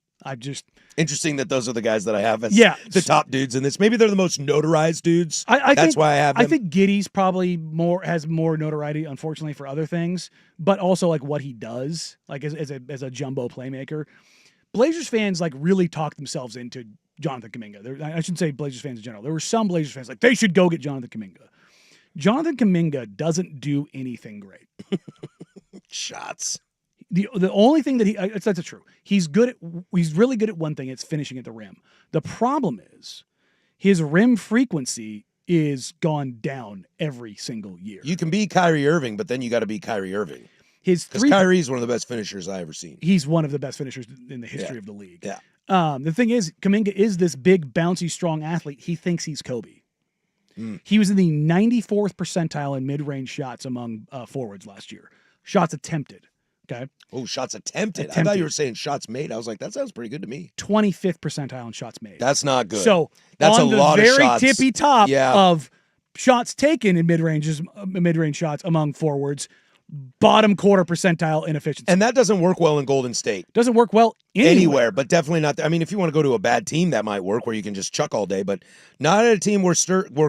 Interesting that those are the guys that I have as the top dudes in this. Maybe they're the most notarized dudes. That's why I have them. I think Giddey's probably has more notoriety, unfortunately, for other things, but also like what he does, like as a jumbo playmaker. Blazers fans like really talked themselves into Jonathan Kuminga. I shouldn't say Blazers fans in general. There were some Blazers fans like they should go get Jonathan Kuminga. Jonathan Kuminga doesn't do anything great. Shots. The only thing that that's true. He's really good at one thing. It's finishing at the rim. The problem is his rim frequency is gone down every single year. You can be Kyrie Irving, but then you got to be Kyrie Irving. Because Kyrie's one of the best finishers I ever seen. He's one of the best finishers in the history of the league. Yeah. The thing is, Kuminga is this big, bouncy, strong athlete. He thinks he's Kobe. He was in the 94th percentile in mid-range shots among forwards last year. Shots attempted. Okay. Oh, shots attempted. I thought you were saying shots made. I was like, that sounds pretty good to me. 25th percentile in shots made. That's not good. So that's a lot of shots. On the very tippy top of shots taken in mid-range shots among forwards, bottom quarter percentile in efficiency. And that doesn't work well in Golden State. Doesn't work well anywhere, but definitely not. I mean, if you want to go to a bad team, that might work where you can just chuck all day, but not at a team where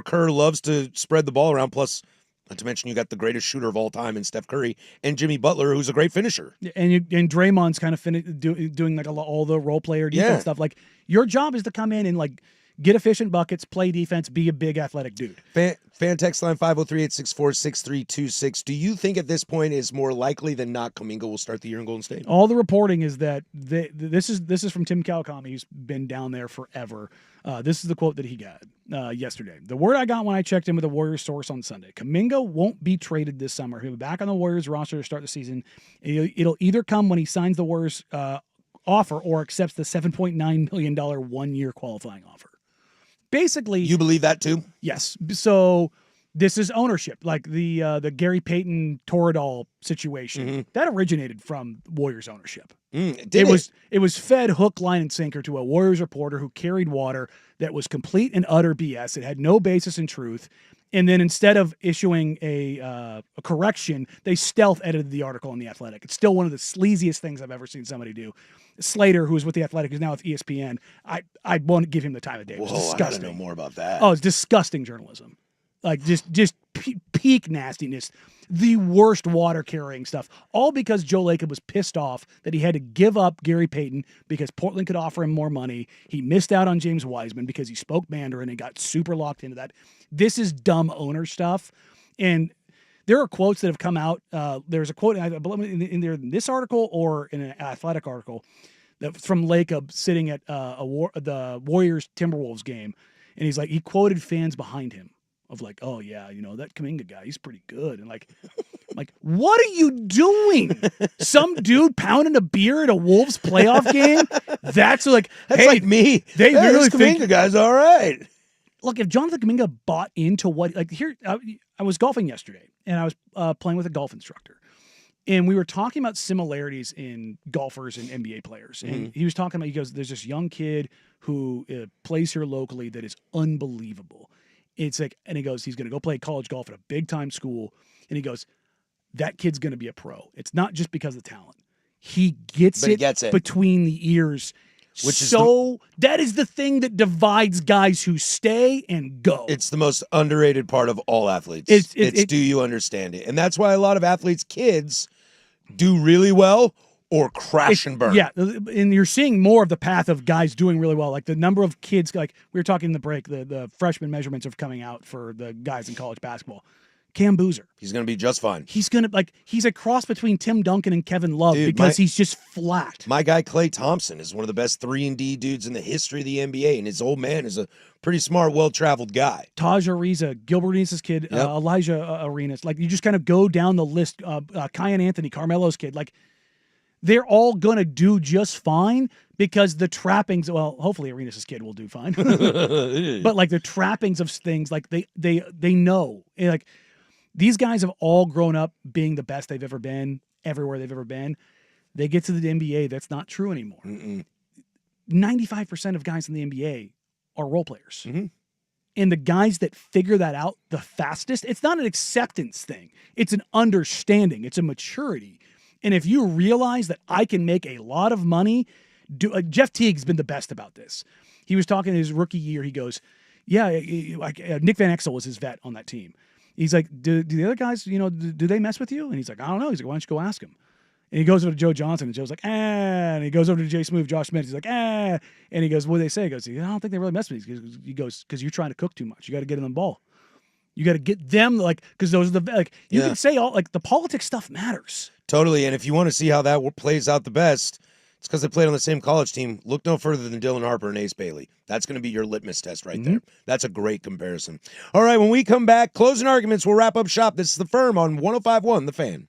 Kerr loves to spread the ball around. Plus, not to mention, you got the greatest shooter of all time in Steph Curry and Jimmy Butler, who's a great finisher. And Draymond's kind of doing like all the role player defense stuff. Like your job is to come in and like get efficient buckets, play defense, be a big athletic dude. Fan text line 503-864-6326. Do you think at this point is more likely than not Kuminga will start the year in Golden State? All the reporting is that this is from Tim Kawakami, who's been down there forever. This is the quote that he got yesterday. The word I got when I checked in with a Warriors source on Sunday: Kuminga won't be traded this summer. He'll be back on the Warriors roster to start the season. It'll either come when he signs the Warriors offer or accepts the $7.9 million 1-year qualifying offer. Basically, you believe that too? Yes. So this is ownership, like the Gary Payton Toradol situation that originated from Warriors ownership. It was fed hook, line, and sinker to a Warriors reporter who carried water that was complete and utter BS. It had no basis in truth. And then instead of issuing a correction, they stealth edited the article in The Athletic. It's still one of the sleaziest things I've ever seen somebody do. Slater, who was with The Athletic, is now with ESPN. I won't give him the time of day. It was disgusting. I gotta know more about that. Oh, it's disgusting journalism. Like just peak nastiness, the worst water carrying stuff, all because Joe Lacob was pissed off that he had to give up Gary Payton because Portland could offer him more money. He missed out on James Wiseman because he spoke Mandarin and got super locked into that. This is dumb owner stuff. And there are quotes that have come out. There's a quote in either this article or in an athletic article that from Lacob sitting at the Warriors Timberwolves game. And he's like, he quoted fans behind him of like, oh yeah, that Kuminga guy, he's pretty good. And like, what are you doing? Some dude pounding a beer at a Wolves playoff game? That's like me. They really think Kuminga guy's all right. Look, if Jonathan Kuminga bought into what, like here, I was golfing yesterday and I was playing with a golf instructor. And we were talking about similarities in golfers and NBA players. And he was talking about, he goes, there's this young kid who plays here locally that is unbelievable. It's like, and he goes, he's going to go play college golf at a big time school. And he goes, that kid's going to be a pro. It's not just because of talent. He gets it between the ears. That is the thing that divides guys who stay and go. It's the most underrated part of all athletes. It's do you understand it? And that's why a lot of athletes' kids do really well or crash and burn. Yeah, and you're seeing more of the path of guys doing really well. Like the number of kids, like we were talking in the break, the freshman measurements are coming out for the guys in college basketball. Cam Boozer. He's going to be just fine. He's a cross between Tim Duncan and Kevin Love because he's just flat. My guy Klay Thompson is one of the best 3-and-D dudes in the history of the NBA, and his old man is a pretty smart, well-traveled guy. Taj Ariza, Gilbert Arenas' kid, Elijah Arenas. Like, you just kind of go down the list. Kyan Anthony, Carmelo's kid. Like, they're all going to do just fine because the trappings, well, hopefully Arenas' kid will do fine. But, like, the trappings of things, like, they know. Like, these guys have all grown up being the best they've ever been, everywhere they've ever been. They get to the NBA, that's not true anymore. 95% of guys in the NBA are role players. And the guys that figure that out the fastest, it's not an acceptance thing. It's an understanding. It's a maturity. And if you realize that I can make a lot of money, Jeff Teague's been the best about this. He was talking in his rookie year. He goes, yeah, Nick Van Exel was his vet on that team. He's like, do the other guys, do they mess with you? And he's like, I don't know. He's like, why don't you go ask him? And he goes over to Joe Johnson, and Joe's like, And he goes over to Jay Smooth, Josh Smith. He's like, And he goes, what do they say? He goes, I don't think they really mess with you. He goes, because you're trying to cook too much. You got to get them the ball. You got to get them, because those are you can say all, the politics stuff matters. Totally. And if you want to see how that plays out the best, it's because they played on the same college team. Look no further than Dylan Harper and Ace Bailey. That's going to be your litmus test right there. That's a great comparison. All right, when we come back, closing arguments, we'll wrap up shop. This is The Firm on 105.1 The Fan.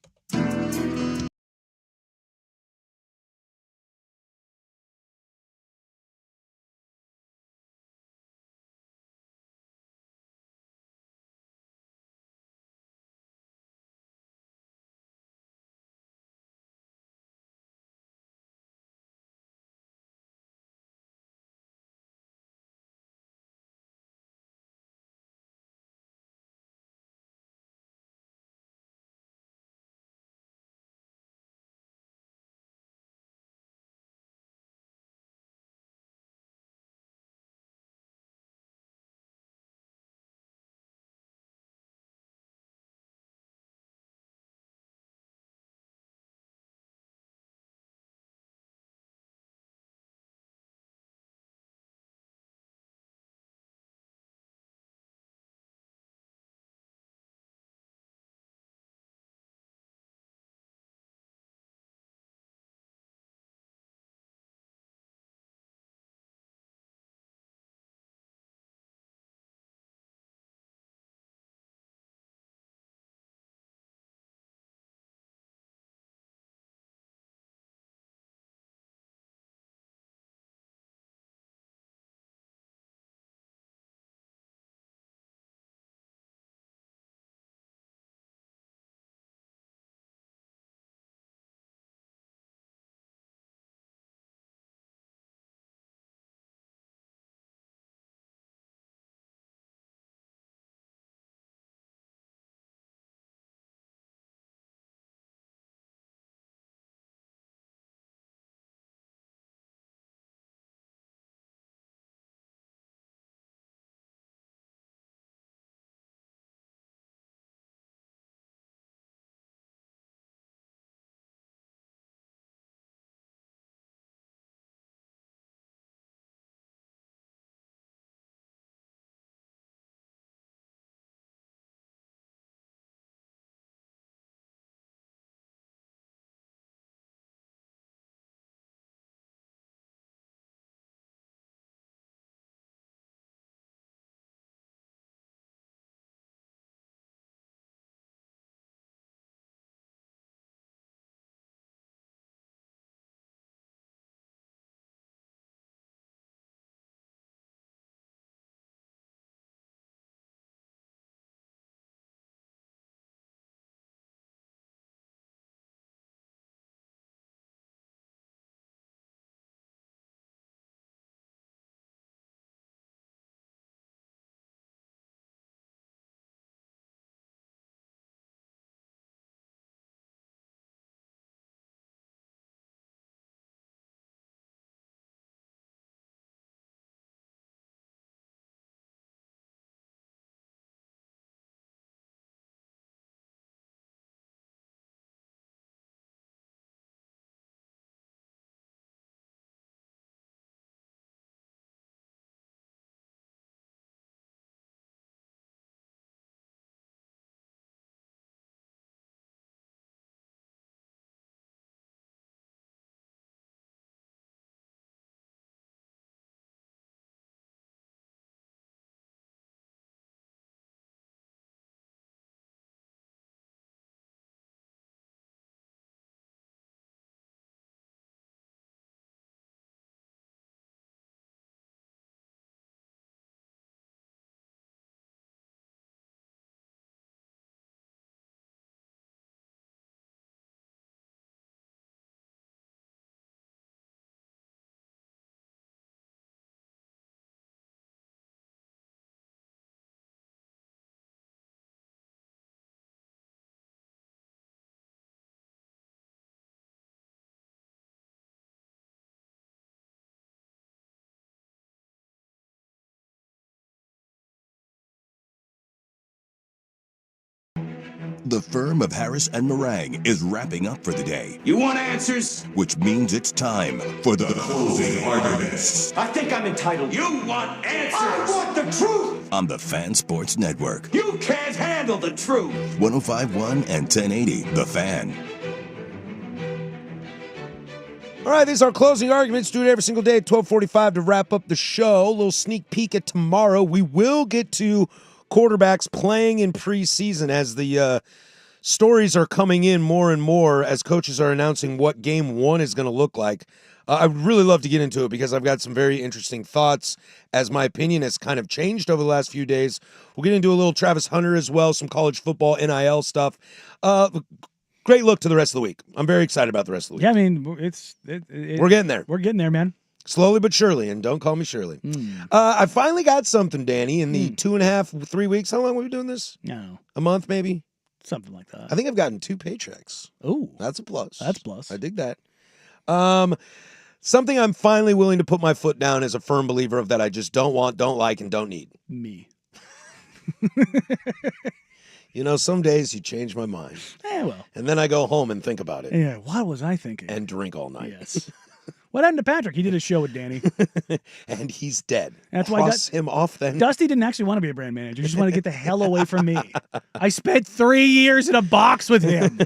the firm of Harris and Marang is wrapping up for the day. You want answers? Which means it's time for the closing arguments. I think I'm entitled. You want answers? I want the truth! On the Fan Sports Network. You can't handle the truth! 105.1 and 1080, The Fan. All right, these are our closing arguments. Do it every single day at 12:45 to wrap up the show. A little sneak peek at tomorrow. We will get to quarterbacks playing in preseason as the stories are coming in more and more as coaches are announcing what game one is going to look like. I would really love to get into it because I've got some very interesting thoughts as my opinion has kind of changed over the last few days. We'll get into a little Travis Hunter as well, some college football, NIL stuff. Great look to the rest of the week. I'm very excited about the rest of the week. Yeah, I mean, We're getting there. We're getting there, man. Slowly but surely, and don't call me Shirley. I finally got something, Danny, in the 2.5, 3 weeks. How long have we been doing this? No, A month, maybe? something like that. I think I've gotten 2 paychecks. Oh, That's a plus. that's plus. I dig that. Something I'm finally willing to put my foot down as a firm believer of that I just don't want, don't like, and don't need. Me. You know, some days you change my mind. Well. And then I go home and think about it. Yeah, what was I thinking? And drink all night. Yes. What happened to Patrick? He did a show with Danny. And he's dead. That's why Cross him off then. Dusty didn't actually want to be a brand manager. He just wanted to get the hell away from me. I spent 3 years in a box with him.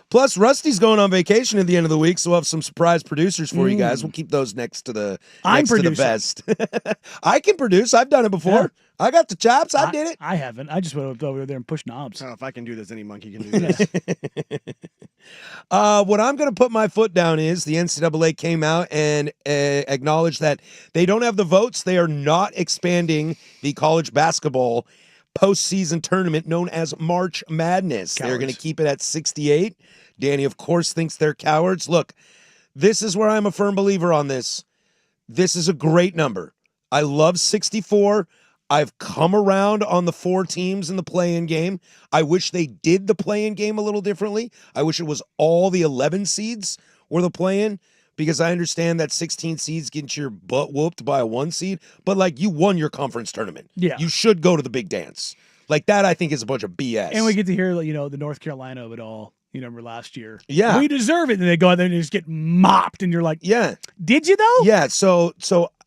Plus, Rusty's going on vacation at the end of the week, so we'll have some surprise producers for you guys. We'll keep those next to the vest. I can produce. I've done it before. Yeah. I got the chops. I did it. I haven't. I just went over there and pushed knobs. Oh, if I can do this, any monkey can do this. What I'm going to put my foot down is the NCAA came out and acknowledged that they don't have the votes. They are not expanding the college basketball postseason tournament known as March Madness. They're going to keep it at 68. Danny, of course, thinks they're cowards. Look, this is where I'm a firm believer on this. This is a great number. I love 64. I've come around on the 4 teams in the play-in game. I wish they did the play-in game a little differently. I wish it was all the 11 seeds were the play-in because I understand that 16 seeds get your butt whooped by a 1 seed, but like you won your conference tournament. Yeah. You should go to the big dance. Like that I think is a bunch of BS. And we get to hear, the North Carolina of it all. You remember last year. Yeah. We deserve it. And they go out there and they just get mopped. And you're like, yeah. Did you though? Yeah. So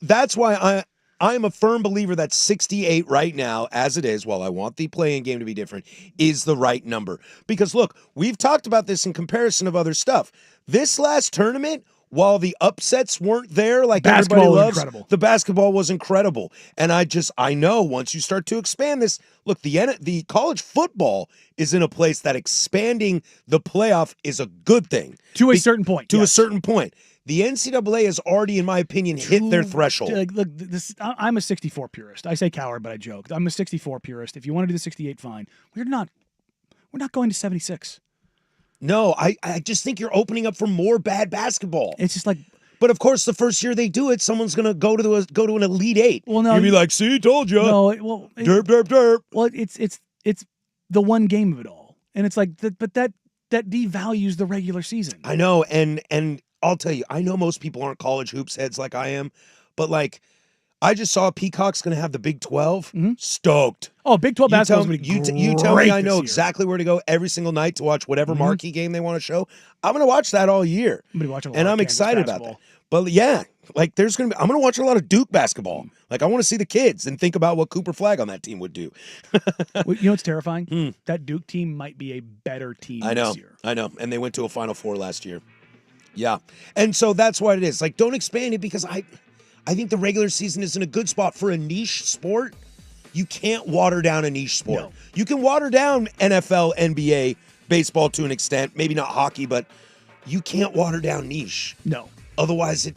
that's why I'm a firm believer that 68 right now, as it is, while I want the play-in game to be different, is the right number. Because look, we've talked about this in comparison of other stuff. This last tournament, while the upsets weren't there like basketball everybody loves, was incredible. The basketball was incredible. And I know once you start to expand this, look, the college football is in a place that expanding the playoff is a good thing. To a certain point. To a yes. certain point. The NCAA has already, in my opinion, hit their threshold. Look, I'm a 64 purist. I say coward, but I joke. I'm a 64 purist. If you want to do the 68, fine. We're not going to 76. No, I just think you're opening up for more bad basketball. It's just like, but of course, the first year they do it, someone's gonna go to an Elite Eight. Well, no, you'll be like, "See, told you." No, derp, derp, derp. Well, it's the one game of it all, and it's like, but that devalues the regular season. I know, and I'll tell you, I know most people aren't college hoops heads like I am, but like, I just saw Peacock's going to have the Big 12. Mm-hmm. Stoked. Oh, Big 12 basketball is going to be You tell me I know year. exactly where to go every single night to watch whatever marquee game they want to show. I'm going to watch that all year. I'm going to watch a lot and of I'm Kansas excited basketball. about that. But yeah, like I'm going to watch a lot of Duke basketball. Like I want to see the kids and think about what Cooper Flagg on that team would do. You know what's terrifying? That Duke team might be a better team this year. I know. And they went to a Final Four last year. Yeah. And so that's what it is. Like, don't expand it because I think the regular season is in a good spot for a niche sport. You can't water down a niche sport. No. You can water down NFL, NBA, baseball to an extent, maybe not hockey, but you can't water down niche. No. Otherwise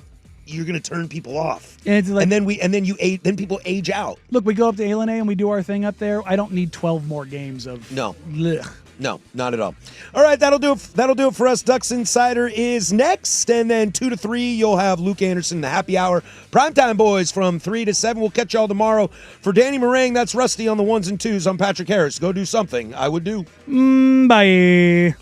you're going to turn people off. And it's like, then people age out. Look, we go up to ALNA and we do our thing up there. I don't need 12 more games of blech. No, not at all. All right, that'll do it for us. Ducks Insider is next, and then 2 to 3, you'll have Luke Anderson, the Happy Hour. Primetime Boys from 3 to 7. We'll catch y'all tomorrow. For Danny Marang, that's Rusty on the 1s and 2s. I'm Patrick Harris. Go do something I would do. Bye.